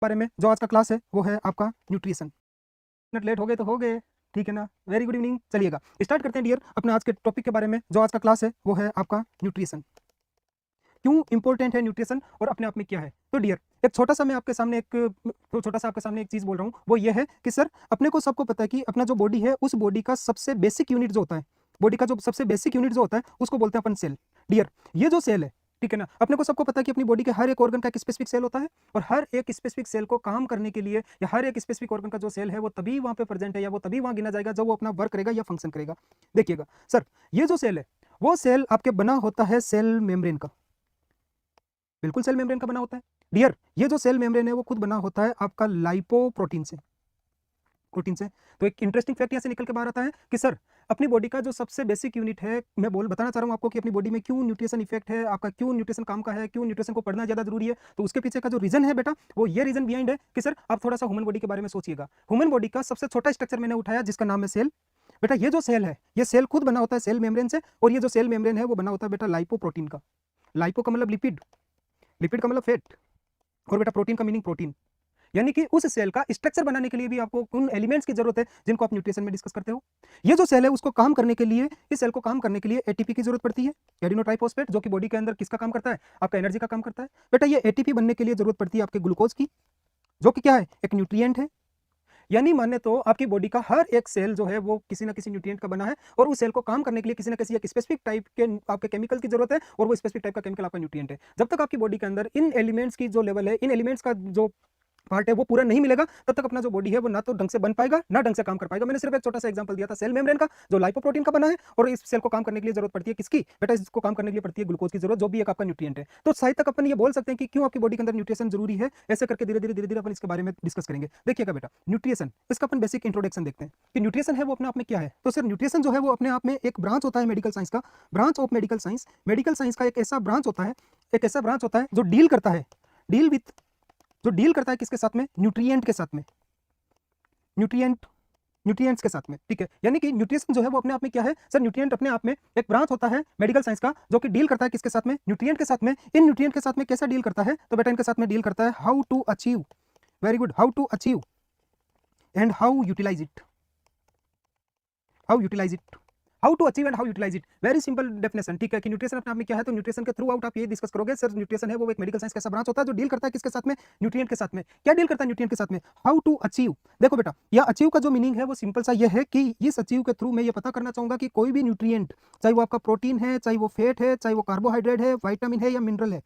बारे में जो आज का क्लास है वो है आपका न्यूट्रिशन। मिनट लेट हो गए तो हो गए, ठीक है ना। Very good evening. चलिएगा स्टार्ट करते हैं डियर अपने आज के टॉपिक के बारे में जो आज का क्लास है वो है आपका न्यूट्रिशन। क्यों इंपॉर्टेंट है न्यूट्रिशन और अपने आप में क्या है। तो डियर एक छोटा सा आपके सामने एक चीज बोल रहा हूँ, वो ये है कि सर अपने को सबको पता है कि अपना जो बॉडी है उस बॉडी का सबसे बेसिक यूनिट जो होता है, बॉडी का जो सबसे बेसिक यूनिट जो होता है उसको बोलते हैं अपन सेल। डियर ये जो सेल है, ठीक है ना, अपने को सबको पता है कि अपनी बॉडी के हर एक ऑर्गन का एक स्पेसिफिक सेल होता है और हर एक स्पेसिफिक सेल को काम करने के लिए या हर एक स्पेसिफिक ऑर्गन का जो सेल है वो तभी वहां पे प्रेजेंट है या वो तभी वहां गिना जाएगा जब वो अपना वर्क करेगा या फंक्शन करेगा। देखिएगा सर ये जो सेल है वो सेल आपके बना होता है सेल मेम्ब्रेन का, बिल्कुल सेल मेम्ब्रेन का बना होता है। डियर ये जो सेल मेम्ब्रेन है वो खुद बना होता है आपका लाइपोप्रोटीन से, प्रोटीन से। तो एक इंटरेस्टिंग फैक्ट यहाँ से निकल के बाहर आता है कि सर अपनी बॉडी का जो सबसे बेसिक यूनिट है, मैं बताना चाह रहा हूँ आपको कि अपनी बॉडी में क्यों न्यूट्रिशन इफेक्ट है, आपका क्यों न्यूट्रिशन काम का है, क्यों न्यूट्रिशन को पढ़ना ज्यादा जरूरी है। तो उसके पीछे का जो रीजन है बेटा वो ये रीजन बिहाइंड है कि सर आप थोड़ा सा ह्यूमन बॉडी के बारे में सोचिएगा। ह्यूमन बॉडी का सबसे छोटा स्ट्रक्चर मैंने उठाया जिसका नाम है सेल। बेटा ये जो सेल है ये सेल खुद बना होता है सेल मेम्ब्रेन से, और ये जो सेल मेम्ब्रेन है वो बना होता है बेटा लाइपोप्रोटीन का। लाइपो का मतलब लिपिड, लिपिड का मतलब फैट, और बेटा प्रोटीन का मीनिंग प्रोटीन। यानी कि उस सेल का स्ट्रक्चर बनाने के लिए भी आपको उन एलिमेंट्स की जरूरत है जिनको आप न्यूट्रिशन में डिस्कस करते हो। ये जो सेल है उसको काम करने के लिए, इस सेल को काम करने के लिए एटीपी की जरूरत पड़ती है, एडिनो ट्राइफॉस्फेट, जो कि बॉडी के अंदर किसका काम करता है, आपका एनर्जी का काम करता है। बेटा ये एटीपी बनने के लिए जरूरत पड़ती है आपके ग्लूकोज की, जो कि क्या है, एक न्यूट्रिएंट है। यानी माने तो आपकी बॉडी का हर एक सेल जो है वो किसी ना किसी न्यूट्रिएंट का बना है, और उस सेल को काम करने के लिए किसी ना किसी एक स्पेसिफिक टाइप के आपके केमिकल की जरूरत है, और वो स्पेसिफिक टाइप का केमिकल आपका न्यूट्रिएंट है। जब तक आपकी बॉडी के अंदर इन एलिमेंट्स की जो लेवल है, इन एलिमेंट्स का जो पार्ट है वो पूरा नहीं मिलेगा, तब तक अपना जो बॉडी है वो ना तो ढंग से बन पाएगा ना ढंग से काम कर पाएगा। मैंने सिर्फ एक छोटा सा एग्जांपल दिया था सेल मेम्ब्रेन का जो लाइपोप्रोटीन का बना है, और इस सेल को काम करने के लिए जरूरत पड़ती है किसकी, बेटा इसको काम करने के लिए पड़ती है ग्लूकोज की जरूरत, जो भी एक आपका न्यूट्रिएंट है। तो शायद तक अपन ये बोल सकते हैं कि क्यों आपकी बॉडी के अंदर न्यूट्रिशन जरूरी है। ऐसे करके धीरे धीरे अपन इसके बारे में डिस्कस करेंगे। देखिएगा बेटा न्यूट्रिशन, इसका अपन बेसिक इंट्रोडक्शन देखते हैं कि न्यूट्रिशन है वो अपने आप में क्या है। तो सर न्यूट्रिशन जो है वो अपने आप में एक ब्रांच होता है मेडिकल साइंस का, branch of medical science. Medical science का एक ऐसा ब्रांच होता है, एक ऐसा ब्रांच होता है जो डील करता है, डील विथ, जो डील करता है किसके साथ में, न्यूट्रिएंट के साथ में, न्यूट्रिएंट्स के साथ में, ठीक है। यानी कि न्यूट्रिशन जो है वो अपने आप में क्या है सर, न्यूट्रिएंट अपने आप में एक ब्रांच होता है मेडिकल साइंस का जो कि डील करता है किसके साथ में, न्यूट्रिएंट के साथ में। इन न्यूट्रिएंट के साथ में कैसा डील करता है, तो बेटा इनके साथ में डील करता है how to achieve, very good, how to achieve and how utilise it, how utilise it, how to achieve and how utilise it. Very simple definition, ठीक है, कि न्यूट्रिशन अपने आप में क्या है। तो न्यूट्रिशन के थ्रू आउट आप ये डिस्कस करोगे सर न्यूट्रिशन है वो एक मेडिकल साइंस का ऐसा ब्रांच होता है जो डील करता है किसके साथ में, न्यूट्रिएंट के साथ में। क्या डील करता है न्यूट्रिएंट के साथ में, हाउ टू अचीव। देखो बेटा यह अचीव का जो मीनिंग है वो सिंपल सा ये है कि इस अचीव के थ्रू मैं ये पता करना चाहूंगा कि कोई भी न्यूट्रिएंट, चाहे वो आपका प्रोटीन है, चाहे वो फैट है, चाहे वो कार्बोहाइड्रेट है, विटामिन है या मिनरल है,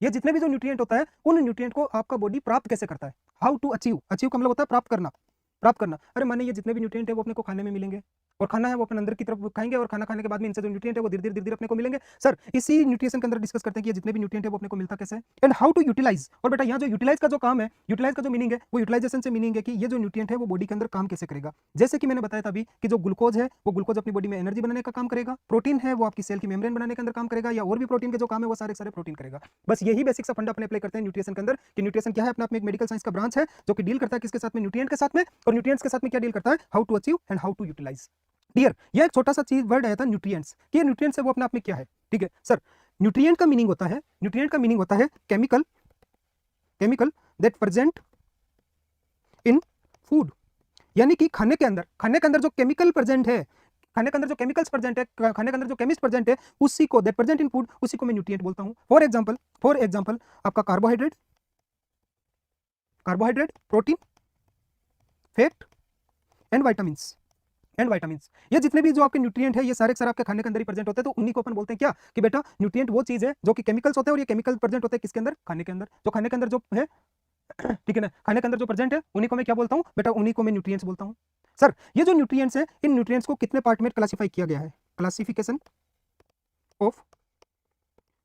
ये जितने भी जो न्यूट्रिएंट होता है उन न्यूट्रिएंट को आपका बॉडी प्राप्त कैसे करता है। हाउ टू अचीव, अचीव का मतलब होता है प्राप्त करना, प्राप्त करना। अरे माने ये जितने भी न्यूट्रिएंट है वो अपने को खाने में मिलेंगे, और खाना है वो अपने अंदर की तरफ खाएंगे, और खाना खाने के बाद में इनसे जो न्यूट्रिएंट है वो धीरे धीरे अपने को मिलेंगे। सर इसी न्यूट्रिशन के अंदर डिस्कस करते हैं कि ये जितने भी न्यूट्रिएंट है वो अपने को मिलता कैसे है, एंड हाउ टू यूटिलाइज। और बेटा यहाँ जो यूटिलाइज का जो काम है, यूटिलाइज का जो मीनिंग है वो यूटिलाइजेशन से मीनिंग है कि ये जो न्यूट्रिएंट है वो बॉडी के अंदर काम कैसे करेगा। जैसे कि मैंने बताया था अभी कि जो ग्लूकोज है वो ग्लूकोज अपनी बॉडी में एनर्जी बनाने का काम करेगा, प्रोटीन है वो आपकी सेल की मेम्ब्रेन बनाने के अंदर काम करेगा, या और भी प्रोटीन के जो काम है वो सारे सारे प्रोटीन करेगा। बस यही बेसिक सा फंडा अपने अप्लाई करते हैं न्यूट्रिशन के अंदर कि न्यूट्रिशन क्या है, अपने आप में एक मेडिकल साइंस का ब्रांच है जो कि डील करता है किसके साथ में, न्यूट्रिएंट के साथ में, और न्यूट्रिएंट्स के साथ में क्या डील करता है, how to achieve and how to utilise. Dear यह एक छोटा सा चीज वर्ड आया था न्यूट्रिएंट्स, कि ये न्यूट्रिएंट्स है वो अपने आप में क्या है, ठीक है। सर न्यूट्रिएंट का मीनिंग होता है, न्यूट्रिएंट का मीनिंग होता है chemical, chemical that present in food. यानी कि खाने के अंदर जो केमिकल प्रेजेंट है, खाने के अंदर जो केमिकल्स प्रेजेंट है, खाने के अंदर जो केमिस्ट प्रेजेंट है, उसी को दैट प्रेजेंट इन फूड, उसी को मैं न्यूट्रिएंट बोलता हूं। फॉर एग्जांपल आपका carbohydrate, carbohydrate, protein, fat and vitamins, and vitamins. ये जितने भी जो आपके न्यूट्रिएंट है ये सारे सारे आपके खाने के अंदर ही प्रेजेंट होते हैं। तो उन्हीं को अपन बोलते हैं क्या, कि बेटा न्यूट्रिएंट वो चीज है जो कि केमिकल्स होते हैं, और ये केमिकल प्रेजेंट होते हैं किसके अंदर, खाने के अंदर। तो खाने के अंदर जो है ठीक है ना, खाने के अंदर जो प्रेजेंट है उन्हीं को मैं क्या बोलता हूं बेटा, उन्हीं को मैं न्यूट्रिएंट्स बोलता हूं। सर ये जो न्यूट्रिएंट्स है इन न्यूट्रिएंट्स को कितने पार्ट में क्लासिफाई किया गया है, classification of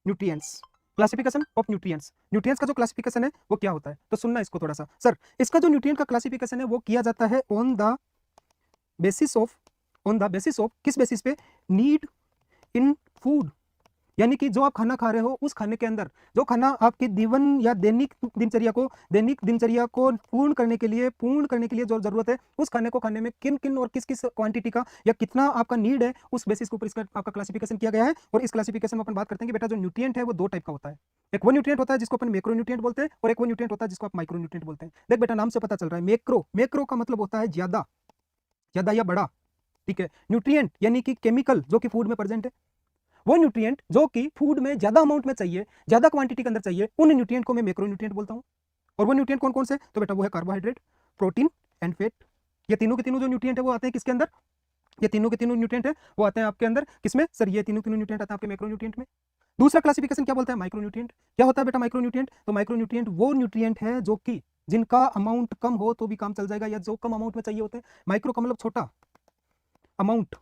nutrients, classification of nutrients. Nutrients का जो क्लासिफिकेशन है वो क्या होता है, तो सुनना इसको थोड़ा सा। सर इसका जो न्यूट्रिएंट का क्लासिफिकेशन है वो किया जाता है on the basis of, on the basis of, किस बेसिस पे, नीड इन फूड यानी कि जो आप खाना खा रहे हो उस खाने के अंदर जो खाना आपकी जीवन या दैनिक दिनचर्या को पूर्ण करने के लिए जो जरूरत है, उस खाने को खाने में किन किन और किस किस क्वांटिटी का या कितना आपका नीड है, उस बेसिस के ऊपर इसका आपका क्लासिफिकेशन किया गया है। और इस क्लासिफिकेशन में अपन बात करते हैं कि बेटा जो न्यूट्रिएंट है वो दो टाइप का होता है। एक वो न्यूट्रिएंट होता है जिसको अपन मैक्रो न्यूट्रिएंट बोलते हैं, और एक वो न्यूट्रिएंट होता है जिसको आप माइक्रो न्यूट्रिएंट बोलते हैं। देख बेटा नाम से पता चल रहा है, मैक्रो का मतलब होता है ज्यादा या बड़ा, ठीक है। न्यूट्रिएंट यानी कि केमिकल जो कि फूड में प्रेजेंट है, वो न्यूट्रिएंट जो कि फूड में ज्यादा अमाउंट में चाहिए, ज्यादा क्वांटिटी के अंदर चाहिए, उन न्यूट्रिएंट को मैं मैक्रो न्यूट्रिएंट बोलता हूं। और वो न्यूट्रिएंट कौन कौन से? तो बेटा वो है कार्बोहाइड्रेट, प्रोटीन एंड फैट। ये तीनों के तीनों जो न्यूट्रिएंट है वो आते हैं किसके अंदर? ये तीनों के तीनों न्यूट्रिएंट है वो आते हैं आपके अंदर किसमें सर? ये तीनों तीनों न्यूट्रिएंट आते हैं आपके मैक्रो न्यूट्रिएंट में। दूसरा क्लासिफिकेशन क्या बोलता है? Micro nutrient. क्या होता है बेटा माइक्रो न्यूट्रिएंट? तो माइक्रो न्यूट्रिएंट वो न्यूट्रिएंट है जो कि जिनका अमाउंट कम हो तो भी काम चल जाएगा, या जो कम अमाउंट में चाहिए होते हैं। माइक्रो का मतलब छोटा, अमाउंट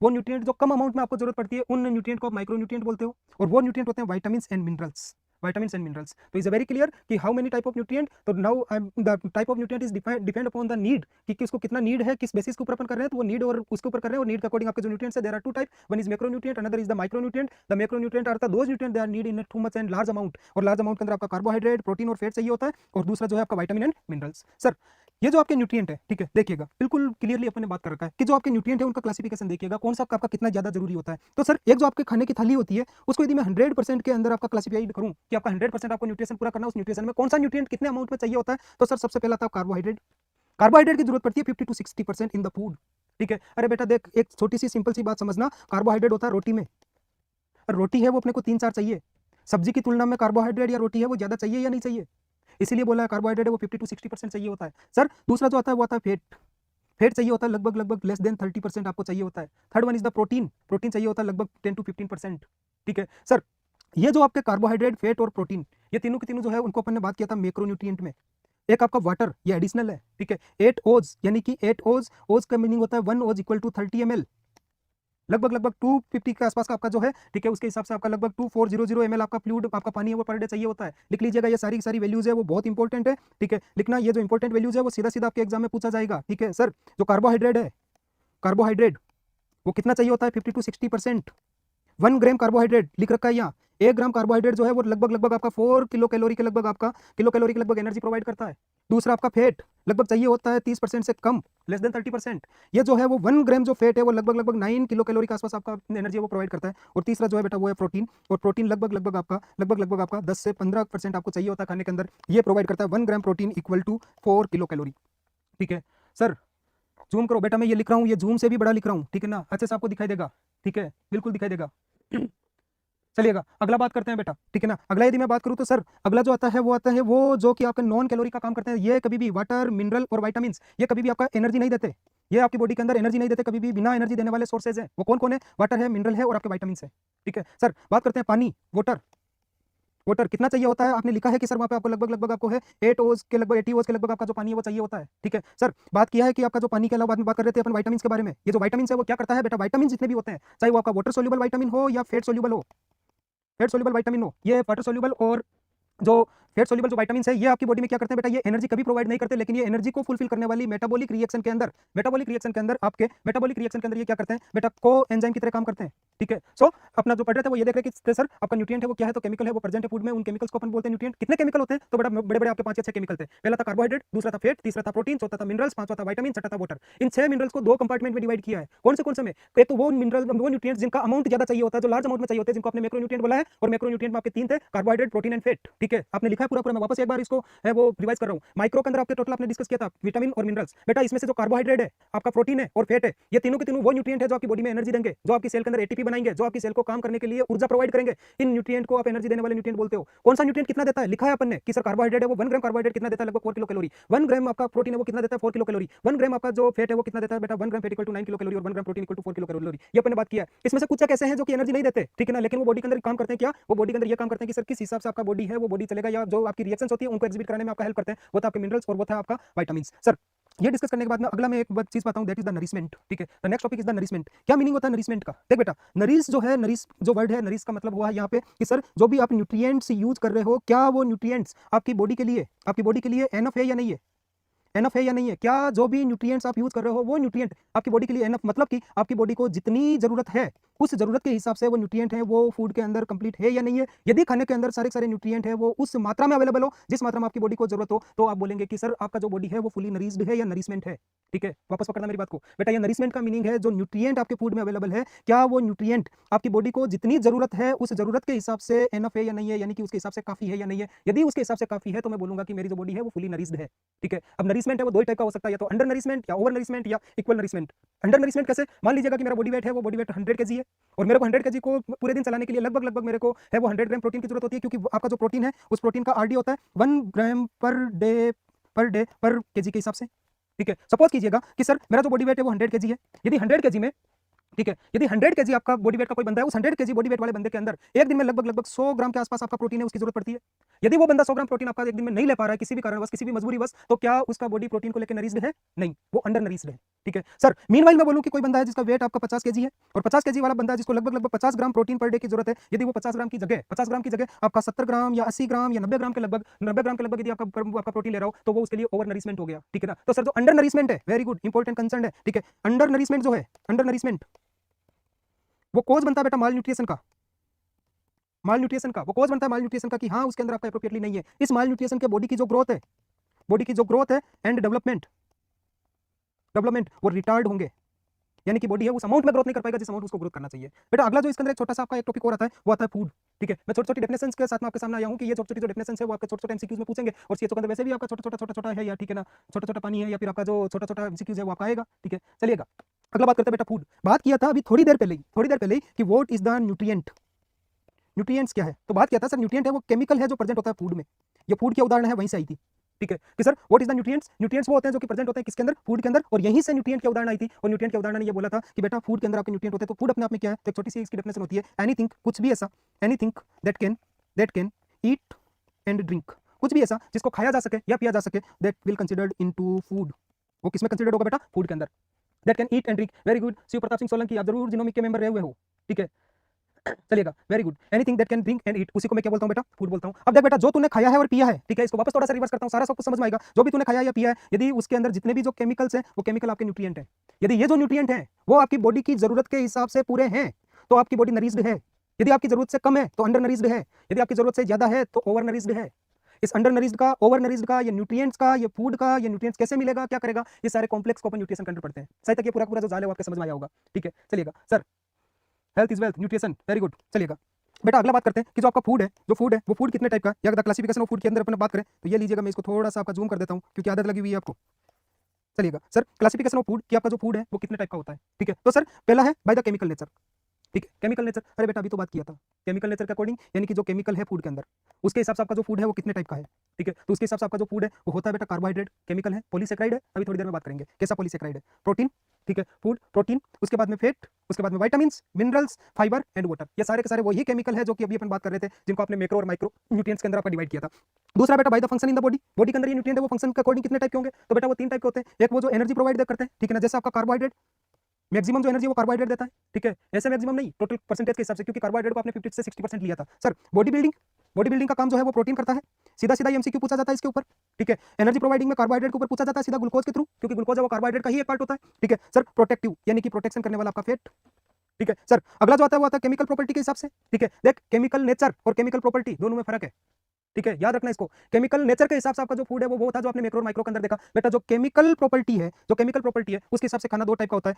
वो न्यूट्रिएंट जो कम अमाउंट में आपको जरूरत पड़ती है, उन न्यूट्रिएंट को आप माइक्रो न्यूट्रिएंट बोलते हो। और वो न्यूट्रिएंट होते हैं विटामिन्स एंड मिनरल्स। तो इज वेरी क्लियर कि how many type of nutrient. तो now the type of nutrient is depend upon the need, कि किसको कितना नीड है, किस बेसिस के ऊपर अपन कर रहे हैं, तो वो नीड और उसके ऊपर कर रहे हैं। और नीड के अकॉर्डिंग आपके जो न्यूट्रिएंट्स है there are two type, one is macro nutrient, another is the micro nutrient. The macro nutrient are the those nutrient they are need in too much and large amount, और large amount के अंदर आपका carbohydrate, protein और fat चाहिए होता है। और दूसरा जो है आपका विटामिन एंड मिनरल्स। सर ये जो आपके न्यूट्रिएंट है, ठीक है, देखिएगा बिल्कुल क्लियरली अपन ने बात कर रखा है कि जो आपके न्यूट्रिएंट है उनका क्लासिफिकेशन देखिएगा, कौन सा आपका कितना ज्यादा जरूरी होता है। तो सर एक जो आपके खाने की थाली होती है उसको यदि मैं 100% के अंदर आपका क्लासिफाई करूं कि आपका 100% आपको न्यूट्रिशन पूरा करना है, उस न्यूट्रिशन में कौन सा न्यूट्रिएंट कितने अमाउंट में चाहिए होता है, तो सर सबसे पहला था कार्बोहाइड्रेट की जरूरत पड़ती है 50 to 60% इन द फूड, ठीक है। अरे बेटा देख, एक छोटी सी सिंपल सी बात समझना, कार्बोहाइड्रेट होता है रोटी में, रोटी है वो अपने को 3-4 चाहिए। सब्जी की तुलना में कार्बोहाइड्रेट या रोटी है वो ज्यादा चाहिए या नहीं चाहिए? इसीलिए बोला है कार्बोहाइड्रेट है वो 50 to 60% चाहिए होता है। सर दूसरा जो आता है वो आता है फेट चाहिए होता है लगभग लेस देन 30% आपको चाहिए होता है। Third one is the protein चाहिए होता है लगभग 10 to 15%, ठीक है। सर ये जो आपके कार्बोहाइड्रेट, फैट और प्रोटीन, ये तीनों के तीनों जो है उनको अपन ने बात किया था मैक्रोन्यूट्रिएंट में। एक आपका वाटर, ये एडिशनल है, ठीक है। 8 ओज यानी कि 8 ओज का मीनिंग होता है 1 ओज इक्वल टू 30 ml, लगभग 250 के आसपास का आपका जो है, ठीक है, उसके हिसाब से आपका लगभग 2400 ml आपका फ्लूइड, आपका पानी है वो पर डे चाहिए होता है। लिख लीजिएगा, ये सारी सारी वैल्यूज है वो बहुत इंपॉर्टेंट है, ठीक है, लिखना। ये जो इंपॉर्टेंट वैल्यूज है वो सीधा सीधा आपके एग्जाम में पूछा जाएगा, ठीक है। सर जो कार्बोहाइड्रेट वो कितना चाहिए होता है? 50 to 60%। 1 ग्राम कार्बोहाइड्रेट लिख रखा है यहाँ। 1 ग्राम कार्बोहाइड्रेट जो है वो लगभग आपका 4 किलो कैलोरी के लगभग एनर्जी प्रोवाइड करता है। दूसरा आपका फैट लगभग चाहिए होता है 30% से कम, लेस देन 30%। ये जो है वो 1 ग्राम जो फैट है वो लगभग 9 किलो कैलोरी के आसपास आपका एनर्जी वो प्रोवाइड करता है। और तीसरा जो है बेटा वो है प्रोटीन, और प्रोटीन लगभग आपका 10 से 15% आपको चाहिए होता है खाने के अंदर। ये प्रोवाइड करता है 1 gram protein equal to 4 kilo calorie, ठीक है। सर जूम करो बेटा, मैं ये लिख रहा हूँ, ये जूम से भी बड़ा लिख रहा हूँ, ठीक है ना, अच्छे से आपको दिखाई देगा, ठीक है, बिल्कुल दिखाई देगा। चलिएगा अगला बात करते हैं बेटा, ठीक है ना। अगला यदि मैं बात करूं तो सर अगला जो आता है वो जो कि आपके नॉन कैलोरी का काम करते हैं। ये कभी भी वाटर, मिनरल और विटामिन्स, ये कभी भी आपका एनर्जी नहीं देते, ये आपकी बॉडी के अंदर एनर्जी नहीं देते कभी भी, बिना एनर्जी देने वाले सोर्सेज है। वो कौन कौन है? वाटर है, मिनरल है और आपके विटामिन्स है, ठीक है। सर बात करते हैं पानी, वाटर कितना चाहिए होता है? आपने लिखा है कि सर वहाँ पे आपको लगभग आपको है 8 ओज के लगभग 80 ओज के लगभग आपका जो पानी है वो चाहिए होता है, ठीक है। सर बात किया है कि आपका जो पानी के अलावा बाद में बात कर रहे थे अपन विटामिन्स के बारे में। ये जो विटामिन्स है वो क्या करता है बेटा? विटामिन जितने भी होते हैं, चाहे वो आपका वाटर सोल्यूबल विटामिन हो या फैट सोल्यूबल विटामिन हो, ये वाटर सोल्यूबल और जो फैट सोल्यूबल जो विटामिन्स है ये आपकी बॉडी में क्या करते हैं बेटा? ये एनर्जी कभी प्रोवाइड नहीं करते, लेकिन ये एनर्जी को फुलफिल करने वाली मेटाबॉलिक रिएक्शन के अंदर ये क्या करते हैं बेटा? को एंजाइम की तरह काम करते हैं, ठीक है। सो अपना जो पढ़ रहे थे वो ये देख रहे कि सर आपका न्यूट्रिएंट है वो क्या है? तो केमिकल है वो प्रेजेंट है फूड में, उन केमिकल्स को अपन बोलते हैं न्यूट्रिएंट। कितने केमिकल होते हैं? तो बड़ा बड़े आपके 5 या 6 केमिकल थे। पहला था कार्बोहाइड्रेट, दूसरा था फैट, तीसरा था प्रोटीन, चौथा था मिनरल्स, पांचवा था विटामिन, छठा था वाटर। इन 6 मिनरल्स को 2 कंपार्टमेंट में डिवाइड किया है। कौन से में? एक तो वो मिनरल, वो न्यूट्रिएंट्स जिनका अमाउंट ज्यादा चाहिए होता है, जो लार्ज अमाउंट में चाहिए होते हैं, जिनको आपने मैक्रोन्यूट्रिएंट बोला है। और मैक्रोन्यूट्रिएंट में आपके 3 थे, कार्बोहाइड्रेट, प्रोटीन एंड फैट, ठीक है। आपने लिखा है पूरा, मैं वापस एक बार इसको है वो रिवाइज कर रहा हूं। माइक्रो के अंदर आपके टोटल आपने डिस्कस किया था विटामिन और मिनरल्स। बेटा इसमें से जो कार्बोहाइड्रेट है, आपका प्रोटीन है और फैट है, ये तीनों के तीनों वो न्यूट्रिएंट है जो आपकी बॉडी में एनर्जी देंगे, जो आपकी सेल के अंदर एटीपी बनाएंगे, जो आपकी सेल को काम करने के लिए ऊर्जा प्रोवाइड करेंगे। इन न्यूट्रिएंट को आप एनर्जी देने वाले न्यूट्रिएंट बोलते हो। कौन सा न्यूट्रिएंट कितना देता है? लिखा है अपन ने कि सर कार्बोहाइड्रेट है वो 1 ग्राम कार्बोहाइड्रेट कितना देता है? लगभग 4 किलो कैलोरी। 1 ग्राम आपका प्रोटीन है वो कितना देता है? 4 किलो कैलोरी। 1 ग्राम आपका जो फैट है वो कितना देता है बेटा? 1 gram fat equal to 9 kilo calorie और 1 gram protein equal to 4 kilo calorie. ये अपन ने बात किया है। इसमें से कुछ कैसे हैं जो कि एनर्जी नहीं देते, ठीक है ना, लेकिन वो बॉडी के अंदर काम करते हैं। क्या वो बॉडी के अंदर ये काम करते हैं कि सर किस हिसाब से आपका बॉडी है वो बॉडी चलेगा, या जो आपकी रिएक्शंस होती है उनको एग्जिबिट कराने में आपका हेल्प करते हैं, वो था आपके मिनरल्स और वो था आपका विटामिन्स। सर ये डिस्कस करने के बाद में अगला मैं एक चीज बताऊं, दैट इज द नरिशमेंट, ठीक है। The next topic is the nourishment. क्या मीनिंग होता है नरिशमेंट का? देख बेटा, नरिश जो है, नरिश जो वर्ड है, नरिश का मतलब हुआ है यहाँ पे कि सर जो भी आप न्यूट्रिएंट्स यूज कर रहे हो, क्या वो न्यूट्रिएंट्स आपकी बॉडी के लिए एनफ है या नहीं है? एनफ है या नहीं है, क्या जो भी न्यूट्रिएंट्स आप यूज कर रहे हो वो न्यूट्रिएंट आपकी बॉडी के लिए एनफ, मतलब कि आपकी बॉडी को जितनी जरूरत है उस जरूरत के हिसाब से वो न्यूट्रिएंट है वो फूड के अंदर कंप्लीट है या नहीं है। यदि खाने के अंदर सारे सारे न्यूट्रिएंट है वो उस मात्रा में अवेलेबल हो जिस मात्रा में आपकी बॉडी को जरूरत हो, तो आप बोलेंगे कि सर आपका जो बॉडी है वो फुली नरिश्ड है या नरिशमेंट है। ठीक है, वापस पकड़ना मेरी बात को बेटा, ये नरिशमेंट का मीनिंग है जो न्यूट्रिएंट आपके फूड में अवेलेबल है, क्या वो न्यूट्रिएंट आपकी बॉडी को जितनी जरूरत है उस जरूरत के हिसाब से एनफ है या नहीं है, यानी कि उसके हिसाब से काफी है या नहीं है। यदि उसके हिसाब से काफी है तो मैं बोलूंगा कि मेरी जो बॉडी है वो फुली नरिश्ड है। ठीक है, अब नरिशमेंट है वो दो ही टाइप का हो सकता है, या तो अंडर नरिशमेंट या ओवर नरिशमेंट या इक्वल नरिशमेंट। अंडर नरिशमेंट कैसे, मान लीजिएगा कि मेरा बॉडी वेट है वो बॉडी वेट 100 kg है और मेरे को 100 kg को पूरे दिन चलाने के लिए लगभग मेरे को है वो 100 ग्राम प्रोटीन की जरूरत होती है, क्योंकि आपका जो प्रोटीन है उस प्रोटीन का आरडी होता है 1 ग्राम पर डे पर केजी के हिसाब से। ठीक है, सपोज कीजिएगा कि सर मेरा जो बॉडी वेट है वो 100 kg है, यदि 100 kg में, ठीक है, यदि 100 kg आपका बॉडी वेट का कोई बंदा है, उस 100 kg बॉडी वेट वाले बंदे के अंदर एक दिन में लगभग 100 ग्राम के आसपास आपका प्रोटीन है उसकी जरूरत पड़ती है। यदि वो बंदा 100 ग्राम प्रोटीन आपका एक दिन में नहीं ले पा रहा है किसी भी कारणवश, किसी भी मजबूरी बस, तो क्या उसका बॉडी प्रोटीन को लेकर नरिश्ड है? नहीं, वो अंडर नरिश्ड है। ठीक है सर, मीनवाइल मैं बोलूं कि कोई बंदा है जिसका वेट आपका 50 kg है और 50 kg वाला बंदा है जिसको लगभग 50 ग्राम प्रोटीन पर डे की जरूरत है, यदि वो 50 ग्राम की जगह आपका 70 ग्राम या 80 ग्राम या 90 ग्राम के लगभग यदि आपका प्रोटीन ले रहा हो तो वो उसके लिए ओवर नरिशमेंट हो गया। ठीक है ना, तो सर जो अंडर नरिशमेंट है, वेरी गुड इंपॉर्टेंट कंसर्न है। ठीक है, अंडर नरिशमेंट जो है, अंडर नरिशमेंट वो कोज बनता है बेटा माल न्यूट्रिशन का, वो कोज बनता है माल न्यूट्रिशन का कि हाँ उसके अंदर आपका एप्रोप्रिएटली नहीं है। इस माल न्यूट्रिशन के बॉडी की जो ग्रोथ है एंड डेवलपमेंट वो रिटार्ड होंगे, यानी कि बॉडी है उस अमाउंट में ग्रोथ नहीं कर पाएगा जिस अमाउंट उसको ग्रोथ करना चाहिए। बेटा अगला जो इसके अंदर एक छोटा सा आपका एक टॉपिक और आता है वो आता है फूड। ठीक है, मैं छोटी डेफिनेशंस के साथ में आपके सामने आया हूं कि ये छोटी जो डेफिनेशंस है वो आपके छोटे एमसीक्यूज में पूछेंगे और सीएचओ के अंदर वैसे भी आपका छोटा है, या ठीक है ना, छोटा पानी है, या फिर आपका जो छोटा एमसीक्यूज है वो आपका आएगा। ठीक है, चलिएगा अगला बात करते हैं बेटा फूड। बात किया था अभी थोड़ी देर पहले ही कि व्हाट इज द न्यूट्रिएंट्स क्या है, तो बात किया था सर न्यूट्रिएंट है वो केमिकल है जो प्रेजेंट होता है फूड में। ये फूड के उदाहरण है वहीं से आई थी। ठीक है कि sir what is the nutrients वो होते हैं जो कि प्रेजेंट होते हैं किसके अंदर, फूड के अंदर, और यहीं से न्यूट्रिएंट के उदाहरण आई थी। और न्यूट्रिएंट के उदाहरण ने ये बोला था कि बेटा फूड के अंदर आपके न्यूट्रिएंट होते हैं, तो फूड अपने आप में क्या है, तो एक छोटी सी इसकी डेफिनेशन होती है एनीथिंग, कुछ भी ऐसा, anything that can eat and drink, कुछ भी ऐसा जिसको खाया जा सके या पिया जा सके, that will considered into food. वो किसमें कंसिडर्ड होगा बेटा, फूड के अंदर। That can eat and drink, very good, Shiv Pratap Singh Solanki, आप जरूर जिनोमिक के मेंबर रहे हुए हो। ठीक है, चलिएगा very good, anything that can drink and eat, उसी को मैं क्या बोलता हूं बेटा, फूड बोलता हूं। अब देख बेटा जो तूने खाया है और पिया है, ठीक है, इसको वापस थोड़ा सा रिवर्स करता हूं, सारा सब कुछ समझ में आएगा। जो भी तूने खाया या पिया है, यदि उसके अंदर जितने भी जो केमिकल्स हैं वो केमिकल आपके न्यूट्रिएंट हैं, यदि ये जो न्यूट्रिएंट हैं वो आपकी बॉडी की जरूरत के हिसाब से पूरे हैं तो आपकी बॉडी नरिश्ड है। यदि आपकी जरूरत से कम है तो अंडर नरिश्ड है, यदि आपकी जरूरत से ज्यादा है तो ओवर नरिश्ड है। इस अंडर नरिश्ड का, ओवर नरिश्ड का, ये न्यूट्रिएंट्स का, ये फूड का, ये न्यूट्रिएंट्स कैसे मिलेगा, क्या करेगा, ये सारे कॉम्प्लेक्स को अपन न्यूट्रिशन के अंदर पढ़ते हैं। सही तक ये पूरा जो जाल है वो आपके समझ में आया होगा। ठीक है, चलिएगा sir, health is wealth, nutrition, very good. चलिएगा बेटा अगला बात करते हैं कि जो आपका फूड है, वो फूड कितने टाइप का, या अगर क्लासिफिकेशन ऑफ फूड के अंदर अपन बात करें तो ये लीजिएगा, मैं इसको थोड़ा सा आपका जूम कर देता हूं क्योंकि आदत लगी हुई है आपको। चलिएगा सर, क्लासिफिकेशन ऑफ फूड कि आपका जो फूड है वो कितने टाइप का होता है। ठीक है, तो सर पहला है बाय द केमिकल नेचर। ठीक है, केमिकल नेचर, अरे बेटा अभी तो बात किया था केमिकल नेचर के अकॉर्डिंग, यानी कि जो केमिकल है फूड के अंदर उसके हिसाब से आपका जो फूड है वो कितने टाइप का है। ठीक है, तो उसके हिसाब से आपका जो फूड है वो होता है बेटा कार्बोहाइड्रेट केमिकल है, पॉलीसेक्राइड है, अभी थोड़ी देर में बात करेंगे कैसा पॉलीसेक्राइड है, प्रोटीन, ठीक है, फूड प्रोटीन, उसके बाद में फैट, उसके बाद में vitamins, minerals, fibre and water, ये सारे के सारे वही केमिकल है जो कि अभी अपन बात कर रहे थे, जिनको आपने मैक्रो और माइक्रो न्यूट्रिएंट्स के अंदर आपका डिवाइड किया था। दूसरा बेटा by the function in the body के अंदर ये न्यूट्रिएंट है वो फंक्शन के अकॉर्डिंग कितने टाइप के होंगे, तो बेटा वो 3 टाइप के होते हैं। एक वो जो एनर्जी प्रोवाइड करते हैं, ठीक है ना, जैसे आपका कार्बोहाइड्रेट, मैक्सिमम जो एनर्जी वो कार्बोहाइड्रेट देता है। ठीक है, ऐसे मैक्सिमम नहीं, टोटल परसेंटेज के हिसाब से, क्योंकि कार्बोहाइड्रेट को आपने 50 से 60% लिया था। सर बॉडी बिल्डिंग का काम जो है वो प्रोटीन करता है, सीधा एमसीक्यू पूछा जाता है इसके ऊपर। ठीक है, एनर्जी प्रोवाइडिंग में कार्बोहाइड्रेट के ऊपर पूछा जाता है सीधा ग्लूकोज के थ्रू, क्योंकि ग्लूकोज है वो कार्बोहाइड्रेट का ही एक पार्ट होता है। ठीक है सर, प्रोटेक्टिव यानी कि प्रोटेक्शन करने वाला आपका फैट। ठीक है सर, अगला जो आता है वो आता है केमिकल प्रॉपर्टी के हिसाब से। ठीक है, देख केमिकल नेचर और केमिकल प्रॉपर्टी दोनों में फर्क है। ठीक है, याद रखना इसको, केमिकल नेचर के हिसाब से आपका जो फूड है वो था जो आपने मैक्रो और माइक्रो के अंदर देखा। बेटा जो केमिकल प्रॉपर्टी है उसके हिसाब से खाना 2 टाइप का होता है,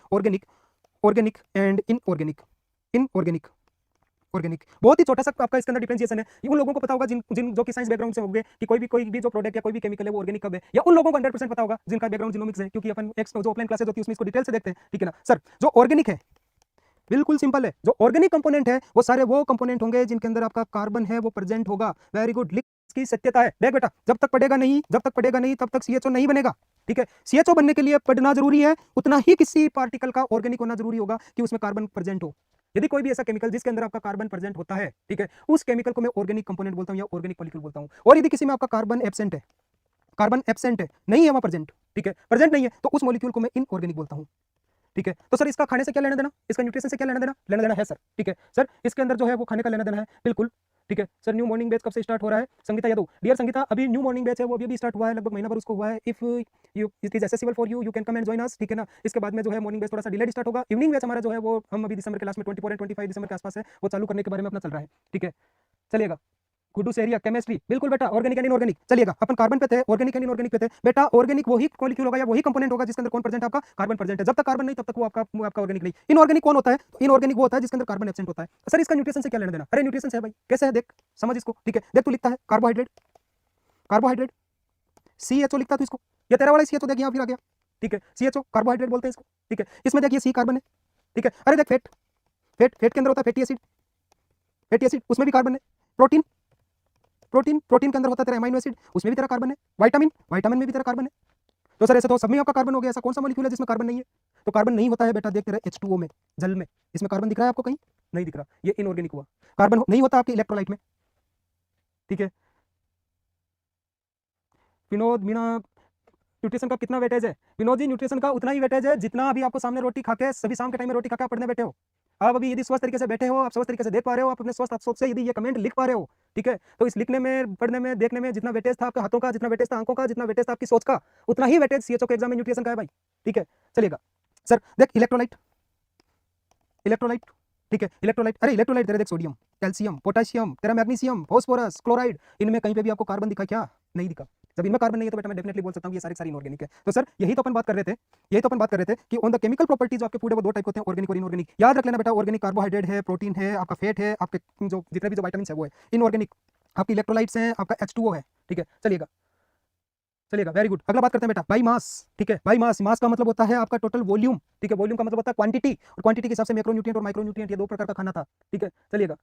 ऑर्गेनिक एंड इनऑर्गेनिक। बहुत ही छोटा सा आपका इसके अंदर डिफरेंशिएशन है। ये उन लोगों को पता होगा जिन जो कि साइंस बैकग्राउंड से होंगे कि कोई भी जो प्रोडक्ट या कोई भी केमिकल है वो ऑर्गेनिक कब है, या उन लोगों को 100% पता होगा जिनका बैकग्राउंड जिनोमिक्स है, क्योंकि अपन जो ऑफलाइन क्लासेस होती है उसमें इसको डिटेल से देखते हैं। ठीक है ना सर, जो ऑर्गेनिक है बिल्कुल सिंपल है, जो ऑर्गेनिक कंपोनेंट है वो सारे वो कंपोनेंट होंगे जिनके अंदर आपका कार्बन है वो प्रेजेंट होगा। वेरी गुड, इसकी सत्यता है। देख बेटा, जब तक पढ़ेगा नहीं तब तक सीएचओ नहीं बनेगा। ठीक है, सीएचओ बनने के लिए पढ़ना जरूरी है, उतना ही किसी पार्टिकल का ऑर्गेनिक होना जरूरी होगा कि उसमें कार्बन प्रेजेंट हो। यदि कोई भी ऐसा केमिकल जिसके अंदर आपका कार्बन प्रेजेंट होता है, ठीक है, उस केमिकल को मैं ऑर्गेनिक कंपोनेंट बोलता हूं या ऑर्गेनिक मॉलिक्यूल बोलता हूं। और यदि किसी में आपका कार्बन एब्सेंट है, नहीं है वहां प्रेजेंट, ठीक है, प्रेजेंट नहीं है, तो उस मॉलिक्यूल को मैं इनऑर्गेनिक बोलता हूं। ठीक है, तो सर इसका खाने से क्या लेना देना, इसका न्यूट्रिशन से क्या लेना देना है सर। ठीक है सर, इसके अंदर जो है वो खाने का लेना देना है बिल्कुल ठीक है सर, न्यू मॉर्निंग बैच कब से स्टार्ट हो रहा है? संगीता यादव, डियर संगीता, अभी न्यू मॉर्निंग बैच है वो अभी स्टार्ट हुआ है, लगभग महीना भर उसको हुआ है। If you it is accessible for you, you can come and join us, ठीक है ना। इसके बाद में जो है मॉर्निंग बैच थोड़ा सा डिलेड स्टार्ट होगा। इवनिंग बैच हमारा जो है वो हम अभी दिसंबर के लास्ट में 24 एंड 25 दिसंबर के आसपास है, वो चालू करने के बारे में अपना चल रहा है, ठीक है चलिएगा। गुड्डू सेरिया, केमिस्ट्री, बिल्कुल बेटा, ऑर्गेनिक एंड इनऑर्गेनिक। चलिएगा, अपन कार्बन पे थे, ऑर्गेनिक एंड इनऑर्गेनिक पे थे बेटा। ऑर्गेनिक वही मॉलिक्यूल होगा या वही कंपोनेंट होगा जिसके अंदर कौन प्रेजेंट है? आपका कार्बन प्रेजेंट है। जब तक कार्बन नहीं तब तक वो आपका ऑर्गेनिक नहीं। इनऑर्गेनिक कौन होता है? इनऑर्गेनिक वो होता है जिसके अंदर कार्बन एब्सेंट होता है। सर इसका न्यूट्रिशन से क्या लेना देना? अरे न्यूट्रिशन है भाई, कैसे है देख, समझ इसको, ठीक है देख, तू लिखता है कार्बोहाइड्रेट, कार्बोहाइड्रेट CHO लिखता है तू इसको, या तेरा वाला CHO देख यहाँ फिर आ गया, ठीक है CHO कार्बोहाइड्रेट बोलते हैं इसको, ठीक है। इसमें देखिए C कार्बन है, ठीक है। अरे देख फेट, फेट के अंदर होता है फैटी एसिड, फैटी एसिड उसमें भी कार्बन है। प्रोटीन, प्रोटीन के अंदर होता है तेरा अमीनो एसिड, उसमें भी तेरा कार्बन है। विटामिन में भी तेरा कार्बन है। तो सर ऐसे तो सब में आपका कार्बन हो गया, ऐसा कौन सा मॉलिक्यूल है जिसमें कार्बन नहीं है? तो कार्बन नहीं होता है बेटा, देख तेरा H2O में, जल में, इसमें कार्बन दिख रहा है आपको? कहीं नहीं दिख रहा, ये इनऑर्गेनिक हुआ। कार्बन नहीं होता आपके इलेक्ट्रोलाइट में, ठीक है। विनोद मीणा, न्यूट्रिशन का कितना वेटेज है? विनोद जी न्यूट्रिशन का उतना ही वेटेज है जितना अभी आपको सामने रोटी खा के, सभी शाम के टाइम में रोटी खा के आप पढ़ने बैठे हो। आप अभी यदि स्वस्थ तरीके से बैठे हो, आप स्वस्थ तरीके से देख पा रहे हो, आप अपने स्वस्थ अफसोस से यदि ये कमेंट लिख पा रहे हो, ठीक है, तो इस लिखने में, पढ़ने में, देखने में जितना वेटेज था आपके हाथों का, जितना वेटेज था आंखों का, जितना वेटेज था आपकी सोच का, उतना ही वेटेज CHO के एग्जाम में न्यूट्रिशन का है भाई, ठीक है चलिएगा। सर देख इलेक्ट्रोलाइट, इलेक्ट्रोलाइट, ठीक है इलेक्ट्रोलाइट, अरे इलेक्ट्रोलाइट तेरे देख सोडियम, कैल्शियम, पोटेशियम, तेरा मैग्नीशियम, फास्फोरस, क्लोराइड, इनमें कहीं पे भी आपको कार्बन दिखा क्या? नहीं दिखा। जब इनमें कार्बन नहीं है तो बेटा मैं डेफिनेटली बोल सकता हूँ ये सारे इनऑर्गेनिक है। तो सर यही तो अपन बात कर रहे थे, यही तो अपन बात कर रहे थे कि ऑन द केमिकल प्रॉपर्टीज आपके फूड है वो दो टाइप होते हैं, ऑर्गेनिक और इनऑर्गेनिक। याद रख लेना बेटा, ऑर्गेनिक कार्बोहाइड्रेट है, प्रोटीन है, आपका फैट है, आपके जो जितने भी जो विटामिन है वो है। इनऑर्गेनिक आपकी इलेक्ट्रोलाइट्स हैं, आपका H2O है, ठीक है चलिएगा, चलिएगा वेरी गुड। अगला बात करते हैं बेटा बाई मास, ठीक है। बाई मास, मास का मतलब होता है आपका टोटल वॉल्यूम, ठीक है। वॉल्यूम का मतलब होता है क्वांटिटी, और क्वांटिटी के हिसाब से मैक्रोन्यूट्रिएंट और माइक्रोन्यूट्रिएंट, ये दो प्रकार का खाना था, ठीक है चलिएगा।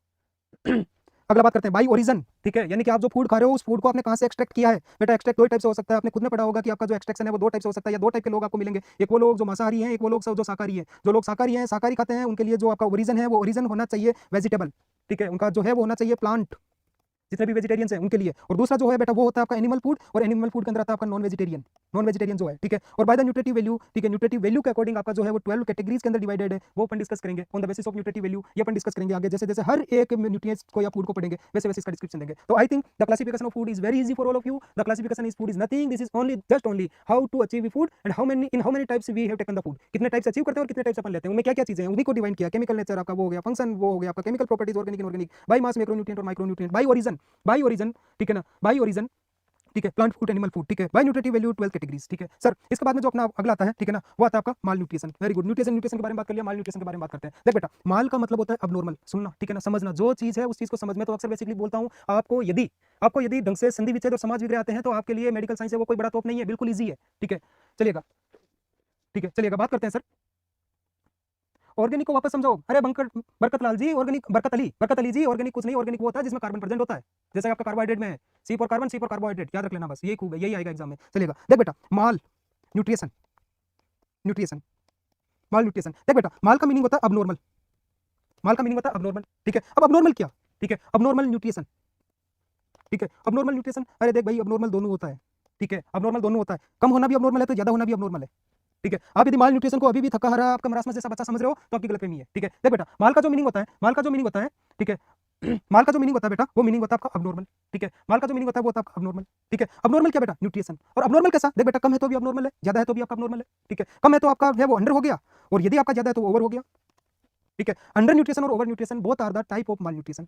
अगला बात करते हैं बाई ओरिजिन, ठीक है, यानी कि आप जो फूड खा रहे हो उस फूड को आपने कहां से एक्सट्रैक्ट किया है? बेटा एक्सट्रैक्ट दो टाइप से हो सकता है, आपने खुद में पढ़ा होगा कि आपका जो एक्सट्रैक्शन है वो दो टाइप से हो सकता है, या दो टाइप के लोग आपको मिलेंगे। एक वो लोग जो मांसाहारी हैं, एक वो लोग जो शाकाहारी हैं। जो लोग शाकाहारी हैं, शाकाहारी खाते हैं, उनके लिए जो आपका ओरिजिन है वो ओरिजिन होना चाहिए वेजिटेबल, ठीक है, उनका जो है वो होना चाहिए प्लांट, जितने भी वेजिटेरियंस हैं उनके लिए। और दूसरा जो है बेटा वो होता है आपका एनिमल फूड, और एनिमल फूड के अंदर आता है आपका नॉन वेजिटेरियन, नॉन वेजिटेरियन जो है, ठीक है। और बाय द न्यूट्रिटिव वैल्यू, ठीक है, न्यूट्रिटिव वैल्यू के अकॉर्डिंग आपका जो है वो 12 कैटेगरीज के अंदर डिवाइडेड है, वो अपन डिस्कस करेंगे on the basis of nutritive value. ये अपन डिस्कस करेंगे आगे, जैसे जैसे हर एक न्यूट्रिएंट्स को या फूड को पढ़ेंगे वैसे वैसे इसका डिस्क्रिप्शन देंगे। तो I think the classification of food is very easy for all of you. The classification is food is nothing, this is only just only how to achieve food and how many types we have taken the food. कितने types achieve करते हैं और कितने types अपन लेते हैं, उनमें क्या क्या चीजें हैं उन्हीं को डिवाइन किया। केमिकल नेचर आपका वो हो गया, फंक्शन वो हो गया, आपका chemical properties organic inorganic, by mass macronutrient और micronutrient, by origin, by origin, ठीक है ना, बाई ओरिजिन, ठीक है, प्लांट फूड, एनिमल फूड, ठीक है, बाय न्यूट्रिटिव वैल्यू 12 कैटेगरीज, ठीक है सर। इसके बाद में जो अपना अगला आता है, ठीक है ना, वो आता है आपका माल न्यूट्रिशन। वेरी गुड, न्यूट्रिशन के बारे में बात कर लिया, माल न्यूट्रिशन के बारे में बात करते हैं। देख बेटा, माल का मतलब होता है अबनॉर्मल, सुनना, ठीक है ना, समझना, जो चीज है उस चीज को समझ। मैं तो अक्सर बेसिकली बोलता हूँ आपको यदि ढंग से संधि विच्छेद और समाज विग्रह आते हैं तो आपके लिए मेडिकल साइंस है वो कोई बड़ा तोप नहीं है, बिल्कुल ईजी है, ठीक है चलिएगा, ठीक है चलिएगा। बात करते हैं सर ऑर्गेनिक को वापस समझाओ। अरे बरकत लाल जी, ऑर्गेनिक, बरकत अली जी, ऑर्गेनिक कुछ नहीं, ऑर्गेनिक वो होता है जिसमें कार्बन प्रेजेंट होता है, जैसे आपका कार्बोहाइड्रेट में है C for carbon, C for carbohydrate, याद रख लेना बस, यही खूब है, यही आएगा एग्जाम में। चलेगा, देख बेटा माल न्यूट्रिशन, न्यूट्रिशन, माल न्यूट्रिशन, देख बेटा माल का मीनिंग होता है अबनॉर्मल, माल का मीनिंग होता है अबनॉर्मल, ठीक है। अब अबनॉर्मल क्या? ठीक है, अबनॉर्मल न्यूट्रिशन, ठीक है, अबनॉर्मल न्यूट्रिशन। अरे देख भाई अबनॉर्मल दोनों होता है, ठीक है, अबनॉर्मल दोनों होता है, कम होना भी अबनॉर्मल है तो ज्यादा होना भी अबनॉर्मल है, ठीक है। आप यदि माल न्यूट्रिशन को अभी भी थका हरा आपका मरासमस जैसा बच्चा समझ रहे हो तो आपकी गलतफहमी है, ठीक है। देख बेटा माल का जो मीनिंग होता है, माल का जो मीनिंग होता है, ठीक है, माल का जो मीनिंग होता है बेटा वो मीनिंग होता है आपका अबनॉर्मल, ठीक है। माल का जो मीनिंग होता है वो होता है आपका अबनॉर्मल, ठीक है। अबनॉर्मल क्या बेटा? न्यूट्रिशन। और अबनॉर्मल कैसा? देख बेटा कम है तो भी अबनॉर्मल है, ज्यादा है तो भी आपका अबनॉर्मल है, ठीक है। कम है तो आपका है वो अंडर हो गया, और यदि आपका ज्यादा है तो ओवर हो गया, ठीक है। अंडर न्यूट्रिशन और over nutrition both are the type of malnutrition,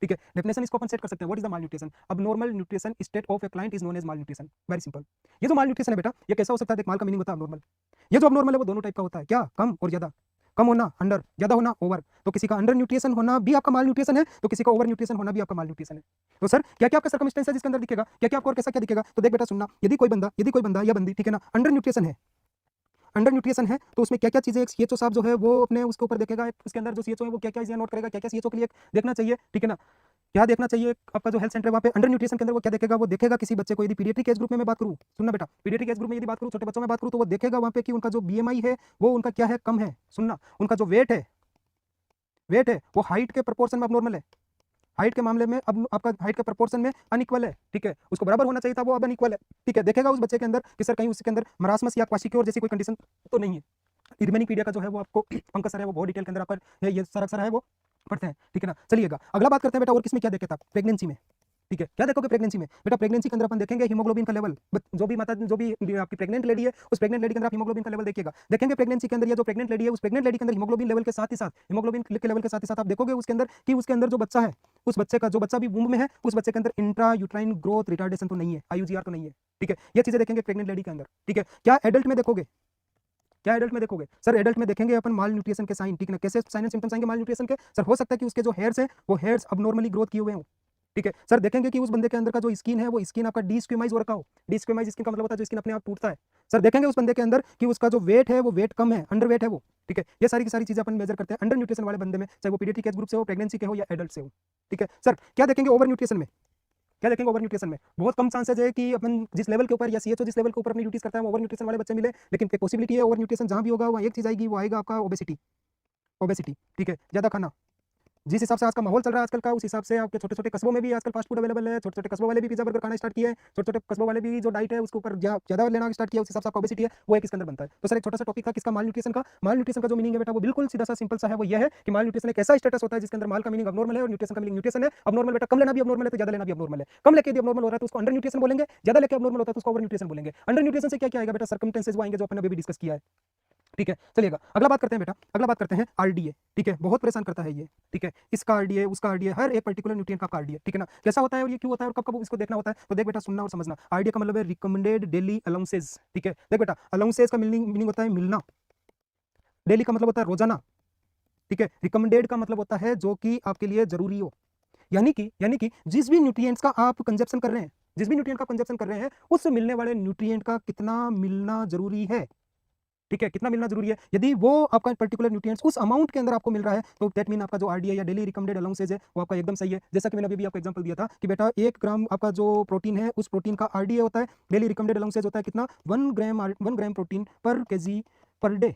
ठीक है। डेफिनेशन इसको अपन सेट कर सकते हैं, what is the malnutrition? Abnormal nutrition state of a client is known as malnutrition, very simple. ये जो माल न्यूट्रिशन है बेटा ये कैसा हो सकता है? देख माल का मीनिंग होता है अबनॉर्मल, ये जो अबनॉर्मल है वो दोनों टाइप का होता है, क्या? कम और ज्यादा, कम होना अंडर, ज्यादा होना ओवर। तो किसी का अंडर न्यूट्रिशन होना भी आपका माल न्यूट्रिशन है, तो किसी का ओवर न्यूट्रिशन होना भी आपका माल न्यूट्रिशन है। तो सर क्या क्या आपका सर्कमस्टेंस है जिसके अंदर दिखेगा, क्या क्या आपको और कैसा क्या दिखेगा? तो देख बेटा सुनना, यदि कोई बंदा या बंदी, ठीक है ना, अंडर न्यूट्रिशन है, अंडर न्यूट्रिशन है तो उसमें क्या क्या चीजें, एक सीएचओ साहब जो है वो अपने उसके ऊपर देखेगा, इसके अंदर जो सीएचओ है वो क्या क्या चीजें नोट करेगा, क्या क्या सीएचओ के लिए देखना चाहिए, ठीक है ना, क्या देखना चाहिए आपका जो हेल्थ सेंटर है वहाँ पे अंडर न्यूट्रिशन के अंदर वो क्या देखेगा? वो देखेगा किसी बच्चे को, यदि पीडियाट्रिक एज ग्रुप में मैं बात करूँ, सुनना बेटा, पीडियाट्रिक एज ग्रुप में यदि बात करूँ, छोटे बच्चों में बात करूँ, तो वो देखेगा वहाँ पे कि उनका जो बीएमआई है वो उनका क्या है, कम है, सुनना, उनका जो वेट है वो हाइट के प्रोपोर्शन में अबनॉर्मल है, हाइट के मामले में अब आपका हाइट के प्रोपोर्शन में अनइक्वल है, ठीक है, उसको बराबर होना चाहिए था, वो अब अनइक्वल है, ठीक है। देखेगा उस बच्चे के अंदर कि सर कहीं उसके अंदर मरासमस या क्वाशिक्योर जैसी कोई कंडीशन तो नहीं है। रिमेनिंग पीडिया का जो है वो आपको पंकज सर है वो बहुत डिटेल के अंदर आपका ये सर अक्सर है वो पढ़ते हैं, ठीक है ना। चलिएगा अगला बात करते हैं बेटा, और किसमें क्या देखे था, प्रेगनेंसी में, ठीक है। क्या देखोगे प्रेगनेंसी में बेटा, प्रेगनेंसी के अंदर अपन देखेंगे हीमोग्लोबिन का लेवल, जो भी आपकी प्रेग्नेंट लेडी है उस प्रेग्नेंट लेडी के अंदर आप हीमोग्लोबिन का लेवल देखिएगा, देखेंगे प्रेगनेंसी के अंदर ये जो प्रेग्नेंट लेडी है उस प्रेग्नेंट लेडी के अंदर हीमोग्लोबिन लेवल के साथ ही साथ हीमोग्लोबिन के लेवल के साथ ही साथ आप देखोगे उसके अंदर कि उसके अंदर जो बच्चा है, उस बच्चे का जो बच्चा भी वूम्ब में है उस बच्चे के अंदर इंट्रा यूट्राइन ग्रोथ रिटार्डेशन तो नहीं है, IUGR तो नहीं है, ठीक है। ये चीजें देखेंगे प्रेग्नेंट लेडी के अंदर, ठीक है। क्या एडल्ट में देखोगे, क्या एडल्ट में देखोगे सर, एडल्ट में देखेंगे अपन माल न्यूट्रिशन के साइन, ठीक है ना। कैसे साइन एंड सिम्टम्स आएंगे माल न्यूट्रिशन के सर, हो सकता है कि उसके जो हेयर्स हैं वो हेयर्स अबनॉर्मली ग्रोथ किए हुए हों, ठीक है सर। देखेंगे कि उस बंदे के अंदर का जो स्किन है वो स्किन आपका डीस्क्यूमाइज हो रखा हो, डीस्क्यूमाइज स्किन का मतलब होता है जो स्किन अपने आप टूटता है सर। देखेंगे उस बंदे के अंदर कि उसका जो वेट है वो वेट कम है, अंडर वेट है वो, ठीक है। ये सारी की सारी चीजें अपन मेजर करते हैं अंडर न्यूट्रिशन वाले बंदे में, चाहे वो पीडियाट्रिक एज ग्रुप से हो, प्रेगनेंसी के हो या एडल्ट से हो, ठीक है सर। क्या देखेंगे ओवर न्यूट्रिशन में, क्या देखेंगे ओवर न्यूट्रिशन में, बहुत कम चांसेज है कि अपन जिस लेवल के ऊपर या CHO जिस लेवल के ऊपर अपनी ड्यूटीज करता है वो ओवर न्यूट्रिशन वाले बच्चे मिले, लेकिन पॉसिबिलिटी है ओवर न्यूट्रिशन जहां भी होगा वहाँ एक चीज आएगी, वो आएगा आपका ओबेसिटी, ओबेसिटी, ठीक है। ज्यादा खाना, जिस हिसाब से आज का माहौल चल रहा है आजकल का, उस हिसाब से आपके छोटे छोटे कस्बों में भी आजकल फास्ट फूड अवेलेबल है, छोटे छोटे कस्बों वाले भी पिज्जा बर्गर खाना स्टार्ट किया है, छोटे छोटे कस्बों वाले भी जो डाइट है उसके ऊपर ज्यादा लेना स्टार्ट किया, उस हिसाब से आपका ओबेसिटी है वो एक इसके अंदर बनता है। तो सर एक छोटा सा टॉपिक था किसका, माल न्यूट्रिशन का। माल न्यूट्रिशन का जो मीनिंग है बेटा वो बिल्कुल सीधा सा सिंपल सा है, वो ये है कि माल न्यूट्रिशन एक ऐसा स्टेटस होता है जिसके अंदर माल का मीनिंग अबनॉर्मल है और न्यूट्रिशन का मीनिंग न्यूट्रिशन है। अबनॉर्मल बेटा कम लेना भी अबनॉर्मल है तो ज्यादा लेना भी अबनॉर्मल है, कम लेके यदि अबनॉर्मल हो रहा है तो उसको अंडर न्यूट्रिशन बोलेंगे, ज्यादा लेके अबनॉर्मल होता है तो उसको ओवर न्यूट्रिशन बोलेंगे। अंडर न्यूट्रिशन से क्या क्या आएगा बेटा, सर्कमस्टेंसेस वो आएंगे जो अपन ने अभी भी डिस्कस किया है, ठीक है। चलिएगा अगला बात करते हैं बेटा, अगला बात करते हैं RDA, ठीक है। बहुत परेशान करता है ये, ठीक है। इसका RDA उसका RDA, हर एक पर्टिकुलर न्यूट्रिएंट का RDA, ठीक है ना। कैसा होता है और ये क्यों होता है और कब कब इसको देखना होता है, तो देख बेटा सुनना और समझना। RDA का मतलब है रिकमेंडेड डेली अलाउंसेस, ठीक है। देख बेटा अलाउंसेस का मीनिंग होता है मिलना, डेली का मतलब होता है रोजाना, ठीक है। रिकमेंडेड का मतलब होता है जो कि आपके लिए जरूरी हो, यानी कि जिस भी न्यूट्रिएंट्स का आप कंजप्शन कर रहे हैं, जिस भी न्यूट्रिएंट का कंजप्शन कर रहे हैं उससे मिलने वाले न्यूट्रिएंट का कितना मिलना जरूरी है, ठीक है। कितना मिलना जरूरी है, यदि वो आपका पर्टिकुलर न्यूट्रिएंट्स उस अमाउंट के अंदर आपको मिल रहा है तो दैट मीन आपका जो RDA या डेली रिकमेंडेड अलाउंसेज है वो आपका एकदम सही है। जैसा कि मैंने अभी आपको एग्जांपल दिया था कि बेटा 1 ग्राम आपका जो प्रोटीन है उस प्रोटीन का RDA होता है, डेली रिकमेंडेड अलाउंसेज होता है कितना, 1 ग्राम प्रोटीन पर kg पर डे,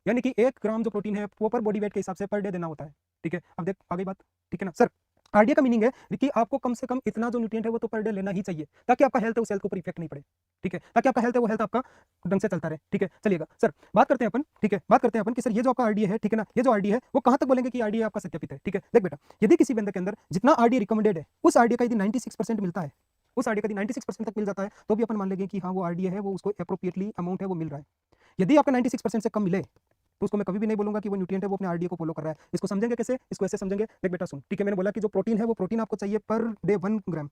यानी कि 1 ग्राम जो प्रोटीन है वो पर बॉडी वेट के हिसाब से पर डे देना होता है, ठीक है। अब देख आगे बात, ठीक है ना सर। RDA का मीनिंग है कि आपको कम से कम इतना जो न्यूट्रिएंट है वो तो पर डे लेना ही चाहिए, ताकि आपका हेल्थ है उस हेल्थ के ऊपर इफेक्ट नहीं पड़े, ठीक है। ताकि आपका हेल्थ है वो हेल्थ आपका ढंग से चलता रहे, ठीक है। चलिएगा सर बात करते हैं अपन, ठीक है। बात करते हैं अपन कि सर ये जो आपका RDA है, ठीक है ना, ये जो RDA है वो कहां तक बोलेंगे कि RDA आपका सत्यापित है, ठीक है। देख बेटा यदि किसी बंदे के अंदर जितना RDA रिकमेंडेड है उस RDA का यदि 96% मिलता है, उस RDA का यदि 96% तक मिल जाता है तो भी अपन मान लेंगे कि हाँ वो RDA है वो उसको एप्रोप्रिएटली अमाउंट है वो मिल रहा है। यदि आपका 96% से कम मिले तो उसको मैं कभी भी नहीं बोलूंगा कि वो न्यूट्रिएंट है वो अपने RDA को फॉलो कर रहा है। इसको समझेंगे कैसे, इसको ऐसे समझेंगे, देख बेटा सुन, ठीक है। मैंने बोला कि जो प्रोटीन है वो प्रोटीन आपको चाहिए पर डे 1 ग्राम,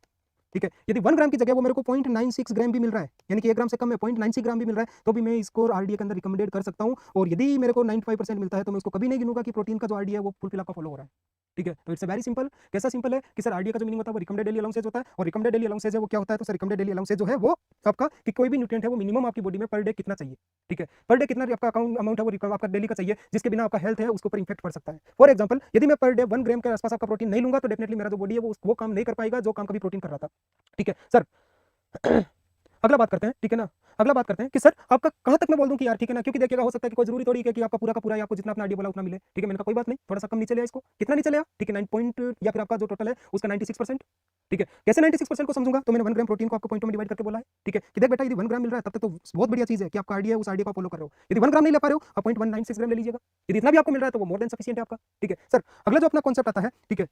ठीक है। यदि 1 ग्राम की जगह वो मेरे को 0.96 ग्राम भी मिल रहा है, यानी कि 1 ग्राम से कम है 0.96 ग्राम भी मिल रहा है, तो भी मैं इसको RDA के अंदर रिकमेंडेड कर सकता हूँ। और यदि मेरे को 95% मिलता है तो मैं उसको कभी नहीं गिनूंगा कि प्रोटीन का जो RDA है वो फुल फिल आपका फॉलो हो रहा है, ठीक है। तो इट्स वेरी सिंपल। कैसा सिंपल है कि सर RDA का जो मीनिंग होता है वो रिकमेंडेड डेली अलाउंसेज होता है, और रिकमेंडेड डेली अलाउंसेज है वो क्या होता है, तो सर रिकमेंडेड डेली अलाउंसेज जो है वो आपका कि कोई भी न्यूट्रिएंट है वो मिनिमम आपकी बॉडी में पर डे कितना चाहिए, ठीक है। पर डे कितना आपका अमाउंट है वो आपका डेली का चाहिए, जिसके बिना आपका हेल्थ है उसके ऊपर इंफेक्ट पड़ सकता है। फॉर एग्जांपल यदि मैं पर डे 1 ग्राम के आसपास आपका प्रोटीन नहीं लूंगा तो डेफिनेटली मेरा जो बॉडी है वो काम नहीं कर पाएगा जो काम कभी प्रोटीन कर रहा था, ठीक है सर। अगला बात करते हैं, ठीक है ना। अगला बात करते हैं कि सर आपका कहां तक मैं बोल दूं कि यार, ठीक है ना, क्योंकि देखिएगा हो सकता है कि कोई जरूरी थोड़ी है कि आपका पूरा का पूरा या आपको जितना अपना RDA बोला उतना मिले, ठीक है। मैंने कहा कोई बात नहीं, थोड़ा सा कम नीचे ले इसको, कितना नीचे लिया, ठीक है 9 पॉइंट या फिर आपका जो टोटल है उसका 96%, ठीक है। कैसे 96% को समझूंगा, तो मैंने 1 ग्राम प्रोटीन को आपको पॉइंटों में डिवाइड करके बोला है, ठीक है। कि देख बेटा यदि 1 ग्राम मिल रहा है तब तक तो बहुत बढ़िया चीज है कि आपका RDA है उस RDA को फॉलो कर रहे हो। यदि 1 ग्राम नहीं ले पा रहे हो आप 0.196 ग्राम ले लीजिएगा, यदि इतना भी आपको मिल रहा है तो वो मोर देन सफिशिएंट है आपका, ठीक है सर। अगला जो अपना कॉन्सेप्ट आता है, ठीक है,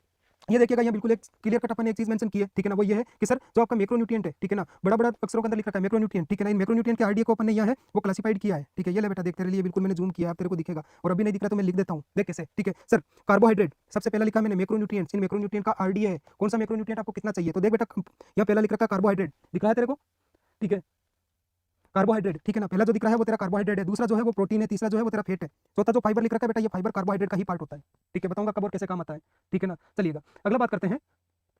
ये देखिएगा यहाँ बिल्कुल एक क्लियर कट अपन ने एक चीज मेंशन की है, ठीक है ना। वो ये है कि सर जो आपका मैक्रोन्यूट्रिएंट है, ठीक है ना, बड़ा बड़ा अक्षरों के अंदर लिख रखा है मैक्रोन्यूट्रिएंट, ठीक है ना। इन मैक्रोन्यूट्रिएंट के RDA को अपन ने यहाँ है वो क्लासिफाइड किया है, ठीक है। ये ले बेटा देख तेरे लिए बिल्कुल मैंने जूम किया, आप तेरे को दिखेगा, और अभी नहीं दिख रहा तो मैं लिख देता हूँ, देख कैसे, ठीक है सर। कार्बोहाइड्रेट सबसे पहला लिखा मैंने मैक्रोन्यूट्रिएंट्स, इन मैक्रोन्यूट्रिएंट का RDA है, कौन सा मैक्रोन्यूट्रिएंट आपको कितना चाहिए, तो देख बेटा यहाँ पहला लिख रखा है कार्बोहाइड्रेट, दिख रहा है तेरे को, ठीक है। कार्बोहाइड्रेट, ठीक है ना, पहला जो दिख रहा है वो तेरा कार्बोहाइड्रेट है, दूसरा जो है वो प्रोटीन है, तीसरा जो है वो तेरा फेट है, चौथा जो फाइबर लिख रखा है बेटा ये फाइबर कार्बोहाइड्रेट का ही पार्ट होता है, ठीक है। बताऊंगा कब और कैसे काम आता है, ठीक है ना। चलिएगा अगला बात करते हैं,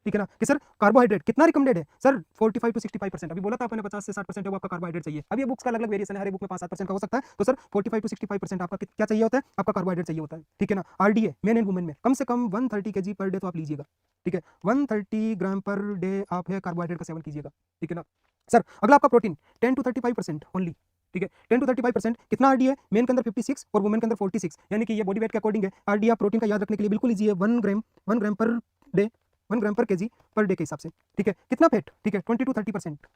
ठीक है ना, कि सर कार्बोहाइड्रेट कितना रिकमेंडेड है, सर 45 to 65%। अभी बोला था आपने 50 से 60% है वो आपका कार्बोहाइड्रेट चाहिए। अब ये बुक्स का अलग अलग वेरिएशन है, हर एक बुक में 5-7% का हो सकता है, तो सर 45 to 65% आपका क्या चाहिए होता है, आपका कार्बोहाइड्रेट चाहिए होता है, ठीक है ना। RDA मेन एंड वुमेन में कम से कम 130 kg पर डे तो आप लीजिएगा, ठीक है। 130 ग्राम पर डे आप है कार्बोहाइड्रेट का सेवन कीजिएगा, ठीक है ना सर। अगला आपका प्रोटीन 10 to 35% ओनली, ठीक है। 10 to 35% कितना RDA है, मेन के अंदर 56 और वुमेन के अंदर 46, यानी कि ये बॉडी वेट के अकॉर्डिंग है। RDA प्रोटीन का याद रखने के लिए बिल्कुल ईजी है, 1 ग्राम पर डे, 1 ग्राम पर केजी पर डे के हिसाब से, ठीक है। कितना फेट, ठीक है 20 to 30%।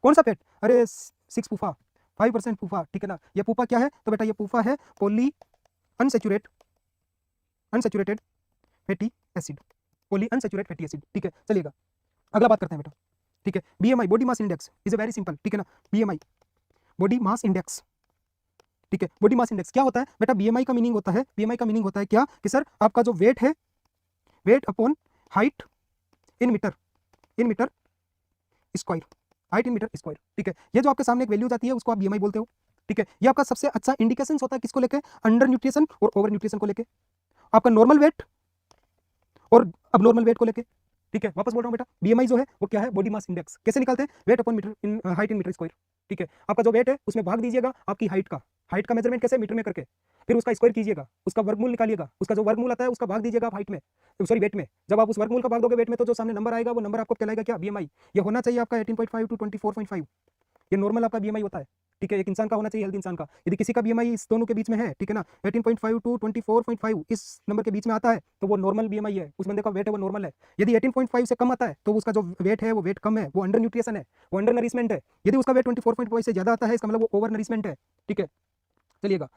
कौन सा फेट, अरे 6 पूफा, 5% पूफा, ठीक है ना। ये पूफा क्या है, तो बेटा ये पूफा है poly unsaturated fatty acid, poly unsaturated fatty acid. ठीक है, चलिएगा अगला बात करते हैं बेटा। ठीक है, BMI body mass index is a very simple. ठीक है ना, बीएमआई बॉडी मास इंडेक्स। ठीक है, बॉडी मास इंडेक्स क्या होता है बेटा? बीएमआई का मीनिंग होता है, बीएमआई का मीनिंग होता है क्या कि सर आपका जो वेट है, weight upon height in metre, in metre square, height in metre square. ठीक है, ये जो आपके सामने एक वैल्यू जाती है उसको आप बीएमआई बोलते हो। ठीक है, ये आपका सबसे अच्छा इंडिकेशन होता है किसको लेके? अंडर न्यूट्रिशन और ओवर न्यूट्रिशन को लेके, आपका नॉर्मल वेट और अब नॉर्मल वेट को लेके। ठीक है, वापस बोल रहा हूँ बेटा, बीएमआई जो है वो क्या है? Body mass index. कैसे निकालते हैं? Weight upon metre in height in metre square. ठीक है, आपका जो वेट है उसमें भाग दीजिएगा आपकी हाइट का, हाइट का मेजरमेंट कैसे? मीटर में करके, फिर उसका स्क्वायर कीजिएगा, उसका वर्गमूल निकालिएगा, उसका जो वर्गमूल आता है उसका भाग दीजिएगा आप हाइट में, सॉरी वेट में। जब आप उस वर्गमूल का भाग दोगे वेट में तो जो सामने नंबर आएगा वो नंबर आपको कहलाएगा क्या? बीएमआई। ये होना चाहिए आपका 18.5 टू 24.5, ये नॉर्मल आपका बीएमआई होता है। ठीक है, एक इंसान का होना चाहिए, हेल्दी इंसान का। यदि किसी का बीएमआई इस दोनों के बीच में है, ठीक है ना, 18.5 टू 24.5 इस नंबर के बीच में आता है तो वो नॉर्मल बीएमआई है, उस बंदे का वेट है वो नॉर्मल है। यदि 18.5 से कम आता है तो उसका जो वेट है वो वेट कम है, वो अंडर न्यूट्रिशन है, वो अंडर नरिशमेंट है। यदि उसका वेट 24.5 से ज्यादा आता है इसका मतलब वो ओवर नरिशमेंट है। ठीक है, चलिएगा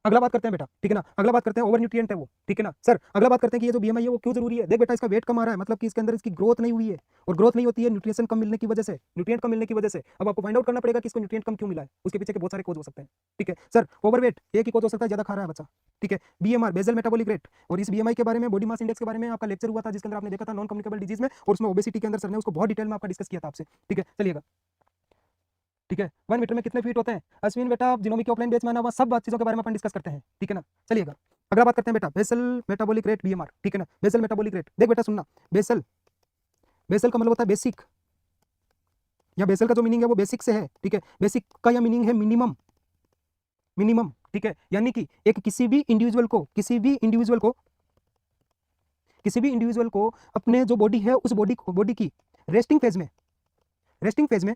अगला बात करते हैं बेटा। ठीक है ना, अगला बात करते हैं ओवर न्यूट्रिएंट है वो। ठीक है ना सर, अगला बात करते हैं कि ये जो बीएमआई है वो क्यों जरूरी है? देख बेटा, इसका वेट कम आ रहा है मतलब कि इसके अंदर इसकी ग्रोथ नहीं हुई है, और ग्रोथ नहीं होती है न्यूट्रिशन कम मिलने की वजह से, न्यूट्रिएंट कम मिलने की वजह से। अब आपको फाइंड आउट करना पड़ेगा कि इसको न्यूट्रिएंट कम क्यों मिला है, उसके पीछे के बहुत सारे कोज हो सकते हैं। ठीक है सर, ओवरवेट एक ही कोज हो सकता है, ज्यादा खा रहा है बच्चा। ठीक है, बीएमआर बेसल मेटाबॉलिक रेट, और इस बीएमआई के बारे में, बॉडी मास इंडेक्स के बारे में आपका लेक्चर हुआ था जिसके अंदर आपने देखा था नॉन कम्युनिकेबल डिजीज में, और उसमें ओबेसिटी के अंदर सर ने उसको बहुत डिटेल में आपका डिस्कस किया था आपसे। ठीक है, चलिएगा। ठीक है, 1 मीटर में कितने फीट होते हैं? अश्विन बेटा, आप जिनोमिक ऑफलाइन बैच में आना हुआ, सब चीजों के बारे में अपन डिस्कस करते हैं। ठीक है ना, चलिएगा अगला बात करते हैं बेटा, बेसल मेटाबॉलिक रेट बीएमआर। ठीक है ना, बेसल मेटाबॉलिक रेट। देख बेटा सुनना, बेसल, बेसल का मतलब होता है बेसिक, या बेसल का जो मीनिंग है वो बेसिक से है। ठीक है, बेसिक का या मीनिंग है मिनिमम, मिनिमम। ठीक है, यानी कि एक किसी भी इंडिविजुअल को, किसी भी इंडिविजुअल को, किसी भी इंडिविजुअल को अपने जो बॉडी है उस बॉडी की रेस्टिंग फेज में, रेस्टिंग फेज में,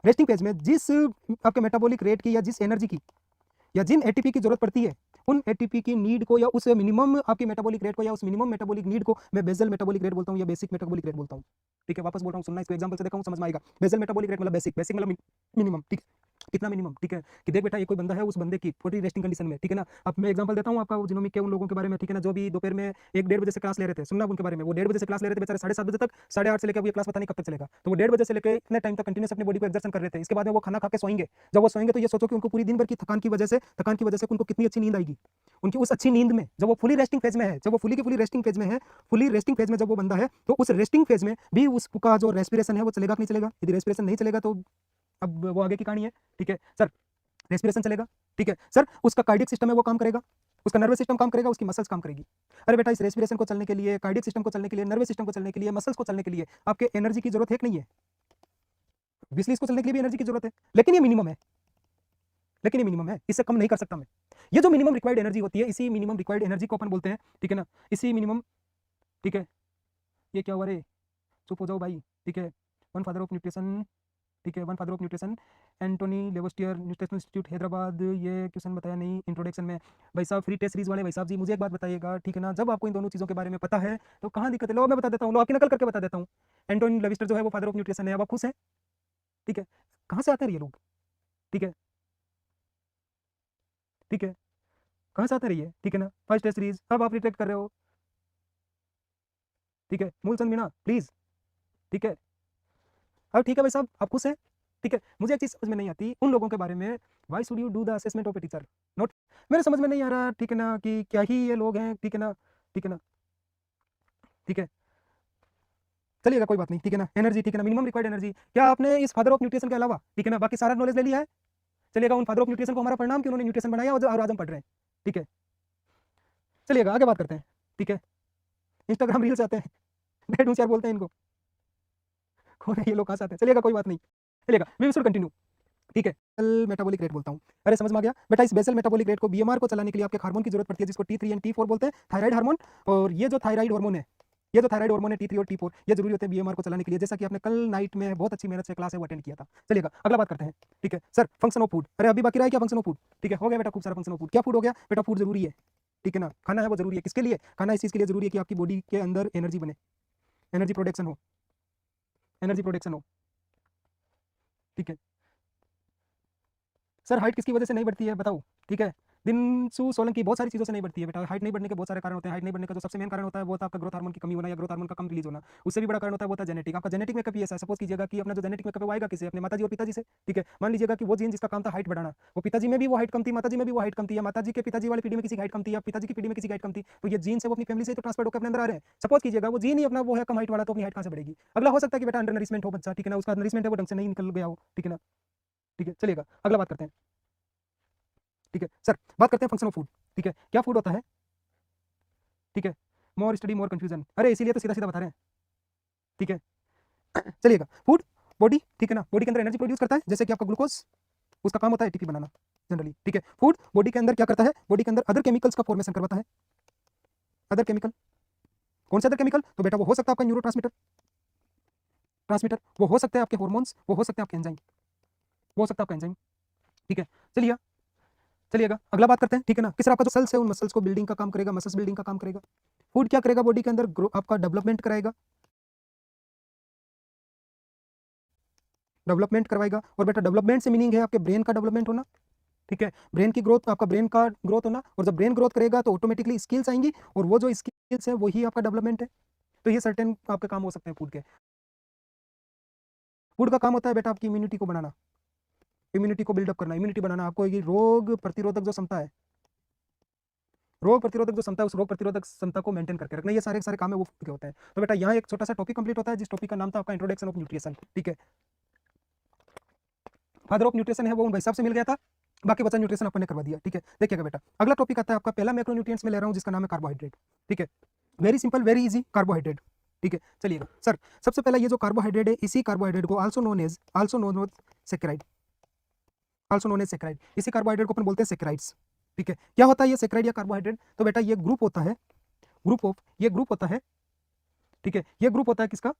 रेस्टिंग फेज में जिस आपके मेटाबॉलिक रेट की या जिस एनर्जी की या जिन एटीपी की जरूरत पड़ती है, उन एटीपी की नीड को या उस मिनिमम आपकी मेटाबॉलिक रेट को या उस मिनिमम मेटाबॉलिक नीड को मैं बेसल मेटाबॉलिक रेट बोलता हूं या बेसिक मेटाबॉलिक रेट बोलता हूं। ठीक है, वापस बोल रहा हूं, सुनना, इसको एग्जांपल से देखा हूं, समझ में आएगा। बेसल मेटाबॉलिक रेट मतलब बेसिक, बेसिक मतलब मिनिमम। ठीक, कितना मिनिमम? ठीक है, कि देख बेटा, ये कोई बंदा है, उस बंदे की पूरी रेस्टिंग कंडीशन में। ठीक है ना, अब मैं एग्जांपल देता हूं आपका जिनोमिक के उन लोगों के बारे में। ठीक है ना, जो भी दोपहर में 1-1:30 बजे से क्लास ले रहे थे, सुनना उनके बारे में। वो 1:30 बजे से क्लास ले रहे थे बेचारे, 7:30 बजे तक, 8:30 से लेकर अब ये क्लास पता नहीं कब तक चलेगा। तो वो 1:30 बजे से लेकर इतने टाइम तक कंटिन्यूस अपनी बॉडी को एक्सर्शन कर रहे थे। इसके बाद में वो खाना खा के सोएंगे। जब वो सोएंगे तो ये सोचो कि उनको पूरी दिन भर की थकान की वजह से उनको कितनी अच्छी नींद आएगी। उनकी उस अच्छी नींद में जब वो फुली रेस्टिंग फेज में है, जब वो फुली की फुली रेस्टिंग फेज में है, फुली रेस्टिंग फेज में जब वो बंदा है, तो उस रेस्टिंग फेज में भी उसका जो रेस्पिरेशन है वो चलेगा कि नहीं चलेगा? यदि रेस्पिरेशन नहीं चलेगा तो अब वो आगे की कहानी है। ठीक है सर, रेस्पिरेशन चलेगा, ठीक है सर, उसका कार्डियक सिस्टम है वो काम करेगा, उसका नर्वस सिस्टम काम करेगा, उसकी मसल्स काम करेगी। अरे बेटा, इस रेस्पिरेशन को चलने के लिए, कार्डियक सिस्टम को चलने के लिए, नर्वस सिस्टम को चलने के लिए, मसल्स को चलने के लिए आपके एनर्जी की जरूरत है कि नहीं है? ऑब्वियसली इसको चलने के लिए भी एनर्जी की जरूरत है, लेकिन ये मिनिमम है, लेकिन ये मिनिमम है, इससे कम नहीं कर सकता मैं। ये जो मिनिमम रिक्वायर्ड एनर्जी होती है, इसी मिनिमम रिक्वायर्ड एनर्जी को अपन बोलते हैं। ठीक है ना, इसी मिनिमम, ठीक है, ये क्या हुआ रे, चुप हो जाओ भाई। ठीक है, वन फादर ऑफ न्यूट्रिशन, ठीक है, one father of nutrition, Antoine Lavoisier, nutritional institute Hyderabad. ये क्वेश्चन बताया नहीं इंट्रोडक्शन में। भाई साहब, फ्री टेस्ट सीरीज वाले भाई साहब जी, मुझे एक बात बताइएगा। ठीक है ना, जब आपको इन दोनों चीज़ों के बारे में पता है तो कहाँ दिक्कत है? लो मैं बता देता हूँ, लो आपकी नकल करके बता देता हूँ। एंटोनी लेविस्टर जो है वो फादर ऑफ न्यूट्रिशन है। अब आप खुश हैं? ठीक है, कहाँ से आते हैं ये लोग? ठीक है, ठीक है, कहाँ से आते रहिए? ठीक है ना, फर्स्ट टेस्ट सीरीज, अब आप रिट्रैक्ट कर रहे हो। ठीक है, मूलचंद मीणा प्लीज। ठीक है, अब ठीक है भाई साहब, आप खुश हैं? ठीक है, मुझे एक चीज समझ में नहीं आती उन लोगों के बारे में, why should you do the assessment of a teacher? Not, मेरे समझ में नहीं आ रहा। ठीक है ना, कि क्या ही ये लोग हैं। ठीक है ना, ठीक है ना, ठीक है, चलिएगा कोई बात नहीं। ठीक है ना, एनर्जी, ठीक है ना, मिनिमम रिक्वायर्ड एनर्जी, क्या आपने इस फादर ऑफ न्यूट्रिशन के अलावा, ठीक है ना, बाकी सारा नॉलेज ले लिया है? चलिएगा, उन फादर ऑफ न्यूट्रिशन को हमारा परिणाम कि उन्होंने न्यूट्रिशन बनाया और आज हम पढ़ रहे हैं। ठीक है, चलिएगा आगे बात करते हैं। ठीक है, इंस्टाग्राम रील्स आते हैं, डेड होशियार बोलते हैं इनको, कौन है ये लोग, कहाँ से आते हैं? चलिएगा कोई बात नहीं, चलिएगा, वी शुड कंटिन्यू। ठीक है, बेसल मेटाबॉलिक रेट बोलता हूँ। अरे समझ में आ गया बेटा, इस बेसल मेटाबॉलिक रेट को, बीएमआर को चलाने के लिए आपके हार्मोन की जरूरत पड़ती है जिसको T3 एंड T4 बोलते हैं, थायराइड हार्मोन। और ये जो थायराइड हार्मोन है, ये जो थायराइड हार्मोन है T3 और T4, ये जरूरी होते हैं बीएमआर को चलाने के लिए, जैसा कि आपने कल नाइट में बहुत अच्छी मेहनत से क्लास है वो अटेंड किया था। चलिएगा अगला बात करते हैं। ठीक है सर, फंक्शन ऑफ फूड, अरे अभी बाकी रहा है क्या फंक्शन ऑफ फूड? ठीक है, हो गया बेटा, खूब सारा फंक्शन ऑफ फूड। क्या फूड हो गया बेटा? फूड जरूरी है। ठीक है ना, खाना है वो जरूरी है। किसके लिए खाना? इस चीज के लिए जरूरी है कि आपकी बॉडी के अंदर एनर्जी बने, एनर्जी प्रोडक्शन हो, एनर्जी प्रोडक्शन हो। ठीक है सर, हाइट किसकी वजह से नहीं बढ़ती है बताओ? ठीक है, दिनसू सोलंकी बहुत सारी चीज़ों से नहीं बढ़ती है बेटा। हाइट नहीं बढ़ने के बहुत सारे कारण होते हैं। हाइट नहीं बढ़ने का जो सबसे मेन कारण होता है वो होता है आपका ग्रोथ हार्मोन की कमी होना या ग्रोथ हार्मोन का कम रिलीज होना। उससे भी बड़ा कारण होता है वो होता है जेनेटिक। आपका जेनेटिक में कभी ऐसा सपोज कीजिएगा कि अपना जो जेनेटिक में कभी वो आएगा किसे, अपने माताजी और पिताजी से, ठीक है। मान लीजिएगा कि वो जीन जिसका काम था हाइट बढ़ाना, वो पिताजी में भी वो हाइट कम थी, माताजी में भी वो हाइट कम थी, या माताजी के पिताजी वाली पीढ़ी में किसी की हाइट कम थी, या पिताजी की पीढ़ी में किसी की हाइट कम थी, तो ये जीन से वो अपनी फैमिली से तो ट्रांसफर होकर अपने अंदर आ रहे हैं। सपोज कीजिएगा वो जीन ही अपना वो है कम हाइट वाला, तो अपनी हाइट कहाँ से बढ़ेगी। अगला हो सकता है कि बेटा अंडर नरिशमेंट हो बच्चा, ठीक है ना, उसका नरिशमेंट है वो ढंग से नहीं निकल गया हो, ठीक है ना, ठीक है। चलिएगा अगला बात करते हैं, ठीक है सर। बात करते हैं फंक्शन ऑफ फूड, ठीक है। क्या फूड होता है, ठीक है। मोर स्टडी मोर कंफ्यूजन, अरे इसीलिए तो सीधा सीधा बता रहे हैं, ठीक है। चलिएगा फूड बॉडी, ठीक है ना, बॉडी के अंदर एनर्जी प्रोड्यूस करता है, जैसे कि आपका ग्लूकोज, उसका काम होता है एटीपी बनाना जनरली, ठीक है। फूड बॉडी के अंदर क्या करता है, बॉडी के अंदर अदर केमिकल्स का फॉर्मेशन करवाता है। अदर केमिकल, कौन से अदर केमिकल, तो बेटा वो हो सकता है आपका न्यूरो ट्रांसमीटर, वो हो सकते हैं आपके हॉर्मोन्स, वो हो सकते हैं आपके एंजाइम, वो हो सकता है आपका एंजाइम, ठीक है। चलिए चलिएगा अगला बात करते हैं, ठीक है ना। किस आपका जो सेल्स है उन मसल्स को बिल्डिंग का काम करेगा, मसल्स बिल्डिंग का काम करेगा। फूड क्या करेगा बॉडी के अंदर, आपका डेवलपमेंट कराएगा, डेवलपमेंट करवाएगा। और बेटा डेवलपमेंट से मीनिंग है आपके ब्रेन का डेवलपमेंट होना, ठीक है। ब्रेन की ग्रोथ, आपका ब्रेन का ग्रोथ होना, और जब ब्रेन ग्रोथ करेगा तो ऑटोमेटिकली स्किल्स आएंगी, और वो जो स्किल्स है वही आपका डेवलपमेंट है। तो ये सर्टेन आपके काम हो सकते हैं फूड के। फूड का काम होता है बेटा आपकी इम्यूनिटी को बनाना, इम्यूनिटी को बिल्डअप करना, इम्यूनिटी बनाना, आपको ये रोग प्रतिरोधक जो क्षमता है, रोग प्रतिरोधक जो क्षमता है, उस रोग प्रतिरोधक क्षमता को मेंटेन करके रखना, ये सारे सारे काम है वो फूड के होते हैं। तो बेटा यहाँ एक छोटा सा टॉपिक कंप्लीट होता है, जिस टॉपिक का नाम था आपका इंट्रोडक्शन ऑफ न्यूट्रिशन, ठीक है। फादर ऑफ न्यूट्रिशन है वो उन भाई साहब से मिल गया था, बाकी बचा न्यूट्रिशन अपन ने करवा दिया, ठीक है। देखिएगा बेटा अगला टॉपिक आता है आपका पहला मैक्रोन्यूट्रिएंट्स में ले रहा हूँ, जिसका नाम है कार्बोहाइड्रेट, ठीक है। Very simple very easy, carbohydrate, ठीक है। चलिएगा सर, सबसे पहला ये जो कार्बोहाइड्रेट है, इसी कार्बोहाइड्रेट को also known as saccharide, also known as saccharide, इसी कार्बोहाइड्रेट को अपन बोलते हैं सेकेराइड्स, ठीक है। क्या होता है ये सेकेराइड या कार्बोहाइड्रेट, तो बेटा ये ग्रुप होता है, ग्रुप ऑफ, ये ग्रुप होता है, ठीक है। ये ग्रुप होता है किसका,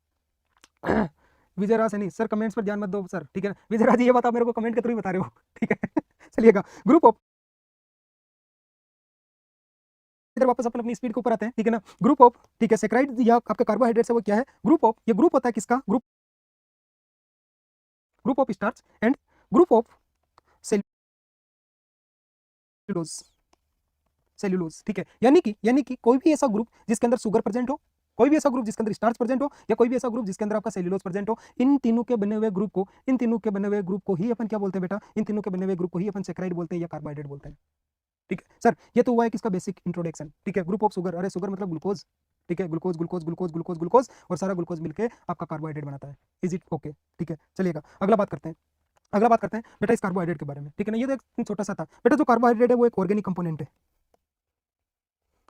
विजयराज सैनी सर, कमेंट्स पर ध्यान मत दो सर, ठीक है ना। विजयराज जी ये बात आप मेरे को कमेंट के थ्रू ही बता रहे हो, ठीक है। चलिएगा ग्रुप ऑफ, इधर वापस अपन अपनी स्पीड के ऊपर आते हैं, ठीक है ना। ग्रुप ऑफ, ठीक है, सेकेराइड या आपके कार्बोहाइड्रेट से वो क्या है, ग्रुप ऑफ, ये ग्रुप होता है किसका, group, group of starch and group of cellulose, cellulose, ठीक है। यानी कि कोई भी ऐसा ग्रुप जिसके अंदर शुगर प्रेजेंट हो, कोई भी ऐसा ग्रुप जिसके अंदर स्टार्च प्रेजेंट हो, या कोई भी ऐसा ग्रुप जिसके अंदर आपका सेल्यूलोज प्रेजेंट हो, इन तीनों के बने हुए ग्रुप को, इन तीनों के बने हुए ग्रुप को ही अपन क्या बोलते हैं बेटा, इन तीनों के बने हुए ग्रुप को ही अपन सेकेराइड बोलते हैं या कार्बोहाइड्रेट बोलते हैं, ठीक है सर। ये तो हुआ है किसका बेसिक इंट्रोडक्शन, ठीक है। ग्रुप ऑफ शुगर, अरे शुगर मतलब ग्लूकोज, ठीक है, glucose glucose glucose glucose glucose, और सारा ग्लूकोज मिलकर आपका कार्बोहाइड्रेट बनाता है। इज इट ओके, ठीक है। चलिएगा अगला बात करते हैं, अगला बात करते हैं बेटा इस कार्बोहाइड्रेट के बारे में, ठीक है ना। ये तो एक छोटा सा था बेटा, जो कार्बोहाइड्रेट है वो एक ऑर्गेनिक कंपोनेंट है,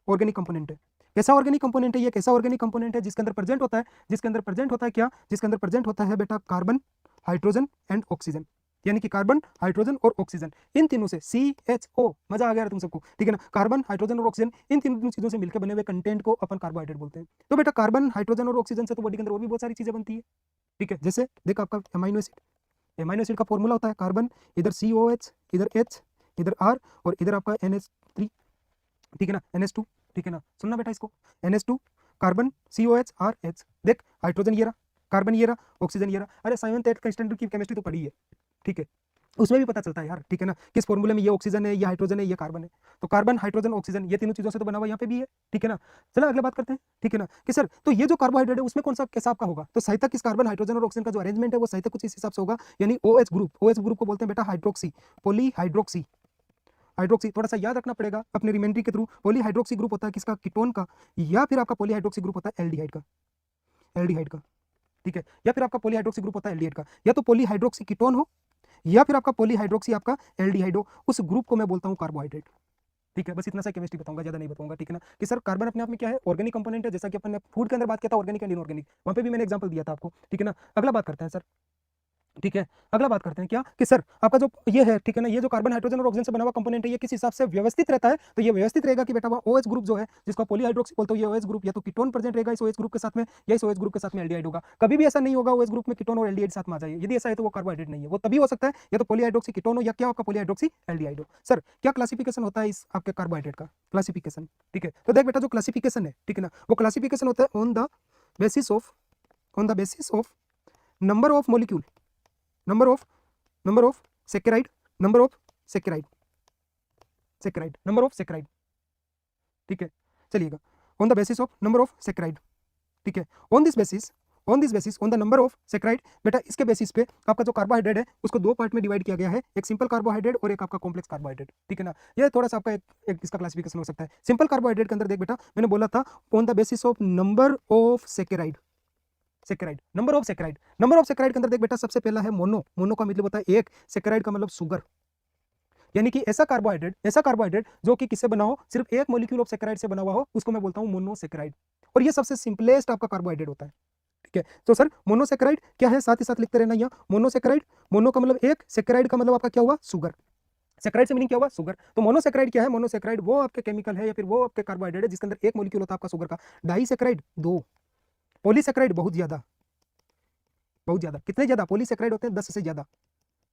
ऑर्गेनिक कंपोनेंट है। कैसा ऑर्गेनिक कंपोनेंट है ये, कैसा ऑर्गेनिक कंपोनेंट है, जिसके अंदर प्रेजेंट होता है, जिसके अंदर प्रेजेंट होता है क्या, जिसके अंदर प्रेजेंट होता है बेटा कार्बन, हाइड्रोजन एंड ऑक्सीजन, यानी कि कार्बन, हाइड्रोजन और ऑक्सीजन, इन तीनों से CHO, मजा आ गया तुम सबको, ठीक है ना। कार्बन, हाइड्रोजन और ऑक्सीजन, इन तीनों चीजों से मिलकर बने हुए कंटेंट को अपन कार्बोहाइड्रेट बोलते हैं। तो बेटा कार्बन, हाइड्रोजन और ऑक्सीजन से तो बॉडी के अंदर और भी बहुत सारी चीजें बनती है, ठीक है। जैसे देख आपका एमाइनो एसिड, एमाइनो एसिड का फॉर्मूला होता है कार्बन, इधर COH, इधर H, इधर R, और इधर आपका NH3, ठीक है ना, NH2, ठीक है ना। सुनना बेटा इसको, NH2, carbon, COH, R, H, देख हाइड्रोजन ये रहा, कार्बन ये रहा, ऑक्सीजन ये रहा। अरे 7th 8th स्टैंडर्ड की केमिस्ट्री तो पढ़ी है, ठीक है, उसमें भी पता चलता है यार, ठीक है ना, किस फॉर्मूले में ये ऑक्सीजन है, ये हाइड्रोजन है, ये कार्बन है। तो कार्बन, हाइड्रोजन, ऑक्सीजन, ये तीनों चीजों से तो बना हुआ यहाँ पे भी है, ठीक है ना। चलो अगला बात करते हैं, ठीक है ना, कि सर तो ये जो कार्बोहाइड्रेट है उसमें कौन सा कैसा आपका होगा, तो सहितक किस कार्बन, हाइड्रोजन और ऑक्सीजन का जो अरेंजमेंट है वो सहितक कुछ इस हिसाब से होगा, यानी OH ग्रुप, OH ग्रुप को बोलते हैं बेटा हाइड्रोक्सी, पॉलीहाइड्रोक्सी, हाइड्रोक्सी थोड़ा सा याद रखना पड़ेगा अपने रिमेंडरी के थ्रू। पॉलीहाइड्रोक्सी ग्रुप होता है किसका, कीटोन का, या फिर आपका पॉलीहाइड्रोक्सी ग्रुप होता है एल्डिहाइड का, एल्डिहाइड का, ठीक है। या फिर आपका पॉलीहाइड्रोक्सी ग्रुप होता है एल्डिहाइड का, या तो पॉलीहाइड्रोक्सी कीटोन हो, या फिर आपका पॉलीहाइड्रोक्सी आपका एल्डिहाइड हो, उस ग्रुप को मैं बोलता हूँ कार्बोहाइड्रेट, ठीक है। बस इतना सा केमिस्ट्री बताऊंगा, ज्यादा नहीं बताऊंगा, ठीक है ना। कि सर कार्बन अपने आप में क्या है, ऑर्गेनिक कंपोनेंट है, जैसा कि अपन ने फूड के अंदर बात किया था ऑर्गेनिक एंड इनऑर्गेनिक, वहां पे भी मैंने एग्जांपल दिया था आपको, ठीक है ना। अगला बात करते हैं सर, ठीक है, अगला बात करते हैं क्या, कि सर आपका जो ये है, ठीक है ना, ये जो कार्बन, हाइड्रोजन और ऑक्सीजन से बना हुआ कंपोनेंट है, ये किस हिसाब से व्यवस्थित रहता है, तो ये व्यवस्थित रहेगा कि बेटा वो OH ग्रुप जो है, जिसको पॉलीहाइड्रोक्सी बोलते हो, ये OH ग्रुप या तो कीटोन प्रेजेंट रहेगा इस OH ग्रुप के साथ में, या इस OH ग्रुप के साथ में एल्डिहाइड होगा। कभी भी ऐसा नहीं होगा OH ग्रुप में कीटोन और एल्डिहाइड साथ में आ जाए, यदि ऐसा है तो वो कार्बोहाइड्रेट नहीं है, वो तभी हो सकता है या तो पॉलीहाइड्रोक्सी कीटोन हो, या क्या आपका पॉलीहाइड्रोक्सी एल्डिहाइड हो। सर क्या क्लासिफिकेशन होता है इस आपके कार्बोहाइड्रेट का, क्लासिफिकेशन, ठीक है। तो देख बेटा जो क्लासिफिकेशन है, ठीक है ना, वो क्लासिफिकेशन होता है on the basis of, on the basis of number of molecule, number of saccharide, number of saccharide, saccharide, number of saccharide, ठीक है, चलिएगा, on the basis of number of saccharide, ठीक है, on this basis on the number of saccharide, बेटा इसके basis पे आपका जो कार्बोहाइड्रेट है उसको दो पार्ट में डिवाइड किया गया है, एक सिंपल कार्बोहाइड्रेट और एक आपका कॉम्प्लेक्स कार्बोहाइड्रेट, ठीक है ना। ये थोड़ा सा आपका एक इसका क्लासिफिकेशन हो सकता है। सिंपल कार्बोहाइड्रेट के अंदर देख बेटा, मैंने बोला था on the basis of number of saccharide, number of saccharide के अंदर देख बेटा, सबसे पहला है मोनो का मतलब होता है एक, सेक्राइड का मतलब शुगर, यानी कि ऐसा कार्बोहाइड्रेट जो कि किससे बना हो, सिर्फ एक मॉलिक्यूल ऑफ सेक्राइड से बना हुआ हो, उसको मैं बोलता हूं मोनोसेक्राइड, और ये सबसे सिंपलेस्ट आपका कार्बोहाइड्रेट होता है, ठीक है। तो सर मोनोसेक्राइड क्या है, साथ ही साथ लिखते रहना, यहाँ मोनोसेक्राइड, मोनो का मतलब एक, सेक्राइड का मतलब आपका क्या हुआ, शुगर, सेक्राइड से मीनिंग क्या हुआ, शुगर। तो मोनोसेक्राइड क्या है, मोनोसेक्राइड वो आपके केमिकल है या फिर वो आपके कार्बोहाइड्रेट है जिसके अंदर एक मॉलिक्यूल होता है आपका शुगर का, डाइसेक्राइड दो, पॉलीसेक्राइड बहुत ज्यादा, कितने ज्यादा पॉलीसेक्राइड होते हैं, 10 से ज्यादा,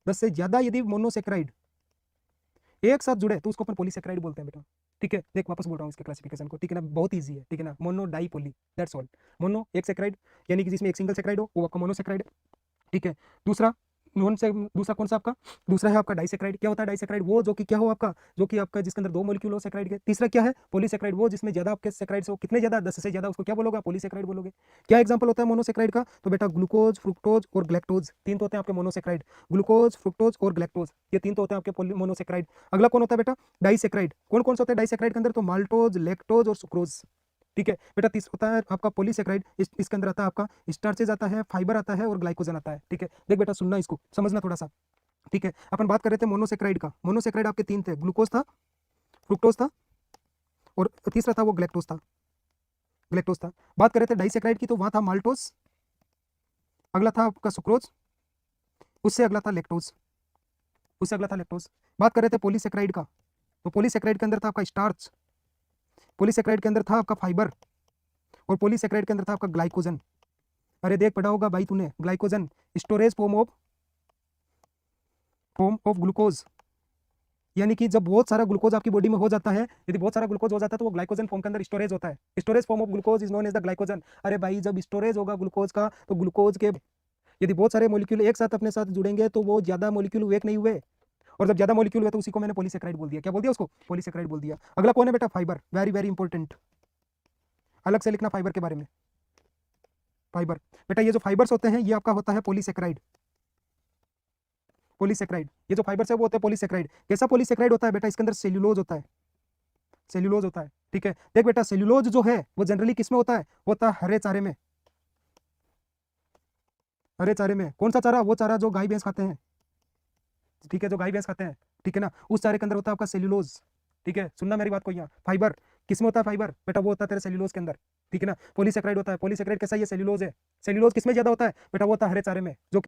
10 से ज्यादा यदि मोनोसेक्राइड एक साथ जुड़े तो उसको अपन पॉलीसेक्राइड बोलते हैं बेटा, ठीक है। देख वापस बोल रहा हूँ इसके क्लासिफिकेशन को, ठीक है ना, बहुत इजी है, ठीक है ना, mono di poly, that's all. मोनो एक सेक्राइड यानी कि जिसमें एक सिंगल सेक्राइड हो वो आपका मोनोसेक्राइड है, ठीक है। दूसरा कौन सा आपका, दूसरा है आपका डाइसेक्राइड। क्या होता है डाइसेक्राइड, वो जो कि क्या हो आपका, जो कि आपका जिसके अंदर दो मॉलिक्यूल हो सेक्राइड के। तीसरा क्या है, पॉलीसेक्राइड, वो जिसमें ज्यादा आपके सेक्राइड्स हो, कितने ज्यादा, 10 से ज्यादा, उसको क्या बोलोगे, पॉलीसेक्राइड बोलोगे। क्या एग्जांपल होता है मोनोसेक्राइड का, तो बेटा ग्लूकोज, फ्रुक्टोज और ग्लैक्टोज, तीन तो होते हैं आपके मोनोसेक्राइड, ग्लूकोज, फ्रुक्टोज और ग्लैक्टोज, ये तीन तो होते हैं आपके मोनोसेक्राइड। अगला कौन होता है बेटा, डाइसेक्राइड। कौन कौन सा होता है डाइसेक्राइड के अंदर, तो माल्टोज, लैक्टोज और सुक्रोज, ठीक है बेटा। तीस होता है आपका पॉलीसेक्राइड, इसके अंदर आता है आपका स्टार्चेज आता है, फाइबर आता है और ग्लाइकोजन आता है, ठीक है। देख बेटा सुनना, इसको समझना थोड़ा सा, ठीक है। अपन बात कर रहे थे मोनोसेक्राइड का, मोनोसेक्राइड आपके तीन थे, ग्लूकोज था, फ्रुक्टोज था और तीसरा था वो ग्लैक्टोज था। बात कर रहे थे डाइसेक्राइड की, तो वहां था माल्टोज, अगला था आपका सुक्रोज, उससे अगला था लैक्टोज, बात कर रहे थे पॉलीसेक्राइड का, तो पॉलीसेक्राइड के अंदर था आपका स्टार्च, पॉलीसेक्राइड के अंदर था आपका फाइबर और पॉलीसेक्राइड के अंदर था आपका ग्लाइकोजन। अरे देख पढ़ा होगा भाई तूने, glycogen storage form of glucose, यानी कि जब बहुत सारा ग्लूकोज आपकी बॉडी में हो जाता है, यदि बहुत सारा ग्लूकोज हो जाता है तो वो ग्लाइकोजन फॉर्म के अंदर स्टोरेज होता है, storage form of glucose is known as the glycogen. अरे भाई जब स्टोरेज होगा ग्लूकोज का, तो ग्लूकोज के यदि बहुत सारे मॉलिक्यूल एक साथ अपने साथ जुड़ेंगे तो वो ज्यादा मॉलिक्यूल एक नहीं हुए, और जब ज्यादा मॉलिक्यूल हुए तो उसी को मैंने पॉलीसेक्राइड बोल दिया। क्या बोल दिया उसको, पॉलीसेक्राइड बोल दिया। अगला कौन है बेटा, फाइबर, वेरी वेरी इंपॉर्टेंट, अलग से लिखना फाइबर के बारे में। फाइबर बेटा, ये जो फाइबर्स होते हैं ये आपका होता है पॉलीसेक्राइड, ये जो फाइबर्स है वो होते हैं पॉलीसेक्राइड। कैसा पॉलीसेक्राइड होता है बेटा, इसके अंदर सेल्यूलोज होता है, ठीक है। देख बेटा सेल्यूलोज जो है वो जनरली किसमें होता है, होता है हरे चारे में, कौन सा चारा, वो चारा जो गाय भैंस खाते हैं, ठीक है, जो गाय भैंस खाते हैं, ठीक है ना, उस चारे के अंदर होता है आपका सेल्यूलोज, ठीक है। सुनना मेरी बात को, यहाँ फाइबर किसमें होता है, फाइबर बेटा वो होता है तेरे सेल्यूलोज के अंदर, ठीक है ना। पॉलीसेक्राइड होता है, पॉलीसेक्राइड कैसा, ये सेल्यूलोज है, सेल्यूलोज किसमें ज्यादा होता है बेटा, वो होता है हरे चारे में, जो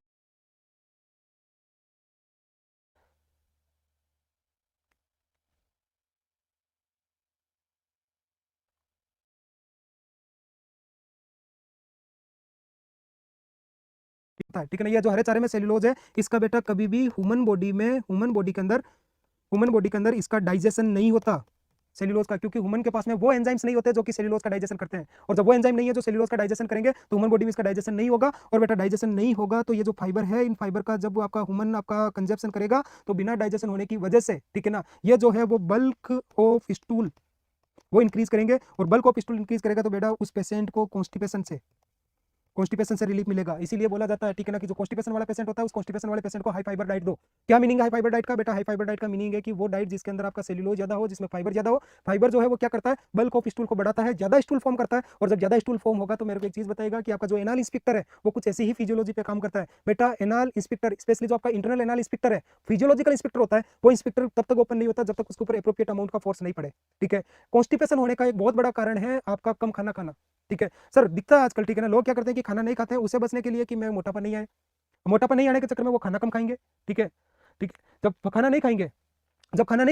होता है, ठीक है ना। ये जो हरे चारे में सेल्यूलोज है, इसका बेटा कभी भी ह्यूमन बॉडी के अंदर इसका डाइजेशन नहीं होता सेल्यूलोज का, क्योंकि ह्यूमन के पास में वो एंजाइम्स नहीं होते जो कि सेल्यूलोज का डाइजेशन करते हैं, और जब वो एंजाइम नहीं है जो सेल्यूलोज का डाइजेशन करेंगे तो ह्यूमन बॉडी में इसका डाइजेशन नहीं होगा, और बेटा डाइजेशन नहीं होगा तो ये जो फाइबर है, इन फाइबर का जब आपका ह्यूमन आपका कंजप्शन करेगा तो बिना डाइजेशन होने की वजह से, ठीक है ना, ये जो है वो बल्क ऑफ स्टूल वो इंक्रीज करेंगे, और बल्क ऑफ स्टूल इंक्रीज करेगा तो बेटा उस पेशेंट को कॉन्स्टिपेशन से रिलीफ मिलेगा। इसीलिए बोला जाता है, ठीक है ना, कि जो कॉन्स्टिपेशन वाला पेशेंट होता है उस कॉन्स्टिपेशन वाले पेशेंट को हाई फाइबर डाइट दो। क्या मीनिंग है हाई फाइबर डाइट का बेटा, हाई फाइबर डाइट का मीनिंग है कि वो डाइट जिसके अंदर आपका सेल्यूलोज ज्यादा हो, जिसमें फाइबर ज्यादा हो। फाइबर जो है वो क्या करता है, बल्क ऑफ स्टूल को बढ़ाता है, ज्यादा स्टूल फॉर्म करता है, और जब ज्यादा स्टूल फॉर्म होगा तो मेरे को एक चीज बताएगा कि आपका जो एनाल इंस्पेक्टर है वो कुछ ऐसी ही फिजियोलॉजी पे काम करता है बेटा। एनाल इंस्पेक्टर स्पेशली जो आपका इंटरनल एनाल इंस्पेक्टर है, फिजियोलॉजिकल इंस्पेक्टर होता है, वो इंस्पेक्टर तब तक ओपन नहीं होता जब तक उसके ऊपर एप्रोप्रिएट अमाउंट का फोर्स नहीं पड़े, ठीक है। कॉन्स्टिपेशन होने का एक बहुत बड़ा कारण है आपका कम खाना खाना, ठीक है। सर दिखता है आजकल, ठीक है ना, लोग क्या करते हैं कि खाना नहीं खाते हैं उसे बचने के लिए कि मैं मोटापा नहीं आने के चक्कर में वो खाना कम खाएंगे, ठीक है, जब खाना नहीं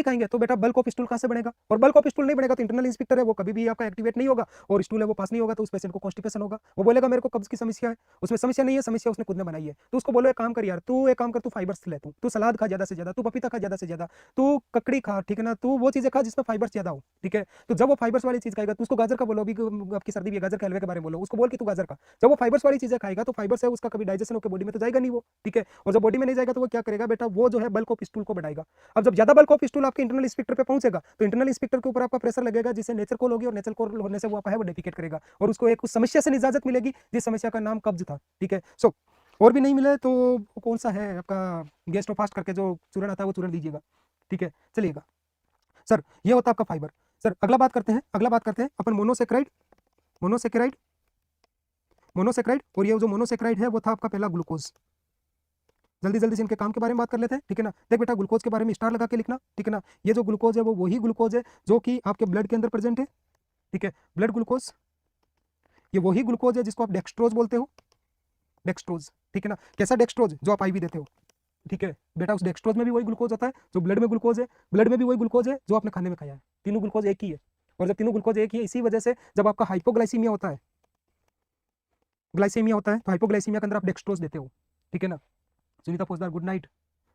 खाएंगे तो बेटा बल्क ऑफ स्टूल कहां से बनेगा, और बल्क ऑफ स्टूल नहीं बनेगा तो इंटरनल इंस्पेक्टर है वो कभी भी आपका एक्टिवेट नहीं होगा, और स्टूल है वो पास नहीं होगा, तो उस पेशेंट को कॉन्स्टिपेशन होगा। वो बोलेगा मेरे को कब्ज की समस्या है, उसमें समस्या नहीं है, समस्या उसने खुद ने बनाई है। तो उसको बोलो एक काम कर यार, तू फाइबर्स ले, तू सलाद खा ज्यादा से ज्यादा, तू पपीता खा ज्यादा से ज्यादा, तू ककड़ी खा, ठीक है ना, तू वो चीजें खा जिसमें फाइबर्स ज्यादा हो, ठीक है। तो जब वो फाइबर्स वाली चीज खाएगा तो उसको गाजर का बोलो, अभी आपकी सर्दी भी है, गाजर के हलवे के बारे में बोलो, उसको बोल कि तू गाजर का, जब वो फाइबर्स वाली चीजें खाएगा तो फाइबर्स है उसका कभी डाइजेशन होकर बॉडी में तो जाएगा नहीं वो, ठीक है। और जब बॉडी में नहीं जाएगा तो वो क्या करेगा बेटा, वो जो है बल्क ऑफ स्टूल को बढ़ाएगा। अब जब ज्यादा बल्क कॉपी स्टूल आपके इंटरनल स्पीकर पे पहुंचेगा तो इंटरनल स्पीकर के ऊपर आपका प्रेशर लगेगा, जिससे नेचर कॉल होगी और नेचर कॉल होने से वो आपका है वो डेफिकेट करेगा और उसको एक उस समस्या से निजात मिलेगी जिस समस्या का नाम कब्ज था। ठीक है, सो और भी नहीं मिले तो कौन सा है आपका गैस्ट्रोफास्ट करके जो चूर्ण आता है वो चूर्ण दीजिएगा। ठीक है, चलिएगा सर, ये होता है आपका फाइबर। सर अगला बात करते हैं अपन मोनोसेक्राइड और ये जो मोनोसेक्राइड है वो था आपका पहला ग्लूकोज। जल्दी से इनके काम के बारे में बात कर लेते हैं। ठीक है ना, देख बेटा ग्लूकोज के बारे में स्टार लगा के लिखना। ठीक है ना, ये जो ग्लूकोज है वो वही ग्लूकोज है जो कि आपके ब्लड के अंदर प्रेजेंट है। ठीक है, ब्लड ग्लूकोज, ये वही ग्लूकोज है जिसको आप डेक्सट्रोज बोलते हो, डेक्सट्रोज। ठीक है ना, कैसा डेक्सट्रोज जो आप आईवी देते हो। ठीक है बेटा, उस डेक्सट्रोज में भी वही ग्लूकोज होता है जो ब्लड में ग्लूकोज है, ब्लड में भी वही ग्लूकोज है जो आपने खाने में खाया है। तीनों ग्लूकोज एक ही है और जब तीनों ग्लूकोज एक ही है इसी वजह से जब आपका हाइपोग्लाइसीमिया होता है तो हाइपोग्लाइसीमिया के अंदर आप डेक्सट्रोज देते हो। ठीक है ना, सुनीता फौजदार गुड नाइट,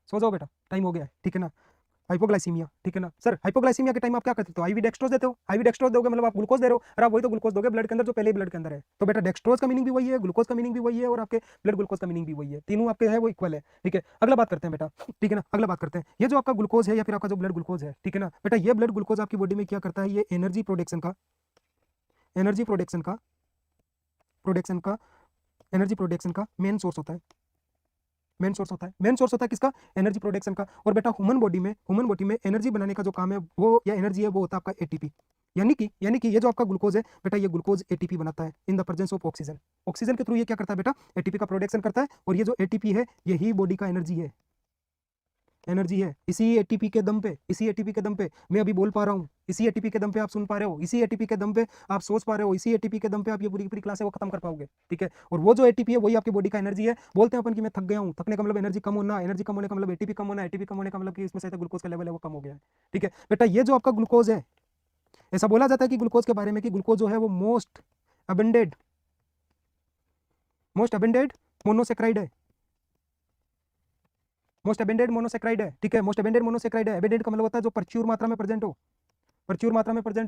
सो जाओ बेटा, टाइम हो गया है। ठीक है ना, हाइपोग्लाइसीमिया। ठीक है ना सर, हाइपोग्लाइसीमिया के टाइम आप क्या करते हो, आईवी डेक्सट्रोज देते हो। आईवी डेक्सट्रोज दोगे मतलब आप ग्लूकोज दे रहे हो और आप वही तो ग्लूकोज दोगे ब्लड के अंदर जो पहले ही ब्लड के अंदर है। तो बेटा डेक्सट्रोज का मीनिंग भी वही है, ग्लूकोज का मीनिंग भी वही है और आपके ब्लड ग्लूकोज का मीनिंग भी वही है, तीनों आपके है वो इक्वल है। ठीक है, अगला बात करते हैं बेटा। ठीक है ना, अगला बात करते हैं, ये जो आपका ग्लूकोज है या फिर आपका जो ब्लड ग्लूकोज है, ठीक है ना बेटा, ये ब्लड ग्लूकोज आपकी बॉडी में क्या करता है, ये एनर्जी प्रोडक्शन का मेन सोर्स होता है। मेन सोर्स होता है किसका, एनर्जी प्रोडक्शन का। और बेटा ह्यूमन बॉडी में एनर्जी बनाने का जो काम है वो या एनर्जी है वो होता है आपका एटीपी। यानी कि ये जो आपका ग्लूकोज है बेटा, ये ग्लूकोज एटीपी बनाता है in the presence of oxygen. Oxygen के थ्रू ये क्या करता है बेटा, एटीपी का प्रोडक्शन करता है और ये जो एटीपी है यही बॉडी का एनर्जी है। इसी एटीपी के दम पे मैं अभी बोल पा रहा हूँ, इसी एटीपी के दम पे आप सुन पा रहे हो, इसी एटीपी के दम पे आप सोच पा रहे हो, इसी एटीपी के दम पे आप ये पूरी क्लास है वो खत्म कर पाओगे। ठीक है, और वो जो एटीपी है वही आपकी बॉडी का एनर्जी है। बोलते हैं अपन कि मैं थक गया हूँ, थकने का मतलब एनर्जी कम होना, एनर्जी कम होने का मतलब एटीपी कम होना, एटीपी कम होने का मतलब कि इसमें से ग्लूकोज का लेवल है वो कम हो गया है। ठीक है बेटा, ये जो आपका ग्लूकोज है, ऐसा बोला जाता है कि ग्लूकोज के बारे में कि ग्लूकोज जो है वो मोस्ट अबेंडेड मोनोसेक्राइड है। मोस्ट अबेंडेड मोनोसेक्राइड है। ठीक है, मोस्ट अबेंडेड मोनोसेक्राइड है। अबेंडेड का मतलब होता है जो प्रचुर मात्रा में प्रेजेंट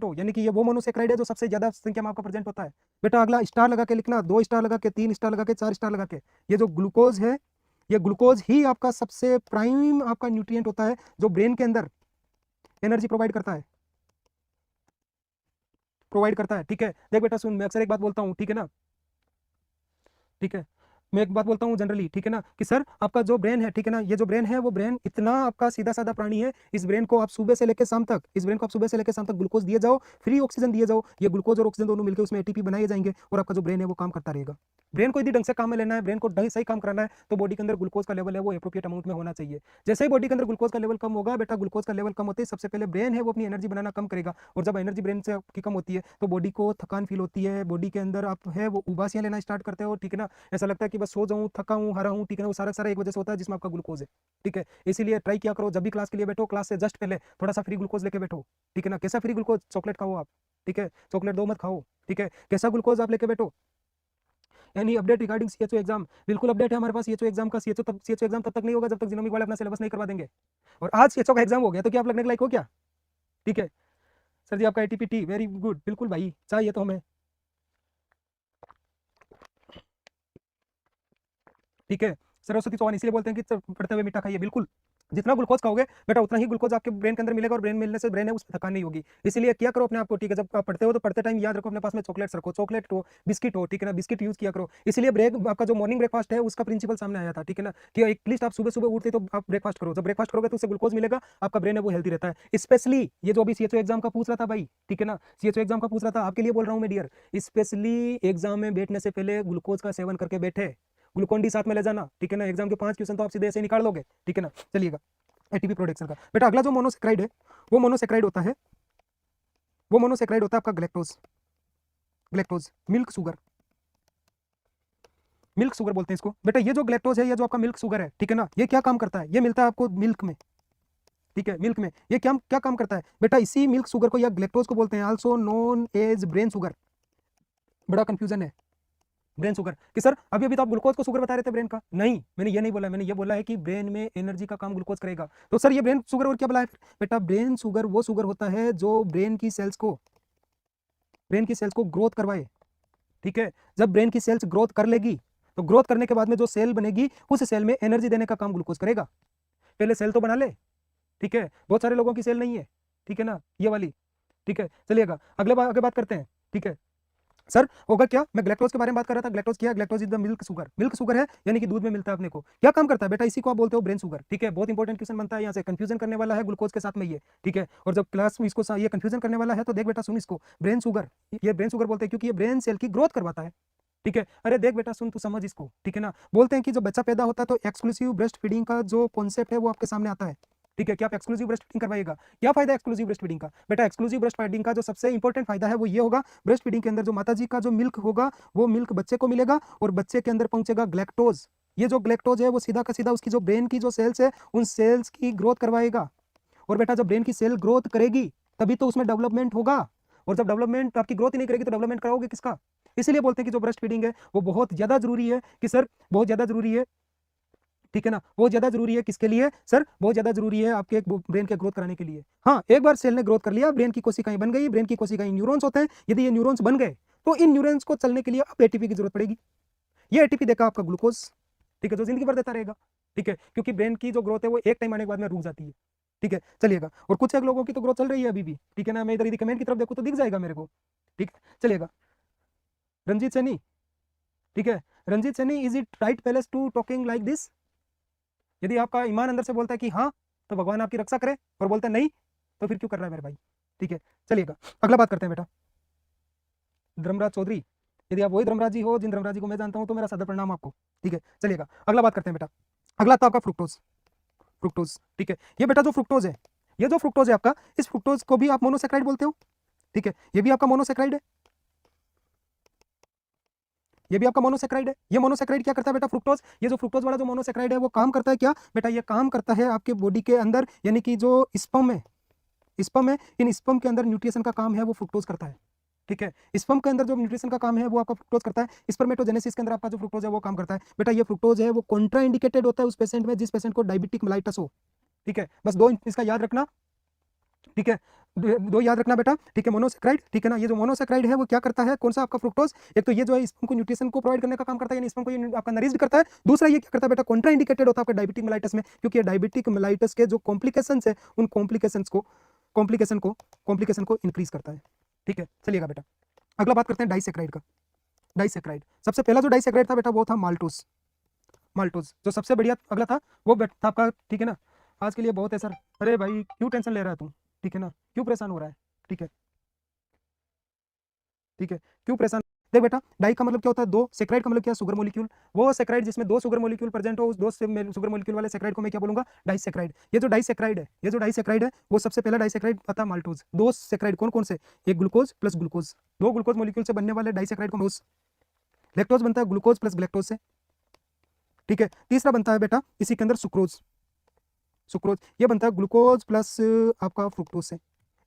हो, यानी कि ये वो मोनोसेक्राइड है जो सबसे ज्यादा संख्या में आपका प्रेजेंट होता है। बेटा अगला स्टार लगा के लिखना, 2 स्टार लगा के, 3 स्टार लगा के, 4 स्टार लगा के। ये जो ग्लूकोज है, ये ग्लूकोज ही आपका सबसे प्राइम आपका न्यूट्रिएंट होता है जो ब्रेन के अंदर एनर्जी प्रोवाइड करता है। ठीक है, देख बेटा सुन, मैं अक्सर एक बात बोलता हूँ, ठीक है ना, ठीक है, मैं एक बात बोलता हूँ जनरली, ठीक है ना, कि सर आपका जो ब्रेन है, ठीक है ना, ये जो ब्रेन है वो ब्रेन इतना आपका सीधा साधा प्राणी है। इस ब्रेन को आप सुबह से लेकर शाम तक ग्लूकोज दिए जाओ, फ्री ऑक्सीजन दिए जाओ, ये ग्लूकोज और ऑक्सीजन दोनों मिलकर उसमें एटीपी बनाए जाएंगे और आपका जो ब्रेन है वो काम करता रहेगा। ब्रेन को यदि ढंग से काम में लेना है, ब्रेन को ढंग सही काम कराना है तो बॉडी के अंदर ग्लूकोज का लेवल है वो एप्रोप्रिएट अमाउंट में होना चाहिए। जैसे ही बॉडी के अंदर ग्लूकोज का लेवल कम होगा बेटा, ग्लूकोज का लेवल कम होते ही सबसे पहले ब्रेन है वो अपनी एनर्जी बनाना कम करेगा और जब एनर्जी ब्रेन से आपकी कम होती है तो बॉडी को थकान फील होती है, बॉडी के अंदर आप है वो उबासियां लेना स्टार्ट करते हो। ठीक है ना, ऐसा लगता है कि बस सो जाऊं, थका हूं, हरा हूं। ठीक है ना, वो सारा एक वजह से होता है जिसमें आपका ग्लूकोज है। ठीक है, इसीलिए ट्राई किया करो, जब भी क्लास के लिए बैठो, क्लास से जस्ट पहले थोड़ा सा फ्री ग्लूकोज लेके बैठो। ठीक है ना, कैसा फ्री ग्लूकोज, चॉकलेट खाओ आप। ठीक है, चॉकलेट दो मत खाओ। ठीक है, कैसा ग्लूकोज आप लेके बैठो। यानी अपडेट रिगार्डिंग सीएचओ एग्जाम, बिल्कुल अपडेट है हमारे पास सीएचओ एग्जाम का। सीएचओ एग्जाम तब तक नहीं होगा जब तक जिनोमिक वाले अपना सिलेबस नहीं करवा देंगे। और आज सीएचओ का एग्जाम हो गया तो क्या आप लगने के लायक हो क्या। ठीक है सर जी, आपका एटीपीटी वेरी गुड, बिल्कुल भाई चाहिए तो हमें। ठीक है, सरस्वती चौहान इसलिए बोलते हैं कि पढ़ते हुए मीठा खाइए। बिल्कुल, जितना ग्लूकोज खाओगे बेटा उतना ही ग्लूकोज आपके ब्रेन के अंदर मिलेगा और ब्रेन मिलने से ब्रेन है उसमें थकान नहीं होगी। इसीलिए क्या करो अपने आप को, ठीक है, जब आप पढ़ते हो तो पढ़ते टाइम याद रखो अपने पास में चॉकलेट्स रखो, चॉकलेट हो, बिस्किट हो। ठीक है ना, बिस्किट यूज किया करो। इसलिए ब्रेक आपका जो मॉर्निंग ब्रेकफास्ट है उसका प्रिंसिपल सामने आया था। ठीक है ना, कि एटलीस्ट आप सुबह सुबह उठते तो आप ब्रेकफास्ट करो, जब ब्रेकफास्ट करोगे तो उससे ग्लूकोज मिलेगा, आपका ब्रेन है वो हेल्थी रहता है। स्पेशली ये जो अभी सीएचओ एग्जाम का पूछ रहा था भाई, ठीक है ना, सीएचओ एग्जाम का पूछ रहा था, आपके लिए बोल रहा हूँ मैं डियर, स्पेशली एग्जाम में बैठने से पहले ग्लूकोज का सेवन करके बैठे, ग्लूकोन डी साथ में ले जाना। ठीक है ना, एग्जाम के 5 क्वेश्चन तो आप सीधे ऐसे निकाल लोगे। ठीक है ना, चलिएगा एटीपी प्रोडक्शन का। बेटा अगला जो मोनोसेक्राइड है वो मोनोसेक्राइड होता है आपका ग्लैक्टोज मिल्क शुगर बोलते हैं इसको। बेटा ये जो ग्लैक्टोज है, ये जो आपका मिल्क शुगर है, ठीक है ना, ये क्या काम करता है, ये मिलता है आपको मिल्क में। ठीक है, मिल्क में ये क्या काम करता है बेटा, इसी मिल्क शुगर को या ग्लैक्टोज को बोलते हैं also known as brain sugar. बड़ा कंफ्यूजन है ब्रेन शुगर कि सर अभी तो आप ग्लूकोज को शुगर बता रहे थे ब्रेन का। नहीं, मैंने ये नहीं बोला, मैंने ये बोला है कि ब्रेन में एनर्जी का काम ग्लूकोज करेगा। तो सर ये ब्रेन शुगर और क्या बोला है बेटा, ब्रेन शुगर वो शुगर होता है जो ब्रेन की सेल्स को ग्रोथ करवाए। ठीक है, जब ब्रेन की सेल्स ग्रोथ कर लेगी तो ग्रोथ करने के बाद में जो सेल बनेगी उस सेल में एनर्जी देने का काम ग्लूकोज करेगा। पहले सेल तो बना ले, ठीक है, बहुत सारे लोगों की सेल नहीं है, ठीक है ना, ये वाली, ठीक है। चलिएगा आगे बात करते हैं, ठीक है। सर होगा क्या, मैं ग्लैक्टोज के बारे में बात कर रहा था। ग्लैक्टोज क्या है? Galactose is the milk sugar. Milk sugar है यानी कि दूध में मिलता है अपने को। क्या काम करता है बेटा? इसी को आप बोलते हो ब्रेन शुगर, ठीक है। बहुत इंपॉर्टेंट क्वेश्चन बनता है यहाँ से, कंफ्यूजन करने वाला है ग्लूकोज के साथ में ये, ठीक है। और जब क्लास में इसको ये कंफ्यूजन करने वाला है तो देख बेटा सुन इसको, ब्रेन शुगर, ये ब्रेन शुगर बोलते हैं क्योंकि ये ब्रेन सेल की ग्रोथ करवाता है, ठीक है। अरे देख बेटा सुन, तू समझ इसको, ठीक है ना। बोलते हैं कि जब बच्चा पैदा होता है तो एक्सक्लूसिव ब्रेस्ट फीडिंग का जो कॉन्सेप्ट है वो आपके सामने आता है, ठीक है। क्या आप एक्सक्लूसिव ब्रेस्ट फीडिंग करवाइएगा? क्या फायदा है एक्सक्लूसिव ब्रेस्ट फीडिंग का? बेटा एक्सक्लूसिव ब्रेस्ट फीडिंग का जो सबसे इंपॉर्टेंट फायदा है वो ये होगा, ब्रेस्ट फीडिंग के अंदर जो माता जी का जो मिल्क होगा वो मिल्क बच्चे को मिलेगा और बच्चे के अंदर पहुंचेगा ग्लैक्टोज। ये जो ग्लैक्टोज है वो सीधा का सीधा उसकी जो ब्रेन की जो सेल्स है उन सेल्स की ग्रोथ करवाएगा। और बेटा जब ब्रेन की सेल ग्रोथ करेगी तभी तो उसमें डेवलपमेंट होगा, और जब डेवलपमेंट आपकी ग्रोथ ही नहीं करेगी तो डेवलपमेंट कराओगे किसका? इसीलिए बोलते हैं कि जो ब्रेस्ट फीडिंग है वो बहुत ज्यादा जरूरी है कि सर बहुत ज्यादा जरूरी है, ठीक है ना। बहुत ज्यादा जरूरी है किसके लिए सर? बहुत ज्यादा जरूरी है आपके ब्रेन के ग्रोथ कराने के लिए। हाँ, एक बार सेल ने ग्रोथ कर लिया, ब्रेन की कोशिकाएं बन गई, ब्रेन की कोशिकाएं न्यूरॉन्स होते हैं, यदि ये न्यूरॉन्स बन गए तो इन न्यूरॉन्स को चलने के लिए अब एटीपी की जरूरत पड़ेगी। ये एटीपी देगा आपका ग्लूकोज, ठीक है, जो जिंदगी भर देता रहेगा, ठीक है, क्योंकि ब्रेन की जो ग्रोथ है वो एक टाइम आने के बाद में रुक जाती है, ठीक है। चलिएगा, और कुछ एक लोगों की तो ग्रोथ चल रही है अभी भी, ठीक है ना। मैं इधर यदि कमेंट की तरफ देखूँ तो दिख जाएगा मेरे को, ठीक है। चलिएगा, रंजीत सैनी, ठीक है, Ranjit Saini, is it right place to talking like this? यदि आपका ईमान अंदर से बोलता है कि हाँ तो भगवान आपकी रक्षा करे, और बोलता है नहीं तो फिर क्यों कर रहा है मेरे भाई, ठीक है। चलिएगा अगला बात करते हैं बेटा, धर्मराज चौधरी, यदि आप वही धर्मराज जी हो जिन धर्मराज जी को मैं जानता हूं तो मेरा सादर प्रणाम आपको, ठीक है। चलिएगा अगला बात करते हैं बेटा, अगला था आपका फ्रुक्टोज। फ्रुक्टोज, ठीक है, ये बेटा जो फ्रुक्टोज है, ये जो फ्रुक्टोज है आपका, इस फ्रुक्टोज को भी आप मोनोसेक्राइड बोलते हो, ठीक है। ये भी आपका मोनोसेक्राइड है, ये भी आपका मोनोसेक्राइड है। ये मोनोसेक्राइड क्या करता है बेटा? फ्रुक्टोज, ये जो फ्रुक्टोज वाला जो मोनोसेक्राइड है वो काम करता है क्या बेटा? ये काम करता है आपके बॉडी के अंदर, यानी कि जो स्पर्म है, स्पर्म है, इन स्पर्म के अंदर न्यूट्रिशन का काम है वो फ्रुक्टोज करता है, ठीक है। स्पर्म के अंदर जो न्यूट्रिशन का काम है वो आपका फ्रुक्टोज करता है। स्पर्मेटोजेनेसिस के अंदर आपका जो फ्रुक्टोज है वो काम करता है। बेटा ये फ्रुक्टोज है वो कॉन्ट्रा इंडिकेटेड होता है उस पेशेंट में जिस पेशेंट को डायबिटिक मेलाइटस हो, ठीक है। बस दो इसका याद रखना, ठीक है, दो याद रखना बेटा, ठीक है। मोनोसेक्राइड, ठीक है ना, ये जो मोनोसेक्राइड है वो क्या करता है? कौन सा आपका फ्रुक्टोज? एक तो ये जो है स्पर्म को न्यूट्रिशन को प्रोवाइड करने का काम करता है, यानी स्पर्म को ये आपका नरिश्ड करता है। दूसरा ये क्या करता है बेटा? कॉन्ट्रा इंडिकेटेड होता है आपका डायबिटिक मेलाइटस में, क्योंकि डायबिटिक मेलाइटस के जो कॉम्प्लिकेशंस है उन कॉम्प्लिकेशन को इंक्रीज करता है, ठीक है। चलिएगा बेटा अगला बात करते हैं डाइसेक्राइड का। डाइसेक्राइड, सबसे पहला जो डाइसेक्राइड था बेटा वो था माल्टोज। माल्टोज जो सबसे बढ़िया अगला था वो था आपका, ठीक है ना। आज के लिए बहुत है सर। अरे भाई क्यों टेंशन ले रहा है तू, ठीक है ना, क्यों परेशान हो रहा है, ठीक है, ठीक है, क्यों परेशान? देख बेटा, डाई का मतलब क्या होता है? दो। सेक्राइड का मतलब क्या है? Sugar molecule. वो सेक्राइड जिसमें दो शुगर मॉलिक्यूल प्रेजेंट हो, उस दो शुगर मॉलिक्यूल वाले सेक्राइड को मैं क्या बोलूंगा? डाइसेक्राइड। ये जो डाइसेक्राइड है, ये जो डाइसेक्राइड है वो सबसे पहला डाइसेक्राइड आता है माल्टोज। दो सेक्राइड कौन कौन से? एक ग्लूकोज प्लस ग्लूकोज, दो ग्लूकोज मॉलिक्यूल से बनने वाले डाइसेक्राइड को लैक्टोज बनता है ग्लूकोज प्लस ग्लैक्टोज से, ठीक है। तीसरा बनता है बेटा इसी के अंदर सुक्रोज। सुक्रोज ये बनता है ग्लूकोज प्लस आपका फ्रुक्टोज से,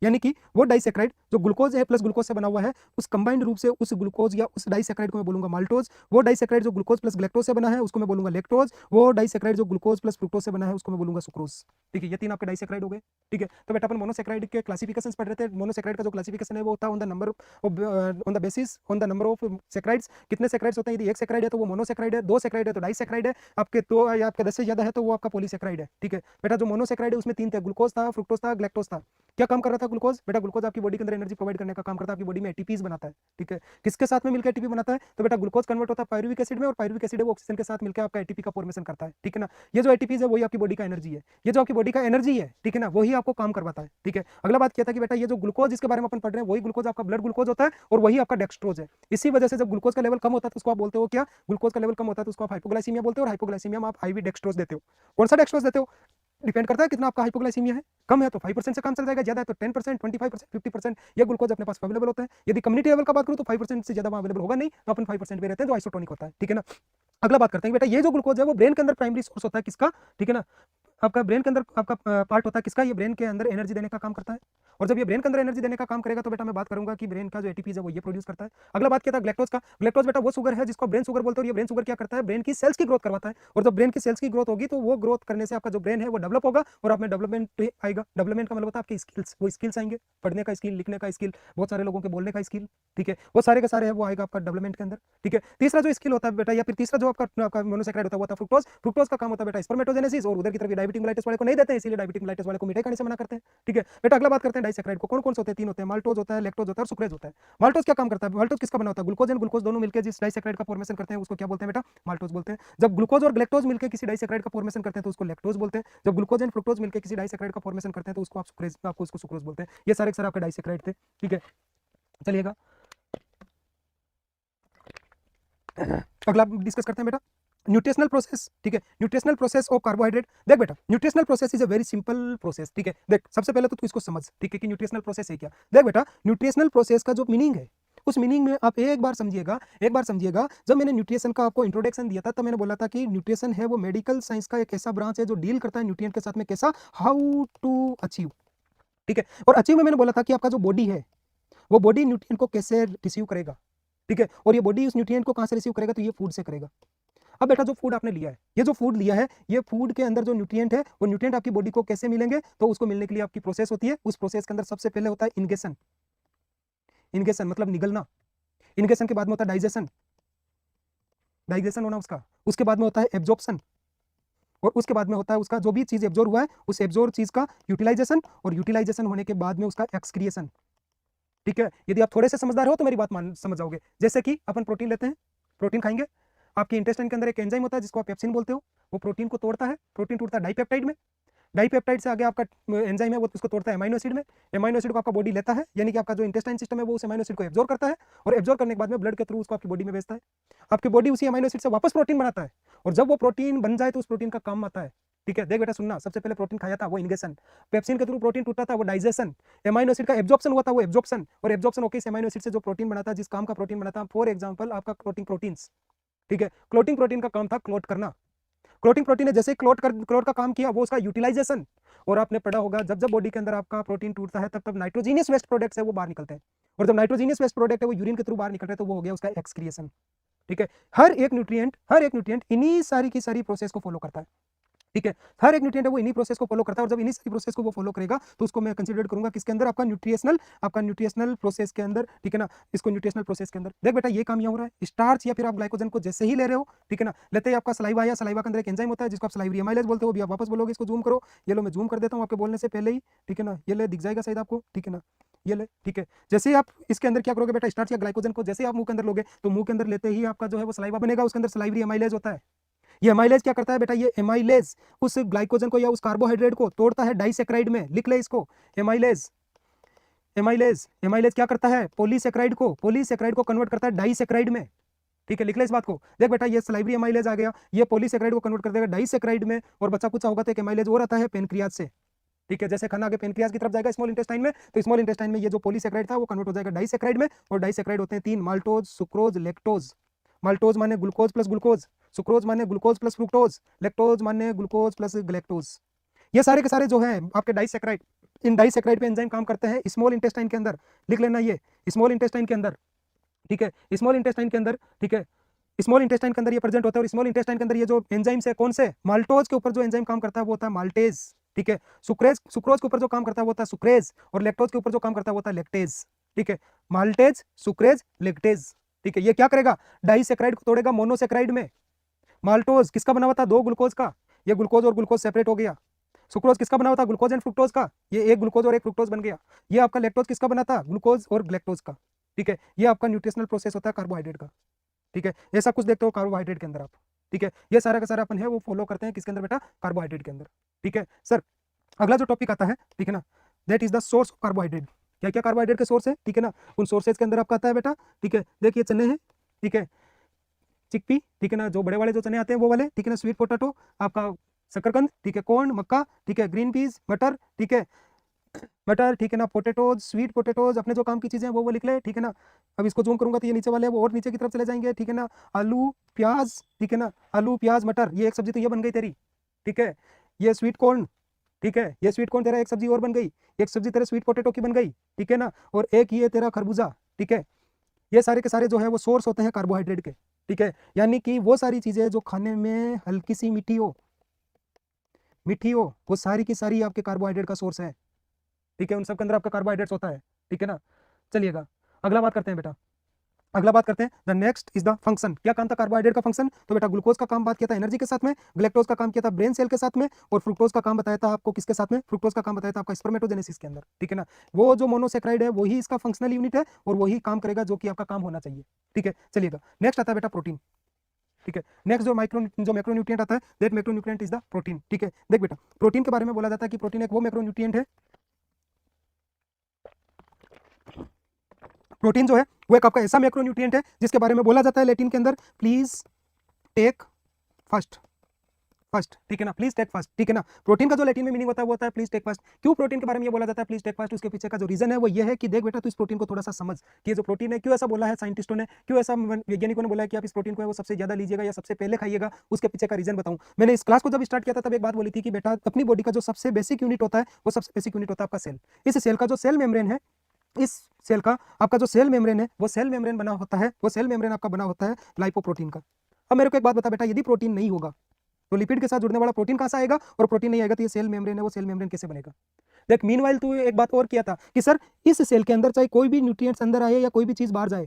यानी कि वो डाइसेक्राइड जो ग्लूकोज है प्लस ग्लूकोज से बना हुआ है, उस कंबाइंड रूप से उस ग्लूकोज या उस डाइसेक्राइड को मैं बोलूंगा माल्टोज। वो डाइसेक्राइड जो ग्लूकोज प्लस ग्लैक्टोज से बना है उसको मैं बोलूंगा लैक्टोज। वो डाइसेक्राइड जो ग्लूकोज प्लस फ्रुक्टोज से बना है उसको मैं बोलूंगा सुक्रोज, ठीक है। ये तीन आपके डाइसेक्राइड हो गए, ठीक है। तो बेटा अपन मोनोसेक्राइड के क्लासिफिकेशंस पढ़ रहे थे। मोनोसेक्राइड का जो क्लासिफिकेशन है वो होता है on the number on the basis on the number of saccharides. कितने सेक्राइड्स होते हैं? यदि एक सेक्राइड है तो वो मोनोसेक्राइड है, दो सेक्राइड है तो डाइसेक्राइड है, आपके दो या आपके 10 से ज्यादा है तो वो आपका पॉलीसेक्राइड है, ठीक है। बेटा जो मोनोसेक्राइड है उसमें तीन थे, ग्लूकोज था, फ्रुक्टोज था, ग्लैक्टोज था। क्या काम कर रहा था ग्लूकोज? बेटा ग्लूकोज आपकी बॉडी के अंदर एनर्जी प्रोवाइड करने का काम करता है, आपकी बॉडी में एटीपीज बनाता है, ठीक है। किसके साथ में मिलकर एटीपी बनाता है? तो बेटा ग्लूकोज कन्वर्ट होता है पायरुविक एसिड में, और पायरुविक एसिड है वो ऑक्सीजन के साथ मिलकर आपका एटीपी का फॉर्मेशन करता है, ठीक है ना। ये जो एटीपीज है वही आपकी बॉडी का एनर्जी है, ये जो आपकी बॉडी का एनर्जी है, ठीक है ना, वही आपको काम करवाता है, ठीक है। अगला बात क्या था कि बेटा ये जो ग्लूकोज जिसके बारे में अपन पढ़ रहे हैं वही ग्लूकोज आपका ब्लड ग्लूकोज होता है और वही आपका डेक्सट्रोज है। इसी वजह से जब ग्लूकोज का लेवल कम होता है तो उसको आप बोलते हो क्या? ग्लूकोज का लेवल कम होता है तो उसको आप हाइपोग्लाइसीमिया बोलते हो, और हाइपोग्लाइसीमिया में आप आईवी डेक्सट्रोज देते हो। कौन सा डेक्सट्रोज देते हो? डिपेंड करता है कितना आपका हाइपोग्लाइसीमिया है। कम है तो 5% से काम चल जाएगा, ज्यादा है तो 10%, 25%, 50% ये ग्लूकोज अपने पास अवेलेबल होता है। यदि कम्युनिटी लेवल का बात करूं तो 5% से ज्यादा अवेलेबल होगा नहीं, तो अपन 5% पे रहते हैं जो आइसोटोनिक होता है, ठीक है ना। अगला बात करते हैं बेटा, ये जो ग्लूकोज है वो ब्रेन के अंदर प्राइमरी सोर्स होता है किसका? ठीक है ना, आपका ब्रेन के अंदर आपका पार्ट होता है किसका? ये ब्रेन के अंदर एनर्जी देने का काम करता है। और जब ये ब्रेन के अंदर एनर्जी देने का काम करेगा तो बेटा मैं बात करूंगा कि ब्रेन का जो एटीपी है वो ये प्रोड्यूस करता है। अगला बात क्या था? ग्लैक्टोज का। ग्लैक्टोज बेटा वो शुगर है जिसको ब्रेन शुगर बोलते हैं, और ये ब्रेन शुगर क्या करता है? ब्रेन की सेल्स की ग्रोथ करवाता है। और जब ब्रेन की सेल्स की ग्रोथ होगी तो वो ग्रोथ करने से आपका जो ब्रेन है वो डेवलप होगा और आप में डेवलपमेंट आएगा। डेवलपमेंट का मतलब होता है आपकी स्किल्स, वो स्किल्स आएंगे, पढ़ने का स्किल, लिखने का स्किल, बहुत सारे लोगों के बोलने का स्किल, ठीक है, वो सारे के सारे है वो आएगा आपका डेवलपमेंट के अंदर, ठीक है। तीसरा जो स्किल होता है बेटा, या फिर तीसरा जो आपका मोनोसेक्राइड होता है वो था फ्रुक्टोज। फ्रुक्टोज का काम होता है बेटा स्पर्मेटोजेनेसिस, और उधर की तरफ डायबिटिक मेलाइटिस वाले को नहीं देते हैं, इसीलिए डायबिटिक मेलाइटिस वाले को मिठाई खाने से मना करते हैं। ठीक है बेटा, अगला बात करते हैं डाइसैकेराइड को। कौन कौन से होते हैं? 3 होते हैं, माल्टोज होता है, लैक्टोज होता है और सुक्रेज होता है। माल्टोज क्या काम करता है? माल्टोज किसका बना होता है? ग्लूकोज एंड ग्लूकोज दोनों मिलकर जिस डाइसैकेराइड का फॉर्मेशन करते हैं उसको क्या बोलते हैं बेटा? माल्टोज बोलते हैं। जब ग्लूकोज और लैक्टोज मिलकर किसी डाइसैकेराइड का फॉर्मेशन करते हैं तो उसको लैक्टोज बोलते हैं। जब ग्लूकोज एंड फ्रुक्टोज मिलकर किसी डाइसैकेराइड का फॉर्मेशन करते हैं तो उसको आप सुक्रेज, आपको उसको सुक्रोज बोलते हैं। ये सारे के सारे आपके डाइसैकेराइड थे। ठीक है, चलिएगा अगला डिस्कस करते हैं बेटा न्यूट्रिशनल प्रोसेस। ठीक है, न्यूट्रिशनल प्रोसेस ऑफ कार्बोहाइड्रेट। देख बेटा, nutritional process is a very simple process. ठीक है, देख सबसे पहले तो तू इसको समझ, ठीक है, कि न्यूट्रिशनल प्रोसेस है क्या। देख बेटा, न्यूट्रिशनल प्रोसेस का जो मीनिंग है उस मीनिंग में आप एक बार समझिएगा। जब मैंने न्यूट्रिशन का आपको इंट्रोडक्शन दिया था तब मैंने बोला था कि न्यूट्रिशन है वो मेडिकल साइंस का एक ऐसा ब्रांच है जो डील करता है न्यूट्रिएंट के साथ में, कैसा, हाउ टू अचीव। ठीक है, और अचीव में मैंने बोला था कि आपका जो बॉडी है वो बॉडी न्यूट्रिएंट को कैसे रिसीव करेगा। ठीक है, और ये बॉडी उस न्यूट्रिएंट को कहां से रिसीव करेगा? तो ये फूड से करेगा। अब बेटा, जो फूड आपने लिया है, ये जो फूड लिया है, ये फूड के अंदर जो न्यूट्रिएंट है वो न्यूट्रिएंट आपकी बॉडी को कैसे मिलेंगे? तो उसको मिलने के लिए आपकी प्रोसेस होती है। उस प्रोसेस के अंदर सबसे पहले होता है इंगेशन। इंगेशन मतलब निगलना। इंगेशन के बाद में होता है डाइजेशन, डाइजेशन होना उसका। उसके बाद में होता है एब्जॉर्प्शन, और उसके बाद में होता है उसका जो भी चीज एब्जॉर्ब हुआ है उस एब्जॉर्ब चीज का यूटिलाइजेशन, और यूटिलाइजेशन होने के बाद में उसका एक्सक्रिएशन। ठीक है, यदि आप थोड़े से समझदार हो तो मेरी बात मान समझ जाओगे। जैसे कि अपन प्रोटीन लेते हैं, प्रोटीन खाएंगे, आपके इंटेस्टाइन के अंदर एक एंजाइम होता है जिसको आप पेप्सिन बोलते हो, वो प्रोटीन को तोड़ता है। प्रोटीन टूटता है डाइपेप्टाइड में, डाइपेप्टाइड से आगे आपका एंजाइम है वो उसको तोड़ता है एमाइनो एसिड में। एमाइनो एसिड को आपका बॉडी लेता है, यानी कि आपका जो इंटेस्टाइन सिस्टम है वो उस एमाइनो एसिड को एब्जॉर्ब करता है, और एब्जॉर्ब करने के बाद में ब्लड के थ्रू उसको आपकी बॉडी में भेजता है। आपकी बॉडी उसी एमाइनो एसिड से वापस प्रोटीन बनाता है, और जब वो प्रोटीन बन जाए तो उस प्रोटीन का काम आता है। ठीक है, देख बेटा सुनना, सबसे पहले प्रोटीन खाया था वो इंगेशन, पेप्सिन के थ्रू प्रोटीन टूटा था वो डाइजेशन, एमाइनो एसिड का एब्जॉर्प्शन हुआ था वो एब्जॉर्प्शन, और एब्जॉर्प्शन होकर इस एमाइनो एसिड से जो प्रोटीन बनाता है, जिस काम का प्रोटीन बनाता है, फॉर एग्जांपल आपका क्लोटिंग प्रोटीन्स। ठीक है, क्लोटिंग प्रोटीन का काम था क्लोट करना। क्लोटिंग प्रोटीन ने जैसे क्लोट का काम किया वो उसका यूटिलाइजेशन। और आपने पढ़ा होगा जब जब बॉडी के अंदर आपका प्रोटीन टूटता है तब तब नाइट्रोजीनियस वेस्ट प्रोडक्ट्स है वो बाहर निकलते हैं, और जब नाइट्रोजीनियस वेस्ट प्रोडक्ट है वो यूरिन के थ्रू बाहर निकल रहे हैं तो वो हो गया उसका एक्सक्रिएशन। ठीक है, हर एक न्यूट्रिएंट इन्हीं सारी की सारी प्रोसेस को फॉलो करता है। ठीक है, हर एक न्यूट्रिएंट है वो इन्हीं प्रोसेस को फॉलो करता है, और जब इन्हीं सारी प्रोसेस को वो फॉलो करेगा तो उसको मैं कंसीडर करूंगा किसके अंदर? आपका न्यूट्रिशनल प्रोसेस के अंदर। ठीक है ना, इसको न्यूट्रिशनल प्रोसेस के अंदर। देख बेटा, ये काम यहाँ हो रहा है, स्टार्च या फिर आप ग्लाइकोजन को जैसे ही ले रहे हो, ठीक है ना, लेते ही आपका सलाइवा आया, सलाइवा के अंदर एक एंजाइम होता है जिसको आप सलाइवरी एमाइलेज बोलते हो। अभी आप वापस बोलोगे, इसको जूम करो, ये लो मैं जूम कर देता हूँ आपके बोलने से पहले ही। ठीक है ना, ये ले दिख जाएगा शायद आपको, ठीक है ना, ये ले। ठीक है, जैसे ही आप इसके अंदर क्या करोगे बेटा, स्टार्च या ग्लाइकोजन को जैसे ही आप मुंह के अंदर लोगे तो मुंह के अंदर लेते ही आपका जो है वो सलाइवा बनेगा, उसके अंदर सलाइवरी एमाइलेज होता है। ये एमाइलेज क्या करता है बेटा? ये एमाइलेज उस ग्लाइकोजन को या उस कार्बोहाइड्रेट को तोड़ता है डाइसैकेराइड में। लिख ले इसको, एमाइलेज। एमाइलेज क्या करता है? पॉलीसैकेराइड को कन्वर्ट करता है डाइसैकेराइड में। ठीक है, लिख ले इस बात को। देख बेटा, ये सलाइवरी एमाइलेज आ गया, ये पॉलीसैकेराइड को कन्वर्ट कर देगा डाइसैकेराइड में, और बच्चा कुछ होगा तो एक एमाइलेज और आता है पेनक्रियाज से। ठीक है, जैसे खाना आगे पेनक्रियाज की तरफ जाएगा स्मॉल इंटेस्टाइन में, तो स्मॉल इंटेस्टाइन में ये जो पॉलीसैकेराइड था वो कन्वर्ट हो जाएगा डाइसैकेराइड में, और डाइसैकेराइड होते हैं 3, माल्टोज, सुक्रोज, लैक्टोज। माल्टोज माने ग्लूकोज प्लस ग्लूकोज, सुक्रोज माने ग्लूकोज प्लस फ्रुक्टोज, लैक्टोज माने ग्लूकोज प्लस गैलेक्टोज। ये सारे के सारे जो है आपके डाइसैकेराइड, इन डाइसैकेराइड पे एंजाइम काम करते हैं स्मॉल इंटेस्टाइन के अंदर। लिख लेना ये स्मॉल इंटेस्टाइन के अंदर। ठीक है, स्मॉल इंटेस्टाइन के अंदर। ठीक है, स्मॉल इंटेस्टाइन के अंदर ये प्रेजेंट होता है, और स्मॉल इंटेस्टाइन के अंदर ये जो एंजाइम्स है कौन से? माल्टोज के ऊपर जो एंजाइम काम करता है वो होता है माल्टेज। ठीक है, सुक्रोज के ऊपर जो काम करता है वो होता है सुक्रेज, और लैक्टोज के ऊपर जो काम करता है वो होता है लैक्टेज। ठीक है, माल्टेज, सुक्रेज, लैक्टेज। ठीक है, ये क्या करेगा? डाइसैकेराइड को तोड़ेगा मोनोसैकेराइड में। माल्टोज किसका बना हुआ था? 2 ग्लूकोज का, ये ग्लूकोज और ग्लूकोज सेपरेट हो गया। सुक्रोज किसका बना हुआ था? ग्लूकोज एंड फ्रुक्टोज का, ये एक ग्लूकोज और एक फ्रुक्टोज बन गया। ये आपका लैक्टोज किसका बना था? ग्लूकोज और ग्लैक्टोज का। ठीक है, ये आपका न्यूट्रिशनल प्रोसेस होता है कार्बोहाइड्रेट का। ठीक है, ऐसा कुछ देखते हो कार्बोहाइड्रेट के अंदर आप। ठीक है, ये सारा का सारा अपन है वो फॉलो करते हैं किसके अंदर बेटा? कार्बोहाइड्रेट के अंदर। ठीक है सर, अगला जो टॉपिक आता है, ठीक है ना, that is the source of carbohydrate. क्या क्या कार्बोहाइड्रेट के सोर्स है? ठीक है ना, उन सोर्सेज के अंदर आपका आता है बेटा। ठीक है, देखिए चने हैं, ठीक है, चिकपी, ठीक है ना, जो बड़े वाले जो चने आते हैं वो वाले, ठीक है ना, स्वीट पोटैटो, आपका शकरकंद, ठीक है, कॉर्न, मक्का, ठीक है, ग्रीन पीस, मटर, ठीक है, मटर, ठीक है ना, पोटैटोज, स्वीट पोटैटोज, अपने जो काम की चीजें हैं वो लिख ले। ठीक है ना, अब इसको जूम करूंगा तो ये नीचे वाले हैं वो और नीचे की तरफ चले जाएंगे। ठीक है ना, आलू, प्याज, ठीक है ना, आलू, प्याज, मटर, ये एक सब्जी तो ये बन गई तेरी। ठीक है, ये स्वीट कॉर्न, ठीक है, ये स्वीट कॉर्न तेरा एक सब्जी और बन गई। एक सब्जी तेरे स्वीट पोटैटो की बन गई। ठीक है ना, और एक ये तेरा खरबूजा। ठीक है, ये सारे के सारे जो है वो सोर्स होते हैं कार्बोहाइड्रेट के। ठीक है, यानी कि वो सारी चीजें जो खाने में हल्की सी मीठी हो, वो सारी की सारी आपके कार्बोहाइड्रेट का सोर्स है। ठीक है, उन सब के अंदर आपका कार्बोहाइड्रेट्स होता है। ठीक है ना, चलिएगा अगला बात करते हैं बेटा। अगला बात करते हैं the next is the function. क्या काम था कार्बोहाइड्रेट का फंक्शन? तो बेटा ग्लूकोज का काम बात किया था एनर्जी के साथ में, ग्लैक्टोज का काम किया था ब्रेन सेल के साथ में, और फ्रुक्टोज का काम बताया था आपको किसके साथ में? फ्रुक्टोज का काम बताया था आपका स्पर्मेटोजेनेसिस के अंदर, ठीक है ना। वो जो मोनोसेक्राइड है वही इसका फंक्शनल यूनिट है और वही काम करेगा जो कि आपका काम होना चाहिए, ठीक है। चलिएगा नेक्स्ट आता है बेटा प्रोटीन, ठीक है। नेक्स्ट जो मैक्रोन्यूट्रिएंट आता है that macronutrient is the protein, ठीक है। देख बेटा प्रोटीन के बारे में बोला जाता है कि प्रोटीन एक वो मैक्रोन्यूट्रिएंट है, प्रोटीन जो है वो एक आपका ऐसा मैक्रोन्यूट्रिएंट है जिसके बारे में बोला जाता है लैटिन के अंदर प्लीज टेक फर्स्ट, फर्स्ट, ठीक है ना, प्लीज टेक फर्स्ट, ठीक है ना। प्रोटीन का जो लैटिन में मीनिंग होता है वो होता है प्लीज टेक फर्स्ट। क्यों प्रोटीन के बारे में ये बोला जाता है प्लीज टेक फर्स्ट? उसके पीछे का जो रीजन है वो ये है कि देख बेटा तू इस प्रोटीन को थोड़ा सा समझ कि ये जो प्रोटीन है क्यों ऐसा बोला है साइंटिस्टों ने, क्यों ऐसा वैज्ञानिकों ने बोला है कि आप इस प्रोटीन को है वो सबसे ज्यादा लीजिएगा या सबसे पहले खाइएगा, उसके पीछे का रीजन बताऊं। मैंने इस क्लास को जब स्टार्ट किया था तब एक बात बोली थी कि बेटा अपनी बॉडी का जो सबसे बेसिक यूनिट होता है वो सबसे बेसिक यूनिट होता है आपका सेल। इस सेल का जो सेल मेम्ब्रेन है, इस सेल का आपका जो सेल मेम्ब्रेन है वो सेल मेम्ब्रेन बना होता है, वो सेल मेम्ब्रेन आपका बना होता है लाइपोप्रोटीन का। अब मेरे को एक बात बता बेटा, यदि प्रोटीन नहीं होगा तो लिपिड के साथ जुड़ने वाला प्रोटीन कहां से आएगा, और प्रोटीन नहीं आएगा तो ये सेल मेम्ब्रेन है वो सेल मेम्ब्रेन कैसे बनेगा? देख मीनवाइल तू एक बात और किया था कि सर इस सेल के अंदर चाहे कोई भी न्यूट्रिएंट्स अंदर आए या कोई भी चीज बाहर जाए,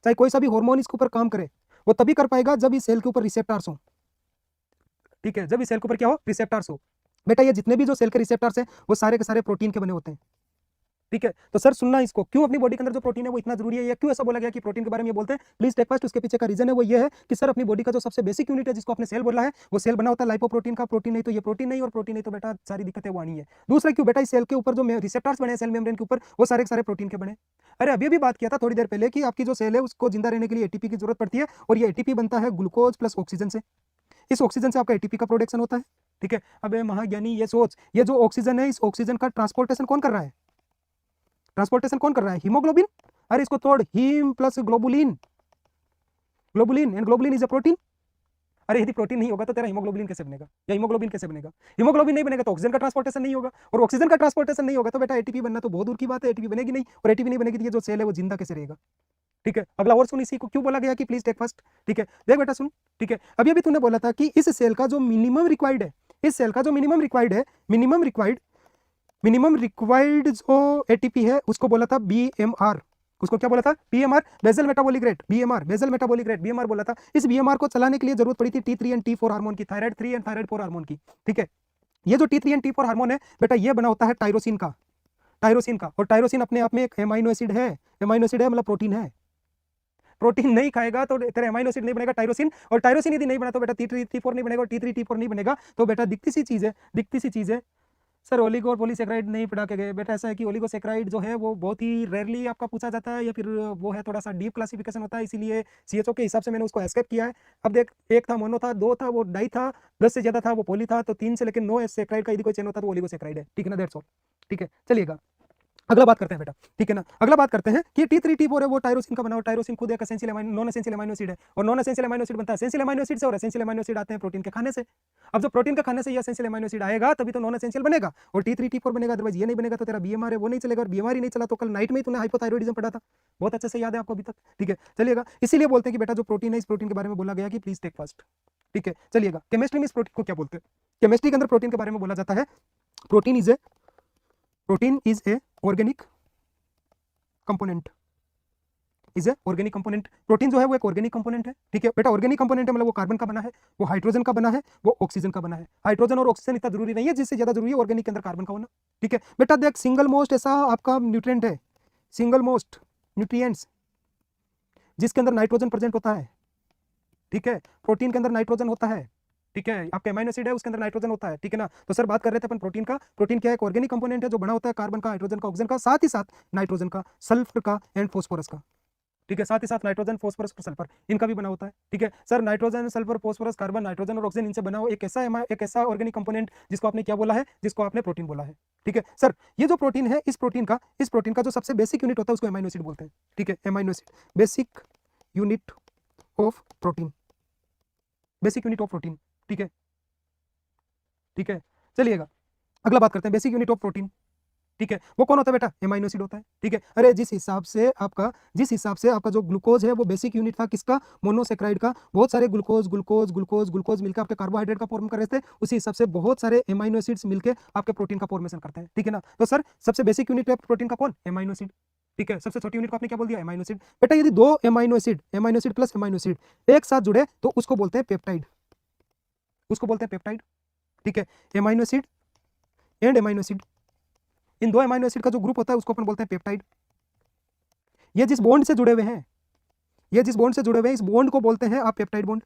चाहे कोई सा भी हार्मोन इसके ऊपर काम करे, वो तभी कर पाएगा जब इस सेल के ऊपर रिसेप्टर्स हो, ठीक है, जब इस सेल के ऊपर क्या हो, रिसेप्टर्स हो। बेटा ये जितने भी जो सेल के रिसेप्टर्स हैं वो सारे के सारे प्रोटीन के बने होते हैं, ठीक है। तो सर सुनना इसको, क्यों अपनी बॉडी के अंदर जो प्रोटीन है वो इतना जरूरी है, या क्यों ऐसा बोला गया कि प्रोटीन के बारे में ये बोलते हैं प्लीज टेक फर्स्ट? उसके पीछे का रीजन है वो ये है कि सर अपनी बॉडी का जो सबसे बेसिक यूनिट है जिसको आपने सेल बोला है वो सेल बना होता है लाइपोप्रोटीन का। प्रोटीन नहीं तो ये प्रोटीन नहीं, और प्रोटीन नहीं तो बेटा सारी दिक्कतें वो आनी है। दूसरा क्यों बेटा, इस सेल के ऊपर जो रिसेप्टर्स बने सेल मेम्ब्रेन के ऊपर वो सारे के सारे प्रोटीन के बने। अरे अभी भी बात किया था थोड़ी देर पहले कि आपकी जो सेल है उसको जिंदा रहने के लिए एटीपी की जरूरत पड़ती है, और ये एटीपी बनता है ग्लूकोज प्लस ऑक्सीजन से। इस ऑक्सीजन से आपका एटीपी का प्रोडक्शन होता है, ठीक है। अब महाज्ञानी ये सोच, ये जो ऑक्सीजन है इस ऑक्सीजन का ट्रांसपोर्टेशन कौन कर रहा है? ट्रांसपोर्टेशन कौन कर रहा है? हीमोग्लोबिन। अरे इसको तोड़, haem plus globulin, globulin and globulin is a protein. अरे यदि प्रोटीन नहीं होगा तो तेरा हीमोग्लोबिन कैसे बनेगा, या हीमोग्लोबिन कैसे बनेगा? हीमोग्लोबिन नहीं बनेगा तो ऑक्सीजन का ट्रांसपोर्टेशन नहीं होगा, और ऑक्सीजन का ट्रांसपोर्टेशन नहीं होगा तो बेटा एटीपी बनना तो बहुत दूर की बात है, एटीपी बनेगी नहीं, और एटीपी नहीं बनेगी तो ये जो सेल है वो जिंदा कैसे रहेगा, ठीक है। अगला और सुन, इसी को क्यों बोला गया कि प्लीज टेक फर्स्ट, ठीक है। देख बेटा सुन, ठीक है, अभी अभी तूने बोला था कि इस सेल का जो मिनिमम रिक्वायर्ड है, इस सेल का जो मिनिमम रिक्वायर्ड है, मिनिमम रिक्वायर्ड जो एटीपी है उसको बोला था बीएमआर। उसको क्या बोला था? BMR, basal metabolic rate, BMR, basal metabolic rate, BMR बोला था। इस बीएमआर को चलाने के लिए जरूरत पड़ी थी T3 एंड T4 हार्मोन की, थायराइड 3 एंड थायराइड 4 हार्मोन की, ठीक है। ये जो T3 एंड T4 हार्मोन है बेटा ये बना होता है टायरोसिन का, टायरोसिन का, और टायरोसिन अपने आप में एक एमाइनो एसिड है, एमाइनो एसिड है मतलब प्रोटीन है। प्रोटीन नहीं खाएगा तो तेरा एमाइनो एसिड नहीं बनेगा टायरोसिन, और टायरोसिन यदि नहीं बना तो बेटा T3 T4 नहीं बनेगा, और T3 T4 नहीं बनेगा तो बेटा दिखती सी चीज है, दिखती सी चीज है। सर ओलिगो और पॉलीसेक्राइड नहीं पढ़ा के गए बेटा। ऐसा है कि ओलिगोसेक्राइड जो है वो बहुत ही रेयरली आपका पूछा जाता है, या फिर वो है थोड़ा सा डीप क्लासिफिकेशन होता है, इसीलिए सीएचओ के हिसाब से मैंने उसको एस्केप किया है। अब देख, एक था मोनो था, दो था वो डाई था, 10 से ज्यादा था वो पॉली था, तो 3 से लेकर 9 सेक्राइड का यदि कोई चेन होता तो ओलिगोसेक्राइड है, ठीक है ना, दैट्स ऑल, ठीक है। चलिएगा अगला बात करते हैं बेटा, ठीक है ना। अगला बात करते हैं कि T3 T4 है वो टायरोसिन का बना हुआ, टायरोसिन खुद एक essential amino, non essential amino acid है, और नॉन एसेंशियल अमाइनो एसिड बनता है एसेंशियल अमाइनो एसिड से, और एसेंशियल अमाइनो एसिड आते हैं प्रोटीन के खाने से। अब जो प्रोटीन के खाने से ये एसेंशियल अमाइनो एसिड आएगा तभी तो नॉन एसेंशियल बनेगा, और T3 T4 बनेगा, अदरवाइज ये नहीं बनेगा तो तेरा बीएमआर है वो नहीं चलेगा, और बीएमआर ही नहीं चला तो कल नाइट में ही तूने हाइपोथायरॉइडिज्म पढ़ा था, बहुत अच्छे से याद है आपको अभी तक, ठीक है। चलिएगा इसीलिए बोलते हैं कि बेटा जो प्रोटीन है इस प्रोटीन के बारे में बोला गया कि प्लीज टेक फर्स्ट, ठीक है। चलिएगा केमिस्ट्री में इस प्रोटीन को क्या बोलते हैं? केमिस्ट्री के अंदर प्रोटीन के बारे में बोला जाता है protein is a organic component, is a organic component. Protein जो है वो एक ऑर्गेनिक कंपोनेंट है, ठीक है बेटा। ऑर्गेनिक कंपोनेंट है मतलब वो कार्बन का बना है, वो हाइड्रोजन का बना है, वो ऑक्सीजन का बना है। हाइड्रोजन और ऑक्सीजन इतना जरूरी नहीं है, जिससे ज्यादा जरूरी है ऑर्गेनिक के अंदर कार्बन का होना, ठीक है बेटा। देख सिंगल मोस्ट ऐसा आपका न्यूट्रिएंट है, सिंगल मोस्ट न्यूट्रिएंट्स जिसके अंदर नाइट्रोजन प्रेजेंट होता है, ठीक है। प्रोटीन के अंदर नाइट्रोजन होता है, ठीक है। आपका एमाइनो एसिड है उसके अंदर नाइट्रोजन होता है, ठीक है ना। तो सर बात कर रहे थे अपन प्रोटीन का। प्रोटीन क्या है? एक ऑर्गेनिक कंपोनेंट है जो बना होता है कार्बन का, हाइड्रोजन का, ऑक्सीजन का, साथ ही साथ नाइट्रोजन का, सल्फर का एंड फॉस्फोरस का, ठीक है। साथ ही साथ नाइट्रोजन, फॉस्फोरस और सल्फर इनका भी बना होता है, ठीक है। Sir nitrogen, sulphur, phosphorus, carbon, nitrogen और ऑक्सीजन इनसे बना हो एक ऐसा ऑर्गेनिक कंपोनेंट जिसको आपने क्या बोला है? जिसको आपने प्रोटीन बोला है, ठीक है। सर ये जो प्रोटीन है, इस प्रोटीन का जो सबसे बेसिक यूनिट होता है उसको एमाइनो एसिड बोलते हैं, ठीक है। Amino acid, basic unit of protein, basic unit of protein, ठीक है, ठीक है। चलिएगा अगला बात करते हैं बेसिक यूनिट ऑफ प्रोटीन, ठीक है, वो कौन होता है बेटा? एमाइनो एसिड होता है। ठीक है, अरे जिस हिसाब से आपका जो ग्लूकोज है वो बेसिक यूनिट था किसका? मोनोसेक्राइड का। बहुत सारे ग्लूकोज मिलकर आपके कार्बोहाइड्रेट का फॉर्म कर रहे थे, उसी हिसाब से बहुत सारे एमाइनो एसिड्स मिलकर आपके प्रोटीन का फॉर्मेशन करते हैं। ठीक है ना? तो सर सबसे बेसिक यूनिट है प्रोटीन का कौन? Amino acid. ठीक है, सबसे छोटी यूनिट को आपने क्या बोल दिया? Amino acid. बेटा यदि दो amino acid plus amino acid एक साथ जुड़े तो उसको बोलते हैं पेप्टाइड, उसको बोलते हैं पेप्टाइड। ठीक है, amino acid and amino acid, इन दो एमाइनो एसिड का जो ग्रुप होता है उसको अपन बोलते हैं पेप्टाइड। ये जिस बॉन्ड से जुड़े हुए हैं, इस बॉन्ड को बोलते हैं आप पेप्टाइड बॉन्ड,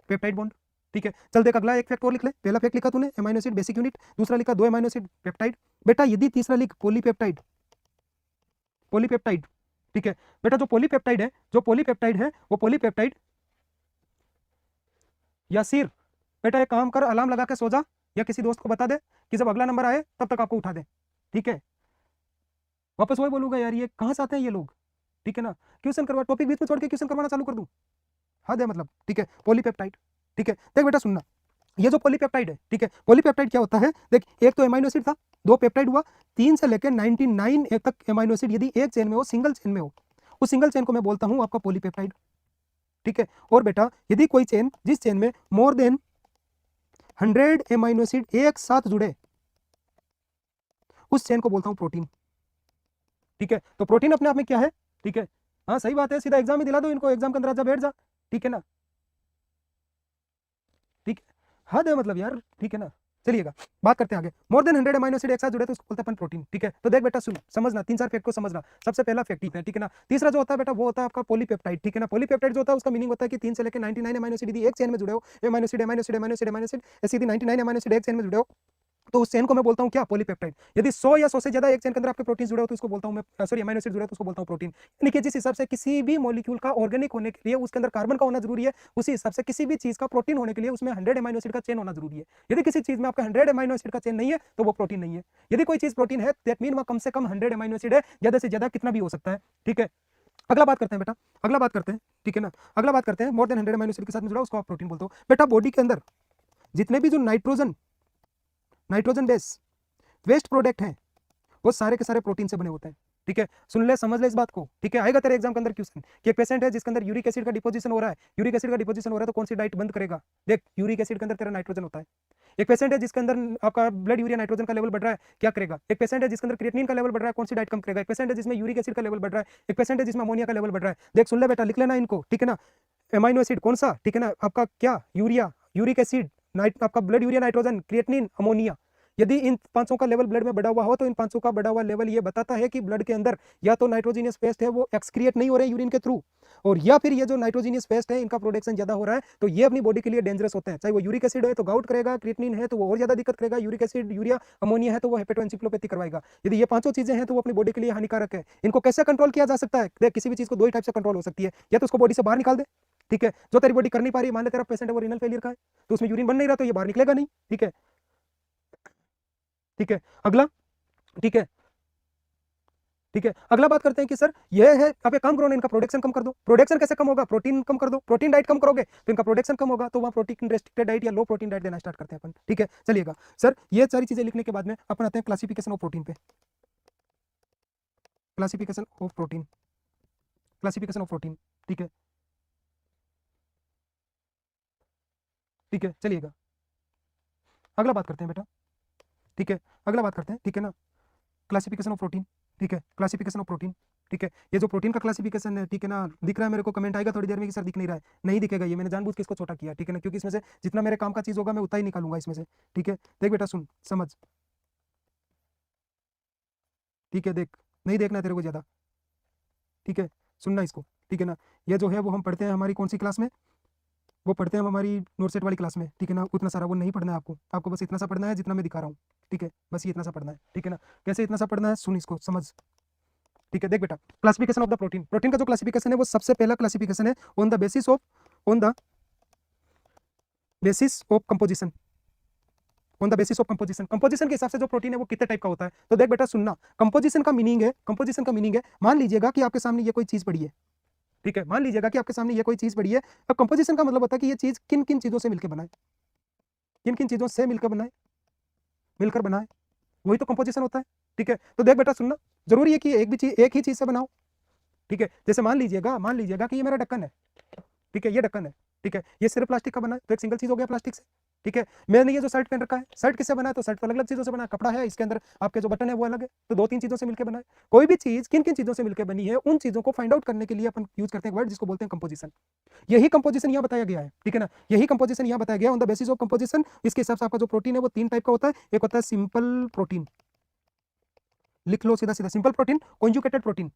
पेप्टाइड बॉन्ड। ठीक है, चल देख अगला एक फैक्ट और लिख ले। पहला फैक्ट लिखा तूने एमाइनो एसिड बेसिक यूनिट, दूसरा लिखा दो एमाइनो एसिड पेप्टाइड। बेटा यदि तीसरा लिख पॉलीपेप्टाइड, पॉलीपेप्टाइड। ठीक है बेटा, जो पॉलीपेप्टाइड है वो पॉलीपेप्टाइड यासीर, बेटा एक काम कर, अलार्म लगा के सो जा या किसी दोस्त को बता दे कि जब अगला नंबर आए तब तक आपको उठा दे। ठीक है, वापस वही बोलूंगा यार, ये कहाँ से आते हैं ये लोग? ठीक है ना, क्वेश्चन करवा, टॉपिक बीच में छोड़ के क्वेश्चन करवाना चालू कर दूं, हद है मतलब। ठीक है, पॉलीपेप्टाइड। ठीक है, देख बेटा सुनना, ये जो पॉलीपेप्टाइड है, ठीक है, पॉलीपेप्टाइड क्या होता है? देख, एक तो एमाइनो एसिड था, दो पेप्टाइड हुआ, 3 से लेकर 99 तक एमाइनो एसिड यदि एक चेन में हो, सिंगल चेन में हो, उस सिंगल चेन को मैं बोलता हूं आपका पॉलीपेप्टाइड। ठीक है, और बेटा यदि कोई चेन, जिस चेन में मोर देन 100 एमाइनो एसिड एक साथ जुड़े, उस चेन को बोलता हूं प्रोटीन। ठीक है, तो प्रोटीन अपने आप में क्या है? ठीक है, हाँ सही बात है, सीधा एग्जाम ही दिला दो इनको, एग्जाम के अंदर आजा बैठ जा। ठीक है ना, ठीक है, हद है मतलब यार। ठीक है ना, चलिएगा बात करते हैं आगे। मोर देन 100 अमाइनो एसिड एक साथ जुड़े तो उसको बोलते हैं अपन प्रोटीन। ठीक है, तो देख बेटा सुन, समझना, 3-4 फैक्ट को समझना। सबसे पहला फैक्ट है, ठीक है ना। तीसरा जो होता है बेटा वो होता है आपका पॉलीपेप्टाइड। ठीक है ना, पॉलीपेप्टाइड जो होता है उसका मीनिंग होता है कि 3 से लेकर 99 अमाइनो एसिड यदि एक चेन में जुड़े हो, एमाइनो एसिड ऐसे यदि 99 अमाइनो एसिड एक चेन में जुड़े हो, तो उस चेन को मैं बोलता हूं क्या? पॉलीपेप्टाइड। यदि 100 या 100 से ज्यादा एक चेन के अंदर आपके प्रोटीन जुड़े हो तो उसको बोलता हूं मैं, सॉरी अमीनो एसिड जुड़े हो तो उसको बोलता हूं प्रोटीन। यानी कि जिस हिसाब से किसी भी मॉलिक्यूल का ऑर्गेनिक होने के लिए उसके अंदर कार्बन का होना जरूरी है, उसी हिसाब से किसी भी चीज का प्रोटीन होने के लिए उसमें 100 अमीनो एसिड का चेन होना जरूरी है। यदि किसी चीज में आपका 100 अमीनो एसिड का चेन नहीं है तो वो प्रोटीन नहीं है। यदि कोई चीज प्रोटीन है दैट मीन वहां कम से कम 100 अमीनो एसिड है, ज्यादा से ज्यादा कितना भी हो सकता है। ठीक है, अगला बात करते हैं बेटा, अगला बात करते हैं। ठीक है ना, अगला बात करते हैं, मोर देन 100 अमीनो एसिड के साथ में जुड़ा उसको आप प्रोटीन बोलते हो। बेटा बॉडी के अंदर जितने भी जो नाइट्रोजन बेस वेस्ट प्रोडक्ट हैं वो सारे के सारे प्रोटीन से बने होते हैं। ठीक है, सुन ले, समझ ले इस बात को। ठीक है, आएगा तेरे एग्जाम के अंदर क्वेश्चन कि एक पेशेंट है जिसके अंदर यूरिक एसिड का डिपोजिशन हो रहा है, यूरिक एसिड का डिपोजिशन हो रहा है तो कौन सी डाइट बंद करेगा? देख, यूरिक एसिड के अंदर तेरा नाइट्रोजन होता है। एक पेशेंट है जिसके अंदर आपका ब्लड यूरिया नाइट्रोजन का लेवल बढ़ रहा है, क्या करेगा? एक पेशेंट है जिसके अंदर क्रिएटिनिन का लेवल बढ़ रहा है, कौन सी डाइट कम करेगा? एक पेशेंट है जिसमें यूरिक एसिड का लेवल बढ़ रहा है, एक पेशेंट है जिसमें अमोनिया का लेवल बढ़ रहा है। देख सुन ले बेटा, लिख लेना इनको। ठीक है ना, एमाइनो एसिड कौन सा? ठीक है ना, आपका क्या? यूरिया, यूरिक एसिड, आपका blood urea nitrogen, creatinine, ammonia. यदि इन पांचों का लेवल ब्लड में बढ़ा हुआ हो तो इन पांचों का बढ़ा हुआ लेवल ये बताता है कि ब्लड के अंदर या तो नाइट्रोजीनियस पेस्ट है वो एक्सक्रिएट नहीं हो रहे यूरिन के थ्रू, और या फिर ये जो नाइट्रोजीनियस पेस्ट है इनका प्रोडक्शन ज्यादा हो रहा है, तो ये अपनी बॉडी के लिए डेंजरस होते हैं। चाहे वो यूरिक एसिड है तो गाउट करेगा, क्रिएटिनिन है तो वो और ज्यादा दिक्कत करेगा, यूरिक एसिड, यूरिया, अमोनिया है तो वो हेपेटोएंसेफेलोपैथी करवाएगा। यदि ये पांचों चीजें हैं तो वो अपनी बॉडी के लिए हानिकारक है। इनको कैसे कंट्रोल किया जा सकता है? देख, किसी भी चीज को दो ही टाइप से कंट्रोल हो सकती है, या तो उसको बॉडी से बाहर निकाल दे। ठीक है, जो तेरी बॉडी कर नहीं पा रही, मान ले तेरा पेशेंट है वो रीनल फेलियर का है तो उसमें यूरिन बन नहीं रहा तो ये बाहर निकलेगा नहीं। ठीक है, ठीक है, अगला। ठीक है, ठीक है, अगला बात करते हैं कि सर ये है, आप एक काम करो ना, इनका प्रोडक्शन कम कर दो। प्रोडक्शन कैसे कम होगा? प्रोटीन कम कर दो, प्रोटीन डाइट कम करोगे तो इनका प्रोडक्शन कम होगा, तो वहां प्रोटीन रेस्ट्रिक्टेड डाइट या लो प्रोटीन डाइट देना स्टार्ट करते हैं अपन। ठीक है, चलिएगा सर, ये सारी चीजें लिखने के बाद में अपन आते हैं क्लासिफिकेशन ऑफ प्रोटीन पे। Classification of protein, classification of protein. ठीक है, ठीक है, चलिएगा अगला बात करते हैं बेटा। ठीक है, अगला बात करते हैं। ठीक है ना, क्लासिफिकेशन ऑफ प्रोटीन। ठीक है, क्लासिफिकेशन ऑफ प्रोटीन। ठीक है, ये जो प्रोटीन का क्लासिफिकेशन है, ठीक है ना, दिख रहा है मेरे को? कमेंट आएगा थोड़ी देर में कि सर दिख नहीं रहा है। नहीं दिखेगा, ये मैंने जानबूझ के इसको छोटा किया। ठीक है ना, क्योंकि इसमें से जितना मेरे काम का चीज होगा मैं उतना ही निकालूंगा इसमें से। ठीक है, देख बेटा सुन, समझ। ठीक है, देख, नहीं देखना है तेरे को ज्यादा। ठीक है, सुनना इसको। ठीक है ना, ये जो है वो हम पढ़ते हैं हमारी कौन सी क्लास में? वो पढ़ते हैं हम हमारी नोटसेट वाली क्लास में। ठीक है ना, उतना सारा वो नहीं पढ़ना है आपको, आपको बस इतना सा पढ़ना है जितना मैं दिखा रहा हूँ। ठीक है, बस ये इतना सा पढ़ना है। ठीक है ना, कैसे इतना सा पढ़ना है? सुन इसको, समझ। ठीक है, देख बेटा, classification of the protein. Protein का जो क्लासिफिकेशन है वो सबसे पहला क्लासिफिकेशन है on the basis of composition. On the basis of composition, composition के हिसाब से जो प्रोटीन है वो कितने टाइप का होता है। तो देख बेटा सुनना, कंपोजिशन का मीनिंग है, कंपोजिशन का मीनिंग है, मान लीजिएगा कि आपके सामने ये कोई चीज पड़ी है। ठीक है, मान लीजिएगा कि आपके सामने ये कोई चीज पड़ी है। अब कंपोजिशन का मतलब होता है कि ये चीज किन किन चीजों से मिलकर बनाए, किन किन चीजों से मिलकर बनाए, मिलकर बनाए। वही तो कंपोजिशन होता है। ठीक है, तो देख बेटा सुनना, जरूरी है कि एक ही चीज से बनाओ। ठीक है, जैसे मान लीजिएगा कि ये मेरा ढक्कन है। ठीक है, ये ढक्कन है। ठीक है, ये सिर्फ प्लास्टिक का बना है, तो एक सिंगल चीज हो गया प्लास्टिक से। ठीक है, मैंने ये जो शर्ट पहन रखा है, शर्ट किससे बना है, तो शर्ट तो अलग अलग चीजों से बना है, कपड़ा है, इसके अंदर आपके जो बटन है वो अलग है, तो दो तीन चीजों से मिलकर बना है। कोई भी चीज किन किन चीजों से मिलकर बनी है, उन चीजों को फाइंड आउट करने के लिए अपन यूज करते हैं वर्ड जिसको बोलते हैं कंपोजिशन। यही कंपोजिशन यहाँ बताया गया है। ठीक है ना, यही कंपोजिशन यहाँ बताया गया on the basis of composition. इसके हिसाब से आपका जो प्रोटीन है वो तीन टाइप का होता है। एक होता है सिंपल प्रोटीन, लिख लो सीधा सीधा, simple protein, conjugated protein,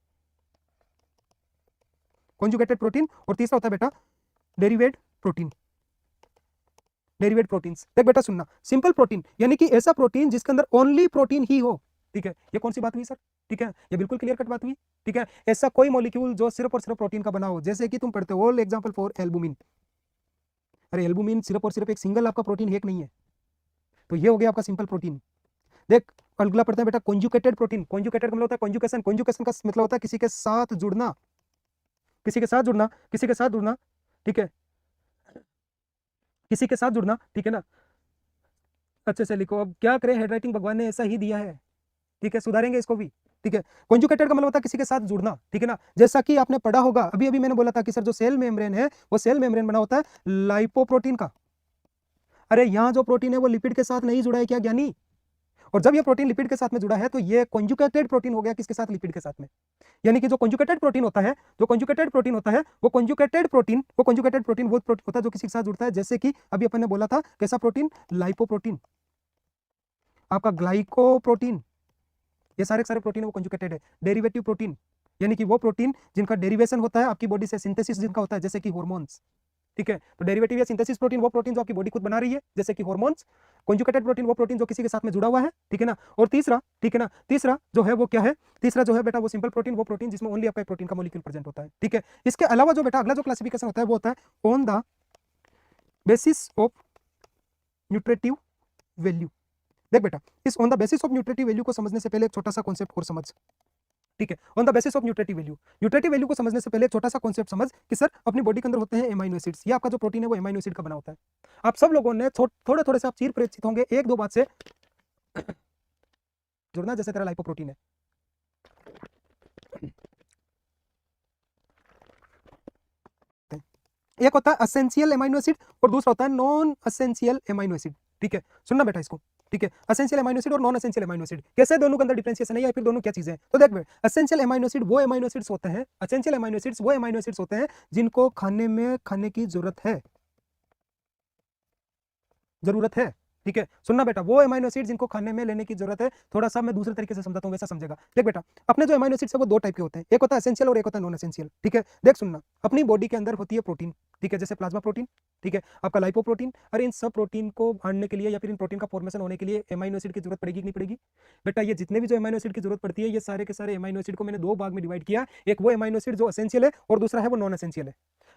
conjugated protein, और तीसरा होता है बेटा डेरिवेट प्रोटीन, डेरिवेट प्रोटीन्स। देख बेटा सुनना, सिंपल प्रोटीन यानी कि ऐसा प्रोटीन जिसके अंदर ओनली प्रोटीन ही हो। ठीक है, ये कौन सी बात हुई सर? ठीक है, ये बिल्कुल क्लियर कट बात हुई। ठीक है, ऐसा कोई मॉलिक्यूल जो सिर्फ और सिर्फ प्रोटीन का बना हो, जैसे कि तुम पढ़ते हो एग्जांपल फॉर एल्बुमिन। अरे एल्बुमिन सिर्फ और सिर्फ एक सिंगल आपका प्रोटीन एक नहीं है, तो ये हो गया आपका सिंपल प्रोटीन। देख अगला पढ़ते हैं बेटा कॉन्जुगेटेड प्रोटीन। कॉन्जुगेटेड का मतलब होता है कॉन्जुगेशन, कॉन्जुगेशन का मतलब होता है किसी के साथ जुड़ना, किसी के साथ जुड़ना, किसी के साथ जुड़ना। ठीक है, किसी के साथ जुड़ना। ठीक है ना, अच्छे से लिखो। अब क्या करें, हैंडराइटिंग भगवान ने ऐसा ही दिया है। ठीक है, सुधारेंगे इसको भी। ठीक है, कॉन्जुगेटेड का मतलब होता है किसी के साथ जुड़ना। ठीक है ना, जैसा कि आपने पढ़ा होगा, अभी अभी मैंने बोला था कि सर जो सेल मेम्ब्रेन है वो सेल मेम्ब्रेन बना होता है लाइपोप्रोटीन का। अरे यहाँ जो प्रोटीन है वो लिपिड के साथ नहीं जुड़ा है क्या ज्ञानी? और जब ये प्रोटीन लिपिड के साथ में जुड़ा है तो ये कॉन्जुगेटेड प्रोटीन हो गया, किसके साथ? लिपिड के साथ में। यानी कि जो कॉन्जुगेटेड प्रोटीन होता है, जो कॉन्जुगेटेड प्रोटीन होता है वो कॉन्जुगेटेड प्रोटीन वो होता है जो किसी के साथ जुड़ता है। जैसे कि अभी अपन ने बोला था कैसा प्रोटीन? लाइपोप्रोटीन, आपका ग्लाइकोप्रोटीन, ये सारे सारे प्रोटीन वो कॉन्जुगेटेड है। डेरिवेटिव प्रोटीन यानी कि वो प्रोटीन जिनका डेरिवेशन होता है आपकी बॉडी से, सिंथेसिस जिनका होता है, जैसे कि हार्मोन्स। ठीक है, तो डेरिवेटिव या सिंथेसिस प्रोटीन वो प्रोटीन जो आपकी बॉडी खुद बना रही है, जैसे कि हार्मोन्स। कॉन्जुगेटेड प्रोटीन वो प्रोटीन जो किसी के साथ में जुड़ा हुआ है। ठीक है ना, और तीसरा, ठीक है ना, तीसरा जो है वो क्या है? तीसरा जो है बेटा वो सिंपल प्रोटीन, वो प्रोटीन जिसमें ओनली आपका प्रोटीन का मॉलिक्यूल प्रेजेंट होता है। ठीक है, इसके अलावा जो बेटा अगला जो क्लासिफिकेशन होता है वो होता है on the basis of nutritive value. देख बेटा, इस on the basis of nutritive value को समझने से पहले एक छोटा सा कॉन्सेप्ट और समझ। ठीक है, on the basis of nutritive value, nutritive value को समझने से पहले एक छोटा सा कॉन्सेप्ट समझ कि सर अपनी बॉडी के अंदर होते हैं एमाइनो एसिड्स। ये आपका जो प्रोटीन है वो एमाइनो एसिड का बना होता है। आप सब लोगों ने थोड़े थोड़े से आप चीर परिचित होंगे एक दो बात से जुड़ना, जैसे तेरा लाइपोप्रोटीन है। एक होता है एसेंशियल एमाइनो एसिड और दूसरा होता है नॉन एसेंशियल एमाइनो एसिड। ठीक है, सुनना बेटा इसको। ठीक है, एसेंशियल एमाइनो एसिड और नॉन एसेंशियल एमाइनो एसिड कैसे, दोनों के अंदर डिफरेंशिएशन है या फिर दोनों क्या चीजें हैं? तो देख बेटा, एसेंशियल एमाइनो एसिड वो एमाइनो एसिड्स होते हैं, एसेंशियल एमाइनो एसिड्स वो एमाइनो एसिड्स होते हैं जिनको खाने की जरूरत है, जरूरत है। ठीक है, सुनना बेटा, वो एमाइनो एसिड जिनको खाने में लेने की जरूरत है। थोड़ा सा मैं दूसरे तरीके से समझाता हूँ, वैसा समझेगा। देख बेटा, अपने जो एमाइनो एसिड्स है वो दो टाइप के होते हैं, एक होता है एसेंशियल और एक होता है नॉन एसेंशियल। ठीक है, देख सुनना, अपनी बॉडी के अंदर होती है प्रोटीन। ठीक है, जैसे प्लाज्मा प्रोटीन, ठीक है, आपका लाइपोप्रोटीन। अरे इन सब प्रोटीन को बांधने के लिए या फिर इन प्रोटीन का फॉर्मेशन होने के लिए एमाइनो एसिड की जरूरत पड़ेगी कि नहीं पड़ेगी? बेटा ये जितने भी जो एमाइनो एसिड की जरूरत पड़ती है, ये सारे के सारे एमाइनो एसिड को मैंने दो भाग में डिवाइड किया। एक वो एमाइनो एसिड जो एसेंशियल है और दूसरा है वो नॉन एसेंशियल है।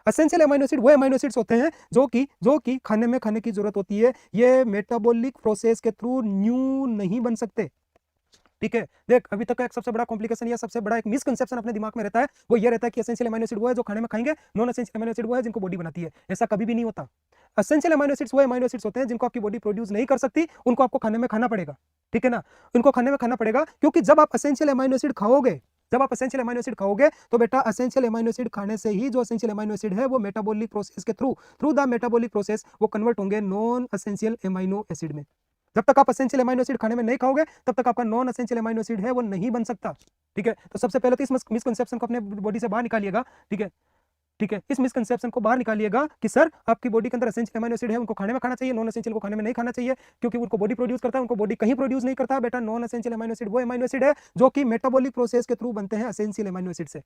एसेंशियल एमाइनो एसिड वो एमाइनो एसिड्स होते हैं जो कि खाने की जरूरत होती है, ये मेटाबॉलिक प्रोसेस के थ्रू न्यू नहीं बन सकते। ठीक है, देख अभी तक का एक सबसे बड़ा कॉम्प्लिकेशन या सबसे बड़ा एक मिसकंसेप्शन अपने दिमाग में रहता है, वो ये रहता है कि एसेंशियल एमाइनो एसिड वो है जो खाने में खाएंगे, नॉन एसेंशियल एमाइनो एसिड वो है जिनको बॉडी बनाती है। ऐसा कभी भी नहीं होता। एसेंशियल एमाइनो एसिड्स वो एमाइनो एसिड्स होते हैं जिनको आपकी बॉडी प्रोड्यूस नहीं कर सकती, उनको आपको खाने में खाना पड़ेगा। ठीक है ना, इनको खाने में खाना पड़ेगा, क्योंकि जब आप एसेंशियल एमाइनो एसिड खाओगे, जब आप एसेंशियल एमाइनो एसिड खाओगे तो बेटा एसेंशियल एमाइनो एसिड खाने से ही जो एसेंशियल एमाइनो एसिड है वो मेटाबॉलिक प्रोसेस के थ्रू द मेटाबॉलिक प्रोसेस वो कन्वर्ट होंगे नॉन एसेंशियल एमाइनो एसिड में। जब तक आप एसेंशियल एमाइनो एसिड खाने में नहीं खाओगे तब तक आपका नॉन एसेंशियल एमाइनो एसिड है वो नहीं बन सकता। ठीक है, तो सबसे पहले तो इस मिसकंसेप्शन को अपने बॉडी से बाहर निकालिएगा। ठीक है, ठीक है, इस मिसकंसेप्शन को बाहर निकालिएगा कि सर आपकी बॉडी के अंदर एसेंशियल एमाइनो एसिड है, उनको खाने में खाना चाहिए, नॉन एसेंशियल को खाने में नहीं खाना चाहिए, क्योंकि उनको बॉडी प्रोड्यूस करता है, उनको बॉडी कहीं प्रोड्यूस नहीं करता। बेटा नॉन एसेंशियल एमाइनो एसिड वो एमाइनो एसिड है जो कि मेटाबॉलिक प्रोसेस के थ्रू बनते हैं एसेंशियल एमाइनो एसिड से,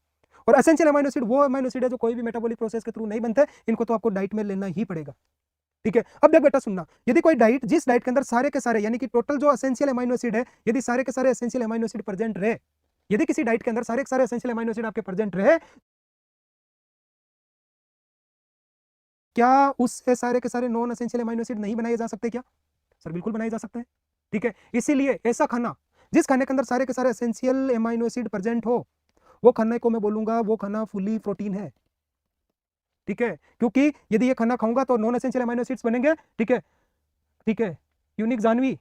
और एसेंशियल एमाइनो एसिड वो एमाइनो एसिड है जो कोई भी मेटाबॉलिक प्रोसेस के थ्रू नहीं बनते। इनको तो आपको डाइट में लेना ही पड़ेगा। ठीक है, अब देख बेटा सुनना, यदि कोई डाइट, जिस डाइट के अंदर सारे के सारे यानी कि टोटल जो एसेंशियल एमाइनो एसिड है, यदि सारे के सारे एसेंशियल एमाइनो एसिड प्रेजेंट रहे, यदि किसी डाइट के अंदर सारे के सारे एसेंशियल एमाइनो एसिड आपके प्रेजेंट रहे, क्या उससे सारे के सारे नॉन एसेंशियल एमाइनो एसिड नहीं बनाए जा सकते क्या? सर बिल्कुल बनाए जा सकते हैं। ठीक है, इसीलिए ऐसा खाना जिस खाने के अंदर सारे के सारे एसेंशियल एमाइनो एसिड प्रेजेंट हो, वो खाने को मैं बोलूंगा वो खाना फुली प्रोटीन है। ठीक है, क्योंकि यदि ये खाना खाऊंगा तो नॉन एसेंशियल एमाइनो एसिड्स बनेंगे। ठीक है, ठीक है, यूनिक जानवी,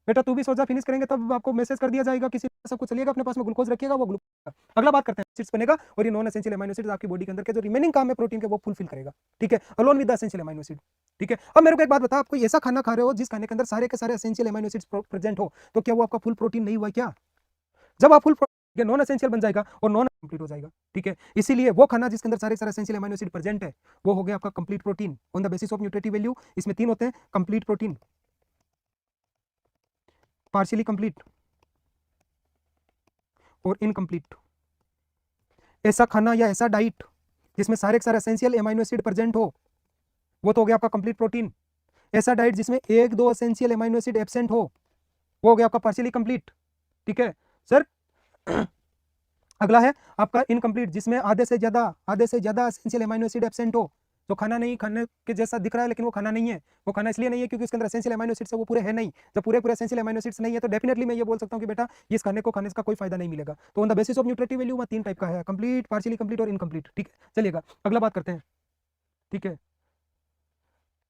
बेटा तू भी सोचा फिनिश करेंगे तब आपको मैसेज कर दिया जाएगा, किसी सब कुछ चलिएगा, अपने पास में ग्लूकोज रखिएगा, वो ग्लूकोज। अगला बात करते हैं एसिड्स बनेगा और ये नॉन एसेंशियल अमीनो एसिड्स आपकी बॉडी के अंदर के जो रिमेनिंग काम है प्रोटीन के वो फुलफिल करेगा, ठीक है, alone with the essential amino acid, ठीक है। अब मेरे को एक बात बता, आपको ऐसा खाना खा रहे हो जिस खाने के अंदर सारे के सारे एसेंशियल अमीनो एसिड्स प्रेजेंट हो, तो क्या वो आपका फुल प्रोटीन नहीं हुआ क्या? जब आप फुल नॉन एसेंशियल बन जाएगा और नॉन कंप्लीट हो जाएगा, ठीक है। इसीलिए वो खाना जिसके अंदर सारे सारे एसेंशियल अमीनो एसिड प्रेजेंट है वो हो गया आपका complete protein on the basis of nutritive value. इसमें 3 होते हैं, कंप्लीट प्रोटीन, पार्शियली कंप्लीट और इनकम्प्लीट। ऐसा खाना या ऐसा डाइट जिसमें सारे के सारे एसेंशियल अमीनो एसिड प्रेजेंट हो वो तो हो गया आपका कंप्लीट प्रोटीन। ऐसा डाइट जिसमें 1-2 एसेंशियल अमीनो एसिड एब्सेंट हो वो हो गया आपका पार्शियली कंप्लीट, ठीक है सर। अगला है आपका इनकम्प्लीट, जिसमें आधे से ज्यादा एसेंशियल अमीनो एसिड एब्सेंट हो, तो खाना नहीं खाने के जैसा दिख रहा है लेकिन वो खाना नहीं है। वो खाना इसलिए नहीं है क्योंकि उसके अंदर एसेंशियल अमीनो एसिड्स है वो पूरे है नहीं। जब पूरे एसेंशियल अमीनो एसिड्स नहीं है तो डेफिनेटली मैं ये बोल सकता हूँ कि बेटा इस खाने को खाने का कोई फायदा नहीं मिलेगा। तो on the basis of nutritive value 3 type का है, कंप्लीट, पार्शियली कंप्लीट और इनकम्प्लीट, ठीक है। चलिएगा अगला बात करते हैं, ठीक है,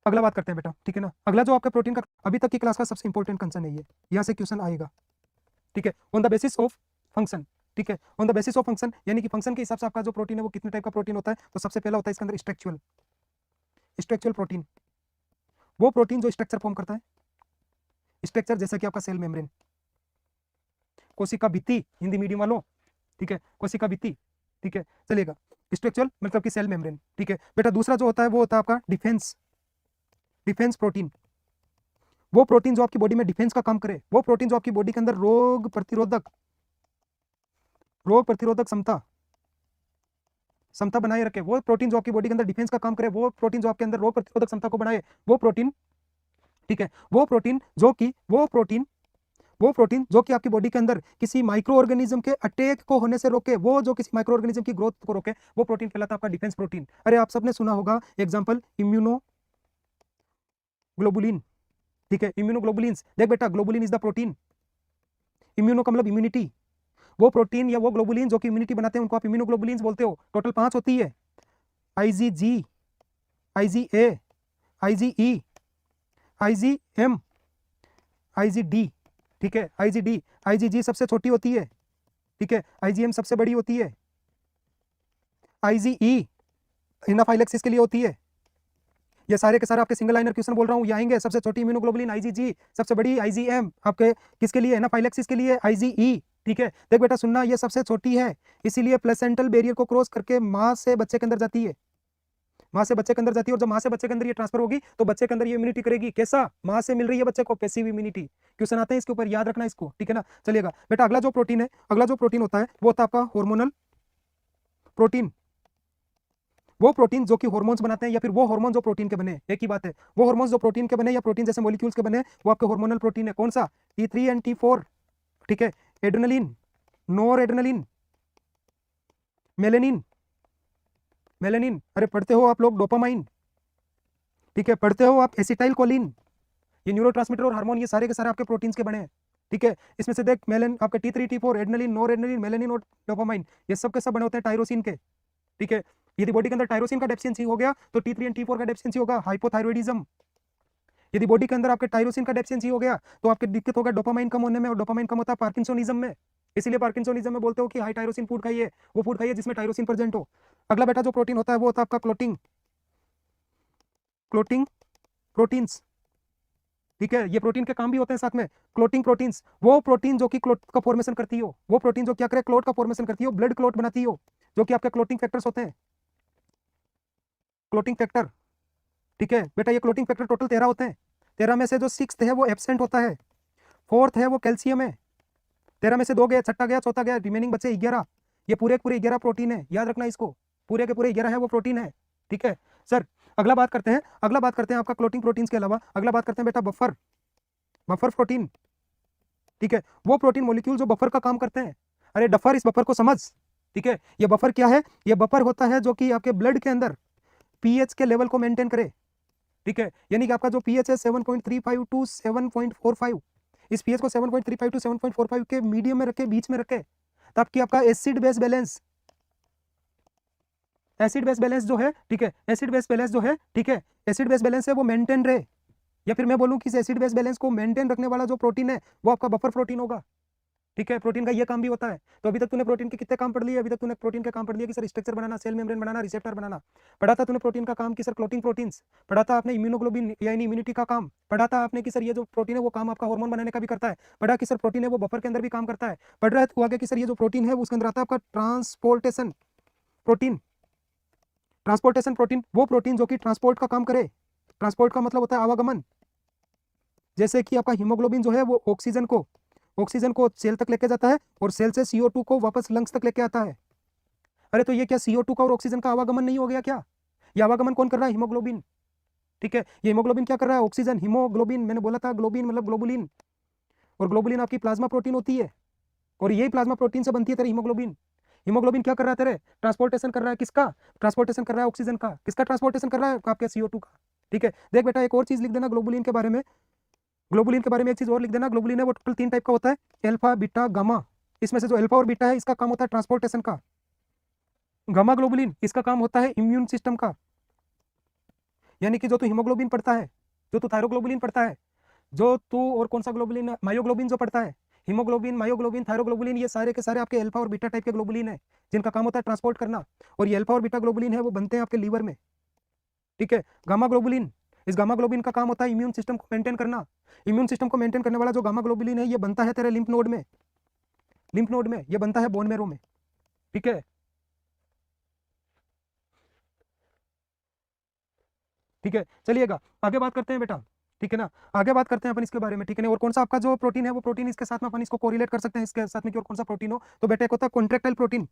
अगला बात करते हैं बेटा, ठीक है ना। अगला जो आपका प्रोटीन का अभी तक की क्लास का सबसे इंपॉर्टेंट कंसर्न है, ये यहाँ से क्वेश्चन आएगा, ठीक है, on the basis of function, ठीक है, on the basis of function, यानी कि फंक्शन के हिसाब से आपका जो प्रोटीन है वो कितने टाइप का प्रोटीन होता है। तो सबसे पहला होता है इसके अंदर स्ट्रक्चरल प्रोटीन, वो प्रोटीन जो स्ट्रक्चर फॉर्म करता है, स्ट्रक्चर जैसा कि आपका सेल मेम्ब्रेन, कोशिका भित्ति हिंदी मीडियम वालों, ठीक है, कोशिका भित्ति, ठीक है। चलिएगा स्ट्रक्चरल मतलब कि सेल मेम्ब्रेन, ठीक है बेटा। दूसरा जो होता है वो होता है आपका डिफेंस प्रोटीन, वो प्रोटीन जो आपकी बॉडी में डिफेंस का काम करे, वो प्रोटीन जो आपकी बॉडी के अंदर रोग प्रतिरोधक क्षमता बनाए रखे, वो प्रोटीन जो आपकी बॉडी के अंदर डिफेंस का काम करे, वो प्रोटीन जो आपके अंदर रोग प्रतिरोधक क्षमता को बढ़ाए, वो प्रोटीन, ठीक है, वो प्रोटीन जो कि आपकी बॉडी के अंदर किसी माइक्रो ऑर्गेनिज्म के अटैक को होने से रोके, वो जो किसी माइक्रो ऑर्गेनिज्म की ग्रोथ को रोके, वो प्रोटीन कहलाता है आपका डिफेंस प्रोटीन। अरे आप सबने सुना होगा एग्जांपल इम्यूनोग्लोबुलिन, ठीक है, इम्यूनोग्लोबुलिन्स। देख बेटा globulin is the protein, immuno का मतलब इम्यूनिटी, वो प्रोटीन या वो ग्लोबुलिन जो कि इम्यूनिटी बनाते हैं उनको आप इम्यूनोग्लोबुलिन्स बोलते हो। टोटल 5 होती है, IgG, IgA, IgE, IgM, IgD, ठीक है, IgG सबसे छोटी होती है, ठीक है, IgM सबसे बड़ी होती है, IgE एनाफाइलेक्सिस के लिए होती है। ये सारे के सारे आपके सिंगल लाइनर क्वेश्चन बोल रहा हूँ, ये आएंगे। सबसे छोटी इम्यूनोग्लोबुलिन IgG, सबसे बड़ी IgM आपके किसके लिए, एनाफाइलेक्सिस के लिए IgE, ठीक है। देख बेटा सुनना, ये सबसे छोटी है इसीलिए प्लेसेंटल बैरियर को क्रॉस करके मां से बच्चे के अंदर जाती है, मां से बच्चे के अंदर जाती है, और जब मां से बच्चे के अंदर ये ट्रांसफर होगी तो बच्चे के अंदर ये इम्यूनिटी करेगी। कैसा, मां से मिल रही है बच्चे को, पैसिव इम्यूनिटी। क्वेश्चन आते हैं इसके ऊपर, याद रखना इसको, ठीक है ना। चलिएगा बेटा अगला जो प्रोटीन है, अगला जो प्रोटीन होता है वो होता है आपका हार्मोनल प्रोटीन, वो प्रोटीन जो कि हार्मोन्स बनाते हैं या फिर वो हार्मोन जो प्रोटीन के बने, एक ही बात है, वो हार्मोन्स जो प्रोटीन के बने या प्रोटीन जैसे मॉलिक्यूल्स के बने वो आपके हार्मोनल प्रोटीन है। कौन सा, T3 एंड T4, ठीक है, एड्रेनलिन, नोर एड्रेनलिन, मेलेनिन, अरे पढ़ते हो आप लोग डोपामाइन, ठीक है, पढ़ते हो आप एसिटाइल कोलिन, ये न्यूरोट्रांसमीटर और हार्मोन, ये सारे के सारे आपके प्रोटीन्स के बने हैं, ठीक है। इसमें से देख मेलेन आपके T3 T4 एड्रेनलिन, नोर एड्रेनलिन, मेलेनिन और डोपामाइन, ये सब के सब बने होते हैं टायरोसिन के, ठीक है। यदि बॉडी के अंदर टायरोसिन का डेफिशिएंसी हो गया तो T3 एंड T4 का डेफिशिएंसी होगा, हाइपोथायरॉयडिज्म। यदि बॉडी के अंदर आपके टायरोसिन का डेफिशिएंसी हो गया तो आपके दिक्कत होगा डोपामाइन कम होने में, और डोपामाइन कम होता है पार्किंसोनिज्म में। इसीलिए पार्किंसोनिज्म में बोलते हो कि हाई टायरोसिन फूड खाइए, वो फूड खाइए जिसमें टायरोसिन प्रेजेंट हो। अगला बेटा जो प्रोटीन होता है वो होता है आपका क्लोटिंग प्रोटीन्स, ठीक है, ये प्रोटीन के काम भी होते हैं साथ में। क्लोटिंग प्रोटीन्स, वो प्रोटीन जो कि क्लोट का फॉर्मेशन करती हो, वो प्रोटीन जो क्या करे, क्लोट का फॉर्मेशन करती हो, ब्लड क्लोट बनाती हो, जो कि आपके क्लोटिंग फैक्टर्स होते हैं, क्लोटिंग फैक्टर, ठीक है बेटा। ये क्लोटिंग फैक्टर टोटल 13 होते हैं, 13 में से जो 6th है वो एब्सेंट होता है, 4th है वो कैल्शियम है। 13 में से 2 गया, छठा गया, चौथा गया, रिमेनिंग बचे 11। ये पूरे 11 प्रोटीन है, याद रखना इसको, पूरे के पूरे 11 है वो प्रोटीन है, ठीक है सर। अगला बात करते हैं आपका क्लोटिंग प्रोटीन्स के अलावा अगला बात करते हैं बेटा बफर प्रोटीन, ठीक है, वो प्रोटीन मॉलिक्यूल जो बफर का काम करते हैं। अरे डफर, इस बफर को समझ, ठीक है। ये बफर क्या है, ये बफर होता है जो कि आपके ब्लड के अंदर पीएच के लेवल को मेंटेन करे, ठीक है। यानी कि आपका जो पीएच है 7.35 टू 7.45, इस पीएच को 7.35 टू 7.45 के मीडियम में रखे, बीच में रखे, ताकि आपका एसिड बेस बैलेंस जो है, ठीक है, एसिड बेस बैलेंस जो है, ठीक है, एसिड बेस बैलेंस है वो मेंटेन रहे। या फिर मैं बोलूँ कि इस एसिड बेस बैलेंस को मेंटेन रखने वाला जो प्रोटीन है वो आपका बफर प्रोटीन होगा। ठीक है, प्रोटीन का ये काम भी होता है। तो अभी तक तूने प्रोटीन के कितने काम पढ़ लिए? अभी तक तूने प्रोटीन के काम पढ़ लिए कि सर स्ट्रक्चर बनाना, सेल मेम्ब्रेन बनाना, रिसेप्टर बनाना। पढ़ा था तूने प्रोटीन का काम कि सर क्लोटिंग प्रोटीन्स। पढ़ा था आपने इम्यूनोग्लोबिन यानी इम्यूनिटी का काम। पढ़ा था आपने कि सर ये जो प्रोटीन है वो काम आपका हार्मोन बनाने का भी करता है। पढ़ा कि सर प्रोटीन है वो बफर के अंदर भी काम करता है। पढ़ रहा है तू आगे कि सर ये जो प्रोटीन है उसके अंदर आता है आपका ट्रांसपोर्टेशन प्रोटीन। ट्रांसपोर्टेशन प्रोटीन वो प्रोटीन जो कि ट्रांसपोर्ट का काम करे। ट्रांसपोर्ट का मतलब होता है आवागमन। जैसे कि आपका हीमोग्लोबिन जो है वो ऑक्सीजन को सेल तक लेके जाता है और सेल से CO2 को वापस लंग्स तक लेके आता है। अरे तो ये क्या CO2 का और ऑक्सीजन का आवागमन नहीं हो गया क्या? ये आवागमन कौन कर रहा है? हीमोग्लोबिन। ठीक है, ये हीमोग्लोबिन क्या कर रहा है? ऑक्सीजन, हीमोग्लोबिन, मैंने बोला था ग्लोबिन मतलब ग्लोबुलिन, और ग्लोबुलिन आपकी प्लाज्मा प्रोटीन होती है और यही प्लाज्मा प्रोटीन से बनती है तेरी हीमोग्लोबिन। हीमोग्लोबिन क्या कर रहा है तेरे? ट्रांसपोर्टेशन कर रहा है। किसका ट्रांसपोर्टेशन कर रहा है? ऑक्सीजन का। किसका ट्रांसपोर्टेशन कर रहा है? आपके CO2 का। ठीक है, देख बेटा एक और चीज लिख देना ग्लोबुलिन के बारे में। ग्लोबुलिन के बारे में एक चीज और लिख देना। ग्लोबुलिन है वो टोटल 3 टाइप का होता है, अल्फा, बीटा, गामा। इसमें से जो अल्फा और बीटा है इसका काम होता है ट्रांसपोर्टेशन का। गामा ग्लोबुलिन इसका काम होता है इम्यून सिस्टम का। यानी कि जो तू हीमोग्लोबिन पढ़ता है, जो तू थायरोग्लोबुलिन पढ़ता है, जो तू और कौन सा ग्लोबुलिन, मायोग्लोबिन जो पढ़ता है, हीमोग्लोबिन, मायोग्लोबिन, थायरोग्लोबुलिन, ये सारे के सारे आपके अल्फा और बीटा टाइप के ग्लोबुलिन है जिनका काम होता है ट्रांसपोर्ट करना। और ये अल्फा और बीटा ग्लोबुलिन है वो बनते हैं आपके लीवर में। ठीक है, गामा ग्लोबुलिन, इस गामा ग्लोबुलिन का काम होता है इम्यून सिस्टम को मेंटेन करना। इम्यून सिस्टम को मेंटेन करने वाला जो गामा ग्लोबुलिन है ये बनता है तेरे लिम्फ नोड में। लिम्फ नोड में ये बनता है बोन मैरो में। ठीक है, ठीक है, चलिएगा आगे बात करते हैं बेटा। ठीक है ना, आगे बात करते हैं अपन इसके बारे में। ठीक है ना, और कौन सा आपका जो प्रोटीन है वो प्रोटीन इसके साथ में अपन इसको कोरिलेट कर सकते हैं इसके साथ में कि और कौन सा प्रोटीन हो। तो बेटा एक होता है कॉन्ट्रेक्टाइल प्रोटीन।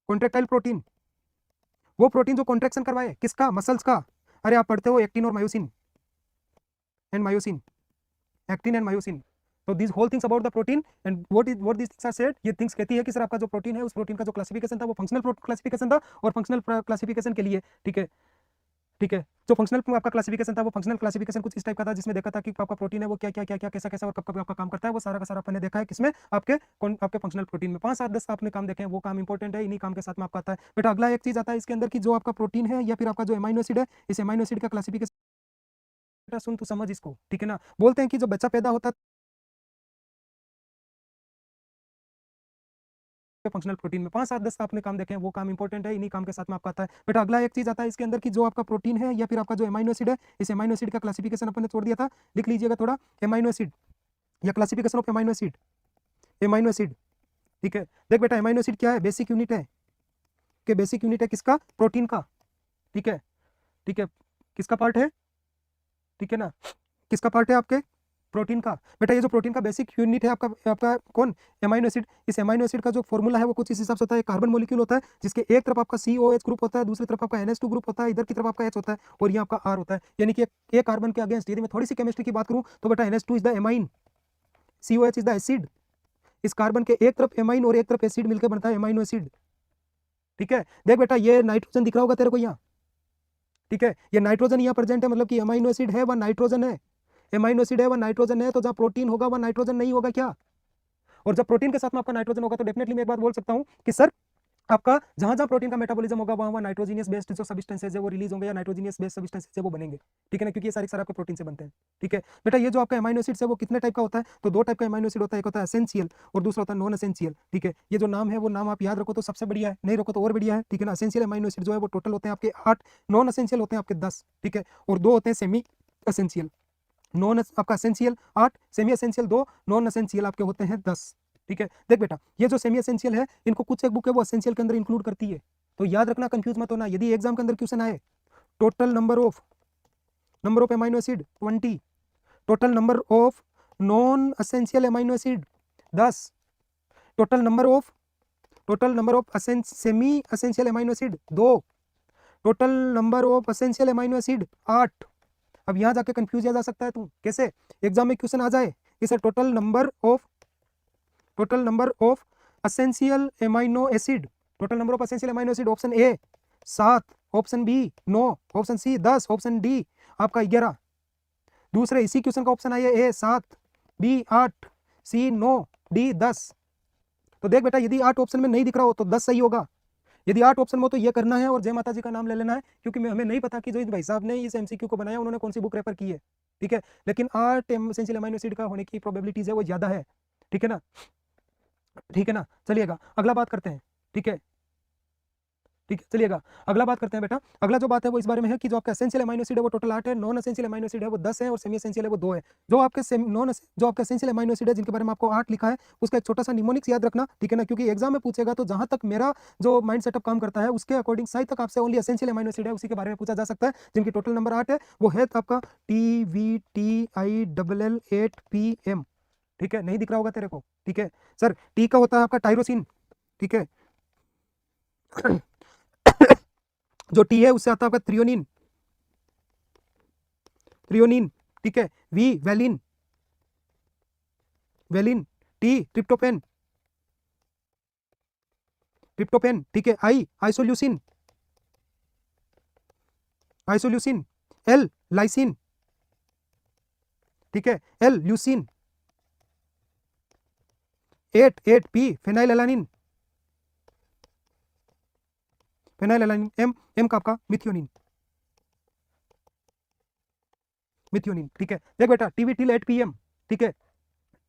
कॉन्ट्रेक्टाइल प्रोटीन वो प्रोटीन जो कॉन्ट्रेक्शन करवाए, किसका? मसल्स का। अरे आप पढ़ते हो एक्टिन और myosin and myosin, actin and myosin. तो this whole things about the protein and what this things are said. ये थिंग्स कहती है कि सर आपका जो प्रोटीन है उस प्रोटीन का जो क्लासिफिकेशन था वो फंक्शनल क्लासिफिकेशन था और फंक्शनल क्लासिफिकेशन के लिए। ठीक है, ठीक है, जो फंक्शनल आपका क्लासिफिकेशन था वो फंक्शनल क्लासिफिकेशन कुछ इस टाइप का था जिसमें देखा था कि आपका प्रोटीन है वो क्या क्या क्या क्या कैसा कैसा और कब कब आपका काम करता है। वो सारा का सारा आपने देखा है किसमें? आपके फंक्शनल प्रोटीन में। 5 7 10 आपने काम देखे हैं, वो काम इंपॉर्टेंट है, इन्हीं काम के साथ में आपका आता है। बेटा अगला एक चीज आता है इसके अंदर की जो आपका प्रोटीन है या फिर आपका जो एमाइनो एसिड है, इस एमाइनो एसिड का क्लासिफिकेशन बेटा सुन तू समझ इसको। ठीक है ना, बोलते हैं कि जो बच्चा पैदा होता है फंक्शनल प्रोटीन में 5 7 10 आपने काम देखे हैं, वो काम इंपॉर्टेंट है, इन्हीं काम के साथ में आपका आता है। बेटा अगला एक चीज आता है इसके अंदर की जो आपका प्रोटीन है या फिर आपका जो एमाइनो एसिड है, इस एमाइनो एसिड का क्लासिफिकेशन अपन ने छोड़ दिया था, लिख लीजिएगा थोड़ा। एमाइनो एसिड या classification of amino acid. Amino acid, ठीक है, देख बेटा एमाइनो एसिड क्या है? बेसिक यूनिट है कि बेसिक यूनिट है किसका? प्रोटीन का। ठीक है, ठीक है, किसका पार्ट है? ठीक है ना, किसका पार्ट है? आपके प्रोटीन का। बेटा ये जो प्रोटीन का बेसिक यूनिट है आपका आपका कौन? Amino acid. इस एमाइनो एसिड का जो फॉर्मूला है वो कुछ इस हिसाब से होता है। कार्बन मॉलिक्यूल होता है जिसके एक तरफ आपका COH ग्रुप होता है, दूसरी तरफ आपका NH2 ग्रुप होता है, इधर की तरफ आपका H होता है और ये आपका R होता है। यानी कि एक कार्बन के अगेंस्ट यदि मैं थोड़ी सी केमिस्ट्री की बात करूं तो बेटा NH2 is the amine, COH is the acid. इस कार्बन के एक तरफ एमाइन और एक तरफ एसिड मिलकर बनता है एमाइनो एसिड। ठीक है, देख बेटा ये नाइट्रोजन दिख रहा होगा तेरे को यहाँ। ठीक है, ये नाइट्रोजन यहाँ प्रेजेंट है, मतलब कि एमाइनो एसिड है वह नाइट्रोजन है। एमाइनो एसिड है वह नाइट्रोजन है, तो जहाँ प्रोटीन होगा वह नाइट्रोजन नहीं होगा क्या? और जब प्रोटीन के साथ में आपका नाइट्रोजन होगा तो डेफिनेटली मैं एक बात बोल सकता हूँ कि सर आपका जहां जहां प्रोटीन का मेटाबॉलिज्म होगा वहां वहां नाइट्रोजीनियस बेस्ड जो सब्सटेंसेज है वो रिलीज होंगे या नाइट्रोजीनियस बेस्ड सब्सटेंसेज है वो बनेंगे। ठीक है ना, क्योंकि ये सारे आपके प्रोटीन से बनते हैं। ठीक है बेटा, ये जो आपका एमाइनो एसिड्स है वो कितने टाइप का होता है? तो 2 टाइप का एमाइनो एसिड होता है, एक होता है एसेंशियल और दूसरा होता है नॉन एसेंशियल। ठीक है, ये जो नाम है वो नाम आप याद रखो तो सबसे बढ़िया है, नहीं रखो तो और बढ़िया है। ठीक है ना, एसेंशियल एमाइनो एसिड जो है वो टोटल होते हैं आपके 8, नॉन एसेंशियल होते हैं आपके 10। ठीक है, और 2 होते हैं सेमी एसेंशियल। नॉन आपका essential 8, semi essential 2, non essential आपके होते हैं 10। ठीक है, देख बेटा ये जो सेमी एसेंशियल है इनको कुछ एक बुक है वो एसेंशियल के अंदर इंक्लूड करती है, तो याद रखना, कंफ्यूज मत होना। यदि एग्जाम के अंदर क्वेश्चन आए total number of amino acid 20, total number of non essential amino acid 10, total number of semi essential amino acid 2, total number of essential amino acid 8। अब यहाँ जाके कंफ्यूज जा सकता है तू, कैसे? एग्जाम में क्वेश्चन आ जाए कि sir total number of essential amino acid, total number of essential amino acid option A 7, option B 9, option C 10, option D आपका 11। दूसरे इसी क्वेश्चन का ऑप्शन आया ए 7, बी 8, सी 9, डी 10। तो देख बेटा यदि 8 ऑप्शन में नहीं दिख रहा हो तो 10 सही होगा, यदि 8 ऑप्शन में हो तो ये करना है और जय माता जी का नाम ले लेना है, क्योंकि हमें नहीं पता कि जो इस भाई साहब ने इस MCQ को बनाया उन्होंने कौन सी बुक रेफर की है। ठीक है, लेकिन 8 एसेंशियल अमीनो एसिड का होने की प्रोबेबिलिटीज है वो ज़्यादा है, ठीक है ना, ठीक है ना। चलिएगा अगला बात करते हैं, ठीक है, ठीक है, चलिएगा अगला बात करते हैं बेटा। अगला जो बात है वो इस बारे में है कि जो आपका एसेंशियल अमीनो एसिड है वो टोटल 8 है, नॉन एसेंशियल अमीनो एसिड है वो 10 है और सेमी एसेंशियल है वो 2 है। जो आपके नॉन जो आपका एसेंशियल अमीनो एसिड है जिनके बारे में आपको 8 लिखा है उसका एक छोटा सा निमोनिक्स याद रखना, ठीक है ना, क्योंकि एग्जाम में पूछेगा तो जहां तक मेरा जो माइंड सेटअप काम करता है उसके अकॉर्डिंग शायद तक आपसे ओनली एसेंशियल अमीनो एसिड है उसी के बारे में पूछा जा सकता है, जिनकी टोटल नंबर 8 है। वो है आपका TVTILL8PM, ठीक है, नहीं दिख रहा होगा तेरे को, ठीक है सर। टी का होता है आपका टायरोसिन, ठीक है जो टी है उससे आता है आपका थ्रियोनिन, थ्रियोनिन, ठीक है। V valine, valine. T tryptophan, tryptophan, ठीक है। I isoleucine, isoleucine. L lysine, ठीक है। L leucine. 8 P phenylalanine, phenylalanine. M M का आपका मिथियोनिन, मिथियोनिन, ठीक है। देख बेटा टीवी टिल 8 PM, ठीक है,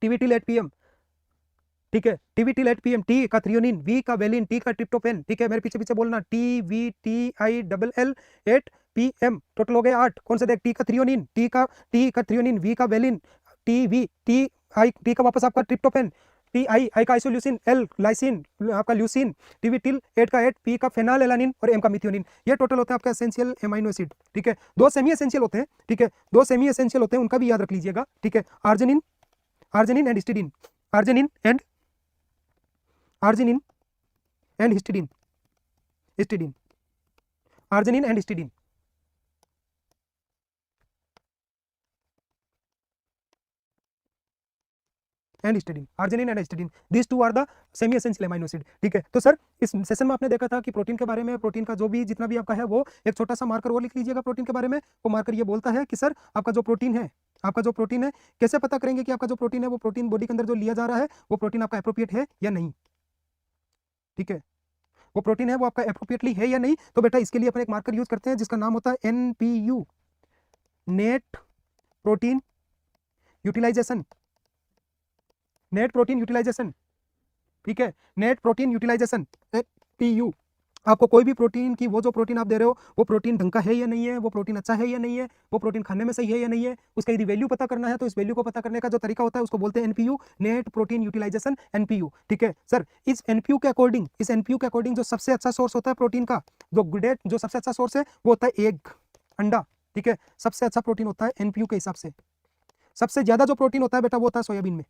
टीवी टिल 8 PM, ठीक है। टीवी टिल 8 PM, टी का थ्रियोनिन, वी का वेलिन, टी का ट्रिप्टोफेन, ठीक है, मेरे पीछे पीछे बोलना, TVTILL 8 PM, टोटल हो गए 8। कौन सा देख, टी का थ्रियोनिन, टी का थ्रियोनिन, वी का वेलिन, टी का वापस आपका ट्रिप्टोफेन, आई का आइसोल्यूसिन, एल लाइसिन आपका ल्यूसिन, टीवी टिल 8 का 8, पी का फेनाइलएलानिन और एम का मिथियोनिन। ये टोटल होता है आपका एसेंशियल एमाइनो एसिड, ठीक है। 2 सेमी एसेंशियल होते हैं, ठीक है, 2 सेमी एसेंशियल होते हैं, उनका भी याद रख लीजिएगा, ठीक है। Arginine, arginine and histidine, arginine and arginine and histidine, histidine, arginine and histidine, and histidine, arginine and histidine, this two are the semi essential amino acid, ठीक है। तो सर इस सेशन में आपने देखा था कि प्रोटीन के बारे में, प्रोटीन का जो भी जितना भी आपका है वो एक छोटा सा मार्कर वो लिख लीजिएगा प्रोटीन के बारे में। वो मार्कर ये बोलता है कि सर आपका जो प्रोटीन है, आपका जो प्रोटीन है, कैसे पता करेंगे कि आपका जो प्रोटीन है वो प्रोटीन बॉडी के अंदर जो लिया जा रहा है वो प्रोटीन आपका एप्रोप्रिएट है या नहीं, ठीक है, वो प्रोटीन है वो आपका एप्रोप्रिएटली है या नहीं। तो बेटा इसके लिए अपन एक मार्कर यूज करते हैं जिसका नाम होता है NPU, net protein utilisation, net protein utilisation, ठीक है, नेट प्रोटीन यूटिलाइजेशन, NPU। आपको कोई भी प्रोटीन की वो जो प्रोटीन आप दे रहे हो वो प्रोटीन ढंग का है या नहीं है, वो प्रोटीन अच्छा है या नहीं है, वो प्रोटीन खाने में सही है या नहीं है, उसका यदि वैल्यू पता करना है तो इस वैल्यू को पता करने का जो तरीका होता है उसको बोलते हैं NPU, net protein utilisation, NPU, ठीक है सर। इस NPU के अकॉर्डिंग, इस NPU के अकॉर्डिंग जो सबसे अच्छा सोर्स होता है प्रोटीन का, जो गुडेट जो सबसे अच्छा सोर्स है वो होता है एग, अंडा, ठीक है, सबसे अच्छा प्रोटीन होता है NPU के हिसाब से। सबसे ज्यादा जो प्रोटीन होता है बेटा वो होता है सोयाबीन में,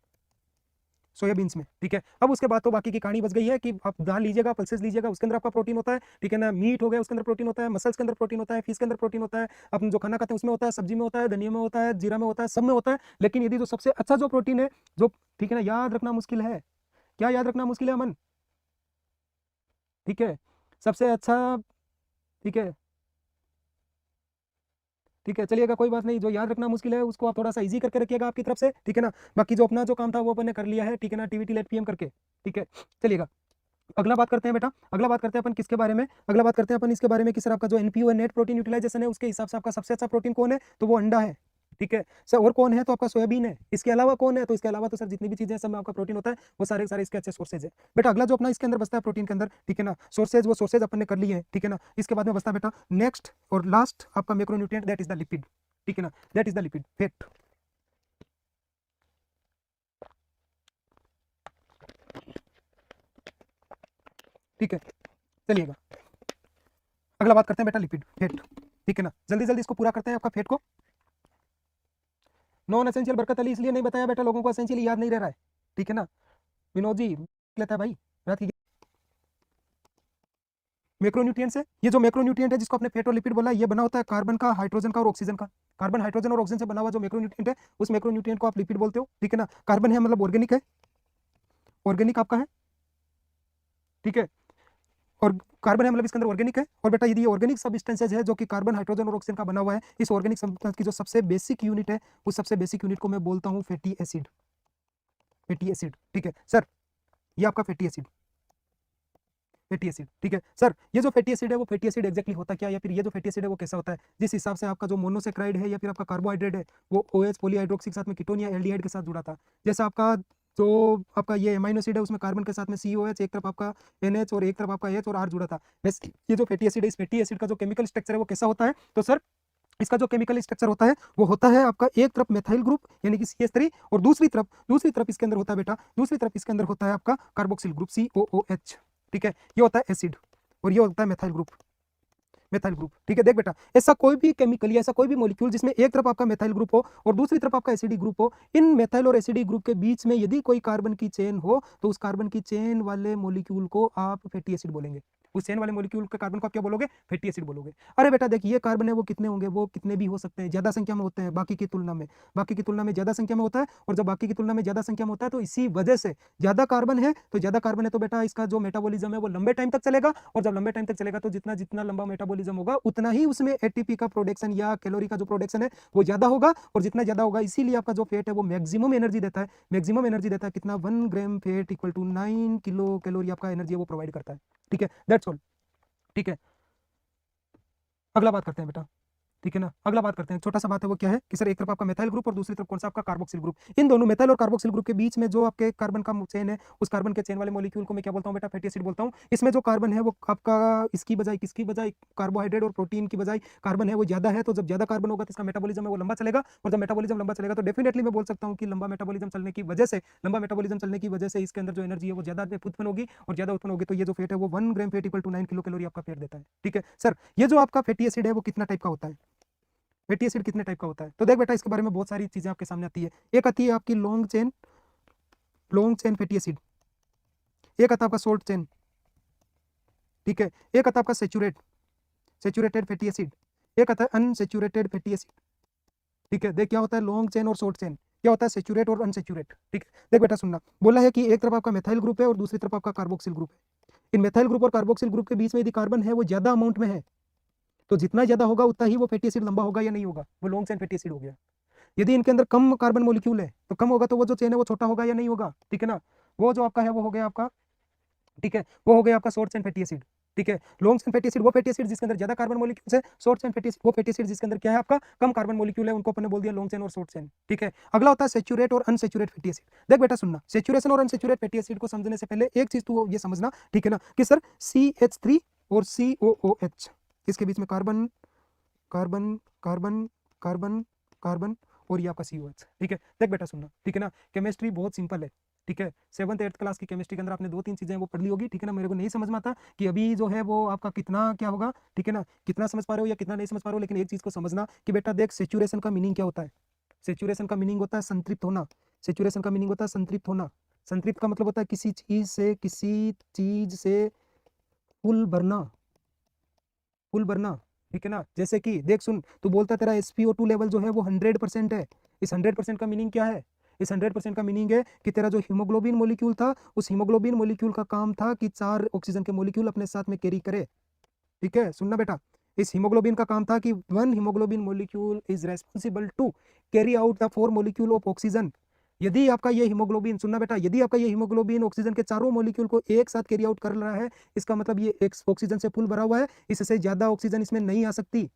सोयाबीन्स में, ठीक है। अब उसके बाद तो बाकी की कहानी बच गई है कि आप दाल लीजिएगा, पल्सेस लीजिएगा, उसके अंदर आपका प्रोटीन होता है, ठीक है ना। मीट हो गया उसके अंदर प्रोटीन होता है, मसल्स के अंदर प्रोटीन होता है, फिश के अंदर प्रोटीन होता है, अपन जो खाना खाते हैं उसमें होता है, सब्जी में होता है, धनिया में होता है, जीरा में होता है, सब में होता है। लेकिन यदि जो सबसे अच्छा जो प्रोटीन है जो, ठीक है ना, याद रखना मुश्किल है, क्या याद रखना मुश्किल है अमन, ठीक है, सबसे अच्छा, ठीक है, ठीक है, चलिएगा कोई बात नहीं, जो याद रखना मुश्किल है उसको आप थोड़ा सा इजी करके रखिएगा आपकी तरफ से, ठीक है ना। बाकी जो अपना जो काम था वो अपन ने कर लिया है, ठीक है ना, टीवी टिल 8 PM करके, ठीक है। चलिएगा अगला बात करते हैं बेटा, अगला बात करते हैं अपन किसके बारे में, अगला बात करते हैं अपन इसके बारे में कि सर आपका जो NPU है, नेट प्रोटीन यूटिलाइजेशन है, उसके हिसाब से आपका सबसे अच्छा प्रोटीन कौन है, तो वो अंडा है, ठीक है सर। और कौन है, तो आपका सोयाबीन है। इसके अलावा कौन है, तो इसके अलावा तो सर जितनी भी चीजें सब में आपका प्रोटीन होता है वो सारे सारे इसके अच्छे सोर्सेज है बेटा। अगला जो अपना इसके अंदर बचता है प्रोटीन के अंदर, ठीक है ना, सोर्सेज, वो सोर्सेज अपन ने कर लिए हैं, ठीक है ना। इसके बाद में बचता है बेटा नेक्स्ट और लास्ट आपका macronutrient, that is the lipid, ठीक है ना, that is the lipid, fat, ठीक है। चलिएगा अगला बात करते हैं बेटा लिपिड, फैट, ठीक है ना। जल्दी जल्दी इसको पूरा करते हैं आपका फैट को। नॉन एसेंशियल बरकत अली इसलिए नहीं बताया बेटा, लोगों को एसेंशियल याद नहीं रह रहा है, ठीक है ना। विनोद जी लेता है भाई रात की। मैक्रोन्यूट्रिएंट्स है, ये जो मैक्रोन्यूट्रिएंट है जिसको आपने फैट और लिपिड बोला, ये बना होता है कार्बन का, हाइड्रोजन का और ऑक्सीजन का। कार्बन, हाइड्रोजन और ऑक्सीजन से बना हुआ जो मैक्रोन्यूट्रिएंट है उस मैक्रोन्यूट्रिएंट को आप लिपिड बोलते हो, ठीक है ना। कार्बन है मतलब ऑर्गेनिक है, ऑर्गेनिक आपका है, ठीक है। और कार्बन है मतलब इसके अंदर ऑर्गेनिक है। और बेटा यदि ये ऑर्गेनिक सब्सटेंसेज है जो कि कार्बन, हाइड्रोजन और ऑक्सीजन का बना हुआ है, इस ऑर्गेनिक सब्सटेंस की जो सबसे बेसिक यूनिट है उस सबसे बेसिक यूनिट को मैं बोलता हूँ फैटी एसिड, फैटी एसिड, ठीक है सर। ये आपका फैटी एसिड, फैटी एसिड। ठीक है सर, ये जो फैटी एसिड है वो फैटी एसिड एक्जैक्टली होता क्या, या फिर ये जो फैटी एसिड है वो कैसा होता है, जिस हिसाब से आपका जो मोनोसेक्राइड है या फिर आपका कार्बोहाइड्रेट है वो OH पॉलीहाइड्रोक्सी के साथ में कीटोन या एल्डिहाइड के साथ जुड़ा था। जैसा आपका जो आपका ये एमाइनो एसिड है उसमें कार्बन के साथ में COH, एक तरफ आपका NH और एक तरफ आपका H और R जुड़ा था। वैसे ये जो फैटी एसिड है, इस फैटी एसिड का जो केमिकल स्ट्रक्चर है वो कैसा होता है, तो सर इसका जो केमिकल स्ट्रक्चर होता है वो होता है आपका एक तरफ मेथाइल ग्रुप यानी कि CH3 और दूसरी तरफ इसके अंदर होता है बेटा, दूसरी तरफ इसके अंदर होता है आपका कार्बोक्सिल ग्रुप COOH। ठीक है, ये होता है एसिड और ये होता है मेथाइल ग्रुप। ठीक है, देख बेटा, ऐसा कोई भी केमिकल या ऐसा कोई भी मॉलिक्यूल जिसमें एक तरफ आपका मेथाइल ग्रुप हो और दूसरी तरफ आपका एसिडी ग्रुप हो, इन मेथाइल और एसिडी ग्रुप के बीच में यदि कोई कार्बन की चेन हो तो उस कार्बन की चेन वाले मॉलिक्यूल को आप फैटी एसिड बोलेंगे। उस चेन वाले मॉलिक्यूल के कार्बन को आप क्या बोलोगे, फैटी एसिड बोलोगे। अरे बेटा देखिए, ये कार्बन है वो कितने होंगे, वो कितने भी हो सकते हैं, ज्यादा संख्या में होते हैं बाकी की तुलना में ज्यादा संख्या में होता है। और जब बाकी की तुलना में ज्यादा संख्या में होता है तो इसी वजह से ज्यादा कार्बन है तो बेटा इसका जो मेटाबॉलिज्म है वो लंबे टाइम तक चलेगा, और जब लंबे टाइम तक चलेगा तो जितना जितना लंबा मेटाबॉलिज्म होगा उतना ही उसमें ATP का प्रोडक्शन या कैलोरी का जो प्रोडक्शन है वो ज्यादा होगा, और जितना ज्यादा होगा इसीलिए आपका जो फैट है वो मैक्सिमम एनर्जी देता है कितना, 1 gram fat equal to 9 kilo calorie आपका एनर्जी वो प्रोवाइड करता है। ठीक है, दैट्स ऑल। ठीक है, अगला बात करते हैं बेटा। ठीक है ना, अगला बात करते हैं, छोटा सा बात है वो क्या है कि सर एक तरफ आपका मेथाइल ग्रुप और दूसरी तरफ कौन सा आपका कार्बोक्सिल ग्रुप, इन दोनों मेथाइल और कार्बोक्सिल ग्रुप के बीच में जो आपके कार्बन का चेन है उस कार्बन के चेन वाले मॉलिक्यूल को मैं क्या बोलता हूं बेटा, फैटी एसिड बोलता हूं। इसमें जो कार्बन है वो आपका इसकी बजाय किसकी बजाय, कार्बोहाइड्रेट और प्रोटीन की बजाय कार्बन है वो ज्यादा है, तो जब ज्यादा कार्बन होगा तो इसका मेटाबॉलिज्म है वो लंबा चलेगा, और जब मेटाबॉलिज्म लंबा चलेगा तो डेफिनेटली मैं बोल सकता हूं कि लंबा मेटाबॉलिज्म चलने की वजह से इसके अंदर जो एनर्जी है वो ज्यादा उत्पन्न होगी, और ज्यादा उत्पन्न होगी तो ये जो फैट है वो 1 gram fat equal to 9 kilo calorie आपका फैट देता है। ठीक है सर, ये जो आपका फैटी एसिड है वो कितना टाइप का होता है, फैटी एसिड कितने टाइप का होता है, तो देख बेटा इसके बारे में बहुत सारी चीजें आपके सामने आती है। एक आती है आपकी लॉन्ग चेन फैटी एसिड, एक आता है आपका शॉर्ट चेन। ठीक है, एक आता है आपका सेचुरेटेड फैटी एसिड, एक आता है अनसेचुरेटेड फैटी एसिड। ठीक है, देख क्या होता है लॉन्ग चेन और शॉर्ट चेन, क्या होता है सेचुरेट और अनसेचुरेट। ठीक है, देख बेटा सुनना, बोला है कि एक तरफ आपका मेथाइल ग्रुप है और दूसरी तरफ आपका कार्बोक्सिल ग्रुप है। इन मेथाइल ग्रुप और कार्बोक्सिल ग्रुप के बीच में यदि कार्बन है वो ज्यादा अमाउंट में है तो जितना ज्यादा होगा उतना ही वो फैटी एसिड लंबा होगा या नहीं होगा, वो लॉन्ग चेन फैटी एसिड हो गया। यदि इनके अंदर कम कार्बन मॉलिक्यूल है तो कम होगा तो वो जो चेन है वो छोटा होगा या नहीं होगा। ठीक है ना, वो जो आपका है वो हो गया आपका, ठीक है, वो हो गया आपका शॉर्ट चेन फैटी एसिड। ठीक है, लॉन्ग चेन फैटी एसिड वो फैटी एसिड जिसके अंदर ज्यादा कार्बन मॉलिक्यूल्स है, शॉर्ट चेन फैटी वो फैटी एसिड जिसके अंदर क्या है आपका कम कार्बन मॉलिक्यूल है, उनको अपन ने बोल दिया लॉन्ग चेन और शॉर्ट चेन। ठीक है, अगला होता है सेचुरेट और अनसेचुरेट फैटी एसिड। देख बेटा सुनना, सेचुरेशन और अनसेचुरेट फैटी एसिड को समझने से पहले एक चीज तू ये समझना, ठीक है ना, कि सर CH3 और COOH इसके बीच में carbon carbon carbon carbon carbon और ये आपका COH। ठीक है, देख बेटा सुनना, ठीक है ना, केमिस्ट्री बहुत सिंपल है। ठीक है, 7th 8th क्लास की केमिस्ट्री के अंदर आपने 2-3 चीजें वो पढ़ ली होगी। ठीक है ना, मेरे को नहीं समझ में आता कि अभी जो है वो आपका कितना क्या होगा, ठीक है ना, कितना समझ पा रहे हो या कितना नहीं समझ पा रहे हो, लेकिन एक चीज को समझना कि बेटा देख, सेचुरेशन का मीनिंग क्या होता है, सेचुरेशन का मीनिंग होता है संतृप्त होना। सेचुरेशन का मीनिंग होता है संतृप्त होना। संतृप्त का मतलब होता है किसी चीज से फुल भरना, ठीक है ना। जैसे कि देख सुन, तू बोलता तेरा SpO2 लेवल जो है वो 100% है। इस 100% का मीनिंग क्या है, इस 100% का मीनिंग है कि तेरा जो हीमोग्लोबिन मॉलिक्यूल था उस हीमोग्लोबिन मॉलिक्यूल का काम था कि 4 ऑक्सीजन के मॉलिक्यूल अपने साथ में कैरी करे। ठीक है, सुनना बेटा, इस हीमोग्लोबिन का काम था कि 1 haemoglobin molecule is responsible to carry out the 4 molecule of oxygen. यदि आपका ये हीमोग्लोबिन, सुनना बेटा, यदि आपका ये हीमोग्लोबिन ऑक्सीजन के चारों मॉलिक्यूल को एक साथ कैरी आउट कर रहा है, इसका मतलब ये एक ऑक्सीजन से फुल भरा हुआ है, इससे ज्यादा ऑक्सीजन इसमें नहीं आ सकती।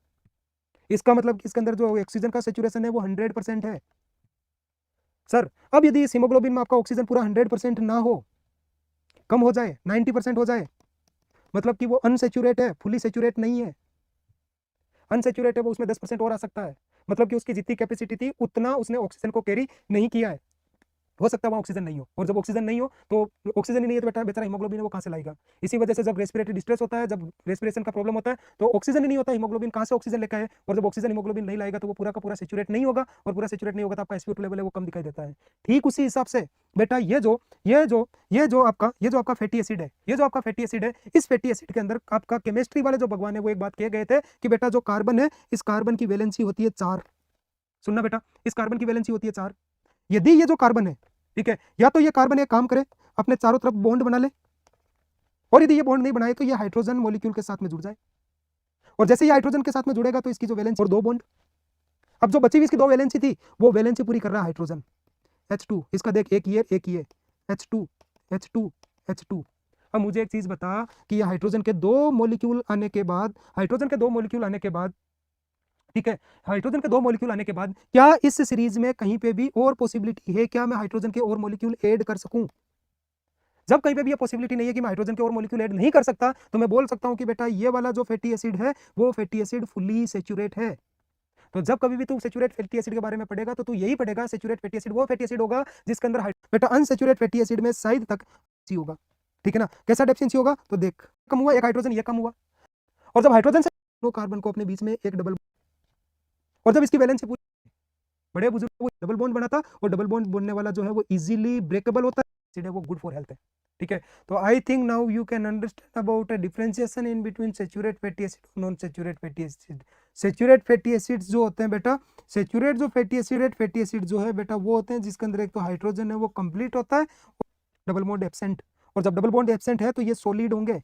इसका मतलब इसके अंदर जो ऑक्सीजन का सेचुरेशन है वो 100% है। सर अब यदि इस हीमोग्लोबिन में आपका ऑक्सीजन पूरा 100% ना हो, कम हो जाए, 90% हो जाए, मतलब कि वो अनसेचुरेट है, फुली सेचुरेट नहीं है। अनसेचुरेट है वो, उसमें 10% और आ सकता है, मतलब कि उसकी जितनी कैपेसिटी थी उतना उसने ऑक्सीजन को कैरी नहीं किया है। हो सकता है वहाँ ऑक्सीजन नहीं हो, और जब ऑक्सीजन नहीं हो तो ऑक्सीजन ही नहीं है तो बेटा बेचारा हीमोग्लोबिन है वो कहाँ से लाएगा। इसी वजह से जब रेस्पिरेटरी डिस्ट्रेस होता है, जब रेस्पिरेशन का प्रॉब्लम होता है तो ऑक्सीजन ही नहीं होता, हीमोग्लोबिन कहाँ से ऑक्सीजन लेकर आए, और जब ऑक्सीजन हीमोग्लोबिन नहीं लाएगा तो वो पूरा का पूरा सेचुरेट नहीं होगा, और पूरा सेचुरेट नहीं होगा तो आपका SpO2 लेवल है वो कम दिखाई देता है। ठीक उसी हिसाब से बेटा ये जो आपका फैटी एसिड है, ये जो आपका फैटी एसिड है, इस फैटी एसिड के अंदर आपका केमिस्ट्री वाले जो भगवान है वो एक बात कह गए थे कि बेटा जो कार्बन है, इस कार्बन की वैलेंसी होती है 4। सुनना बेटा, इस कार्बन की वैलेंसी होती है 4। यदि ये जो कार्बन है, ठीक है, या तो ये कार्बन एक काम करे अपने चारों तरफ बॉन्ड बना ले, और यदि ये बॉन्ड नहीं बनाए तो ये हाइड्रोजन मॉलिक्यूल के साथ में जुड़ जाए, और जैसे ये हाइड्रोजन के साथ में जुड़ेगा तो इसकी जो वैलेंसी और 2 बॉन्ड, अब जो बची हुई इसकी 2 वैलेंसी थी वो वैलेंसी पूरी कर रहा है हाइड्रोजन H2। इसका देख एक ये H2 H2 H2। अब मुझे एक चीज बता कि ये हाइड्रोजन के दो मॉलिक्यूल आने के बाद, हाइड्रोजन के दो मॉलिक्यूल आने के बाद, ठीक है, हाइड्रोजन के दो मॉलिक्यूल आने के बाद क्या इस सीरीज में कहीं पे भी और पॉसिबिलिटी है, क्या मैं हाइड्रोजन के और मॉलिक्यूल ऐड कर सकूं? जब कहीं पे भी ये पॉसिबिलिटी नहीं है कि मैं हाइड्रोजन के और मॉलिक्यूल ऐड नहीं कर सकता, तो मैं बोल सकता हूं कि बेटा ये वाला जो फैटी एसिड है वो फैटी एसिड फुली सेचुरेट है। तो जब कभी भी तू सेचुरेट फैटी एसिड के बारे में पढ़ेगा तो तू यही पढ़ेगा, सेचुरेट फैटी एसिड वो फैटी एसिड होगा जिसके अंदर बेटा अनसेचुरेट फैटी एसिड में शायद तक होगा, ठीक है ना। कैसा डेफिशिएंसी होगा तो देख, कम हुआ एक हाइड्रोजन, ये कम हुआ, और जब हाइड्रोजन से दो कार्बन को अपने बीच में एक डबल, और जब इसकी वैलेंसी पूरी, बड़े बुजुर्ग वो डबल बॉन्ड बना था, और डबल बॉन्ड बनने वाला जो है वो इजीली ब्रेकेबल होता है, वो गुड फॉर हेल्थ है, ठीक है। तो I think now you can understand about a differentiation in between saturate fatty acid और non saturate fatty acid. Saturate fatty acids जो होते हैं बेटा, सेचुरेट जो फैटी एसिड जो है बेटा वो होते हैं जिसके अंदर एक तो हाइड्रोजन है वो कंप्लीट होता है, डबल बॉन्ड एब्सेंट, और जब डबल बॉन्ड एब्सेंट है तो ये सॉलिड होंगे,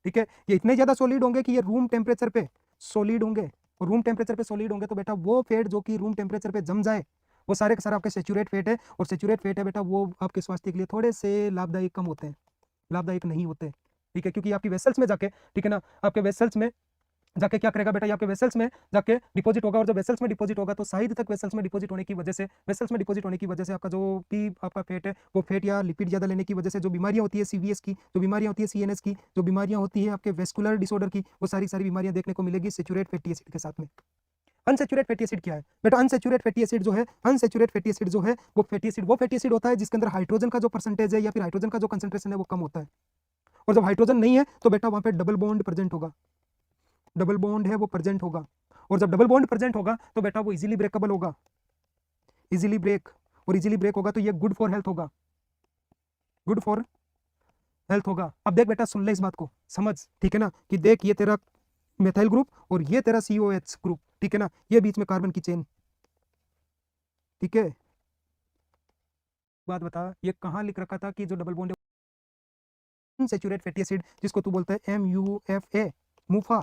ठीक है, ये इतने ज्यादा सॉलिड होंगे कि ये रूम टेम्परेचर पे सॉलिड होंगे, और रूम टेम्परेचर पे सॉलिड होंगे तो बेटा वो फैट जो कि रूम टेम्परेचर पे जम जाए वो सारे के सारे आपके सेचुरेट फैट है, और सेचुरेट फैट है बेटा वो आपके स्वास्थ्य के लिए थोड़े से लाभदायक कम होते हैं, लाभदायक नहीं होते, ठीक है, क्योंकि आपकी वेसल्स में जाके, ठीक है ना, आपके वेसल्स में जाके क्या करेगा बेटा, ये आपके वेसल्स में जाके डिपॉजिट होगा, और जब वेसल्स में डिपॉजिट होगा तो शायद तक वेसल्स में डिपॉजिट होने की वजह से, वेसल्स में डिपॉजिट होने की वजह से आपका जो भी आपका फैट है वो फैट या लिपिड ज्यादा लेने की वजह से जो बीमारियां होती है सीवीएस की, जो बीमारियां होती है सीएनएस की, जो बीमारियां होती है आपके वेस्कुलर डिसऑर्डर की, वो सारी सारी बीमारियां देखने को मिलेगी सेचुरेट फैटी एसिड के साथ में। अनसेचुरेट फैटी एसिड क्या है बेटा, अनसेचुरेट फैटी एसिड जो है, अनसेचुरेट फैटी एसिड जो है वो फैटी एसिड होता है जिसके अंदर हाइड्रोजन का जो परसेंटेज है या फिर हाइड्रोजन का जो कंसंट्रेशन है वो कम होता है, और जब हाइड्रोजन नहीं है तो बेटा वहां पे डबल बॉन्ड प्रेजेंट होगा, डबल बॉन्ड है वो प्रेजेंट होगा, और जब डबल बॉन्ड प्रेजेंट होगा तो बेटा वो इजीली ब्रेकेबल होगा, इजीली ब्रेक, और इजीली ब्रेक होगा तो ये गुड फॉर हेल्थ होगा, गुड फॉर हेल्थ होगा। अब देख बेटा सुन ले इस बात को, समझ, ठीक है ना, कि देख ये तेरा मेथाइल ग्रुप और ये तेरा COH ग्रुप, ठीक है ना, ये बीच में कार्बन की चेन, ठीक है। बात बता, ये कहाँ लिख रखा था कि जो double bond unsaturate fatty acid जिसको तू बोलता है MUFA, मुफा,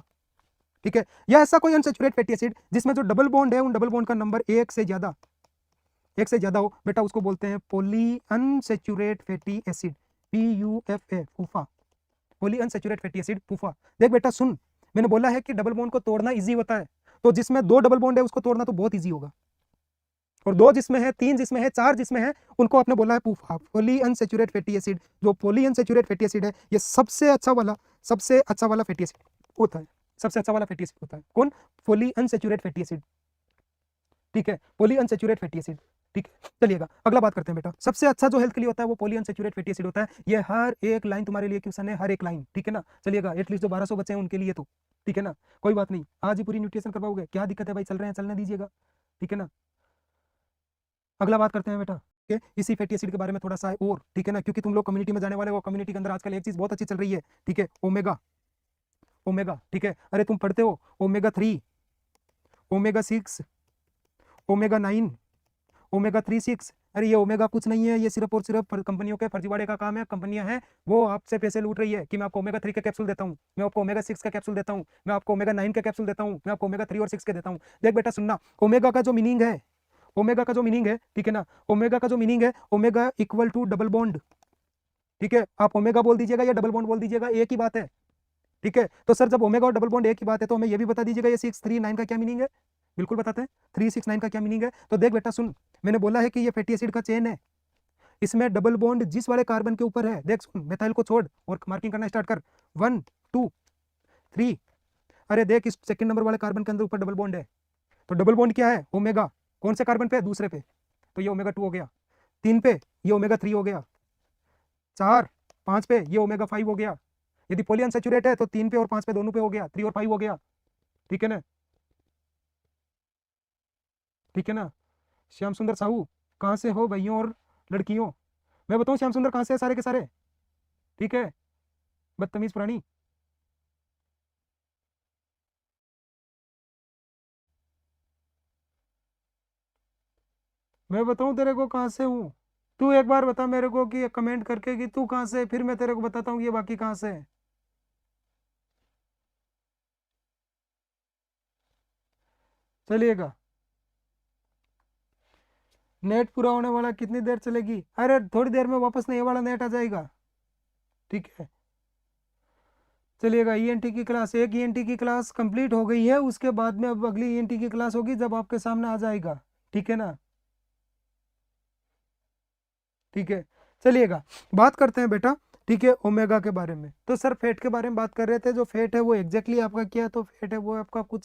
ठीक है, या ऐसा कोई अनसेचुरेट फैटी एसिड जिसमें जो डबल बॉन्ड है उन डबल बॉन्ड का नंबर एक से ज्यादा हो बेटा उसको बोलते हैं poly unsaturate fatty acid, PUFA, फूफा, पॉली अनसेचुरेट फैटी एसिड फूफा। देख बेटा सुन, मैंने बोला है कि डबल बॉन्ड को तोड़ना इजी होता है, तो जिसमें दो डबल बॉन्ड है उसको तोड़ना तो बहुत इजी होगा, और दो जिसमें है, तीन जिसमें है, चार जिसमें है, उनको आपने बोला है फूफा, पॉली अनसेचुरेट फैटी एसिड। जो पॉली अनसेचुरेट फैटी एसिड है ये सबसे अच्छा वाला फैटी एसिड होता है, सबसे अच्छा वाला फैटी एसिड होता है, कौन, पॉली अनसेचुरेट फैटी एसिड, ठीक है, पॉली अनसेचुरेट फैटी एसिड, ठीक है। चलिएगा अगला बात करते हैं बेटा, सबसे अच्छा जो हेल्थ के लिए होता है वो पॉली अनसेचुरेट फैटी एसिड होता है, ये हर एक लाइन तुम्हारे लिए क्वेश्चन है, हर एक लाइन, ठीक है ना। चलिएगा एटलीस्ट जो 1200 बच्चे हैं उनके लिए तो, ठीक है ना, कोई बात नहीं, आज ही पूरी न्यूट्रिशन करवाओगे, क्या दिक्कत है भाई, चल रहे हैं चलने दीजिएगा, ठीक है ना। अगला बात करते हैं बेटा, ठीक है, इसी फैटी एसिड के बारे में थोड़ा सा और, ठीक है ना, क्योंकि तुम लोग कम्युनिटी में जाने वाले हो, कम्युनिटी के अंदर आजकल एक चीज बहुत अच्छी चल रही है, ठीक है, ओमेगा, ओमेगा, ठीक है, अरे तुम पढ़ते हो ओमेगा 3, ओमेगा 6, ओमेगा 9, ओमेगा 3, 6, अरे ये ओमेगा कुछ नहीं है, ये सिर्फ और सिर्फ कंपनियों के फर्जीवाड़े का काम है, कंपनियां हैं वो आपसे पैसे लूट रही है कि मैं आपको ओमेगा 3 का कैप्सूल देता हूँ, मैं आपको ओमेगा 6 का कैप्सूल देता हूँ, मैं आपको ओमेगा 9 का कैप्सूल देता हूँ, मैं आपको ओमेगा 3 और 6 के देता हूँ। देख बेटा सुनना, ओमेगा का जो मीनिंग है, ओमेगा का जो मीनिंग है, ठीक है ना, ओमेगा का जो मीनिंग है, omega equal to double bond, ठीक है, आप ओमेगा बोल दीजिएगा या डबल बॉन्ड बोल दीजिएगा, एक ही बात है, ठीक है। तो सर जब ओमेगा और डबल बॉन्ड एक ही बात है तो हमें ये भी बता दीजिएगा ये 6, 3, 9 का क्या मीनिंग है, बिल्कुल बताते हैं, 3, 6, 9 का क्या मीनिंग है। तो देख बेटा सुन, मैंने बोला है कि ये फैटी एसिड का चेन है, इसमें डबल बॉन्ड जिस वाले कार्बन के ऊपर है, देख सुन, मेथाइल को छोड़ और मार्किंग करना स्टार्ट कर, 1, 2, 3, अरे देख इस सेकंड नंबर वाले कार्बन के अंदर ऊपर डबल बॉन्ड है, तो डबल बॉन्ड क्या है, ओमेगा, कौन से कार्बन पे, दूसरे पे, तो ये ओमेगा 2 हो गया, 3 पे ये ओमेगा 3 हो गया, 4, 5 पे ये ओमेगा 5 हो गया, यदि पॉली अनसैचुरेट है तो 3 पे और 5 पे दोनों पे हो गया, 3 और 5 हो गया, ठीक है ना, ठीक है ना। श्याम सुंदर साहू कहाँ से हो भाइयों और लड़कियों, मैं बताऊं श्याम सुंदर कहाँ से है सारे के सारे, ठीक है, बदतमीज प्राणी। मैं बताऊं तेरे को कहाँ से हूँ, तू एक बार बता मेरे को कि कमेंट करके कि तू कहाँ से है, फिर मैं तेरे को बताता हूँ ये बाकी कहाँ से है। चलिएगा, नेट पूरा होने वाला, कितनी देर चलेगी, अरे थोड़ी देर में वापस नहीं ये वाला नेट आ जाएगा, ठीक है। चलिएगा ईएनटी की क्लास, एक ईएनटी की क्लास कंप्लीट हो गई है, उसके बाद में अब अगली ईएनटी की क्लास होगी जब आपके सामने आ जाएगा, ठीक है ना। ठीक है, चलिएगा बात करते हैं बेटा, ठीक है, ओमेगा के बारे में। तो सर फेट के बारे में बात कर रहे थे, जो फेट है वो एग्जैक्टली आपका क्या है, तो फेट है वो आपका कुछ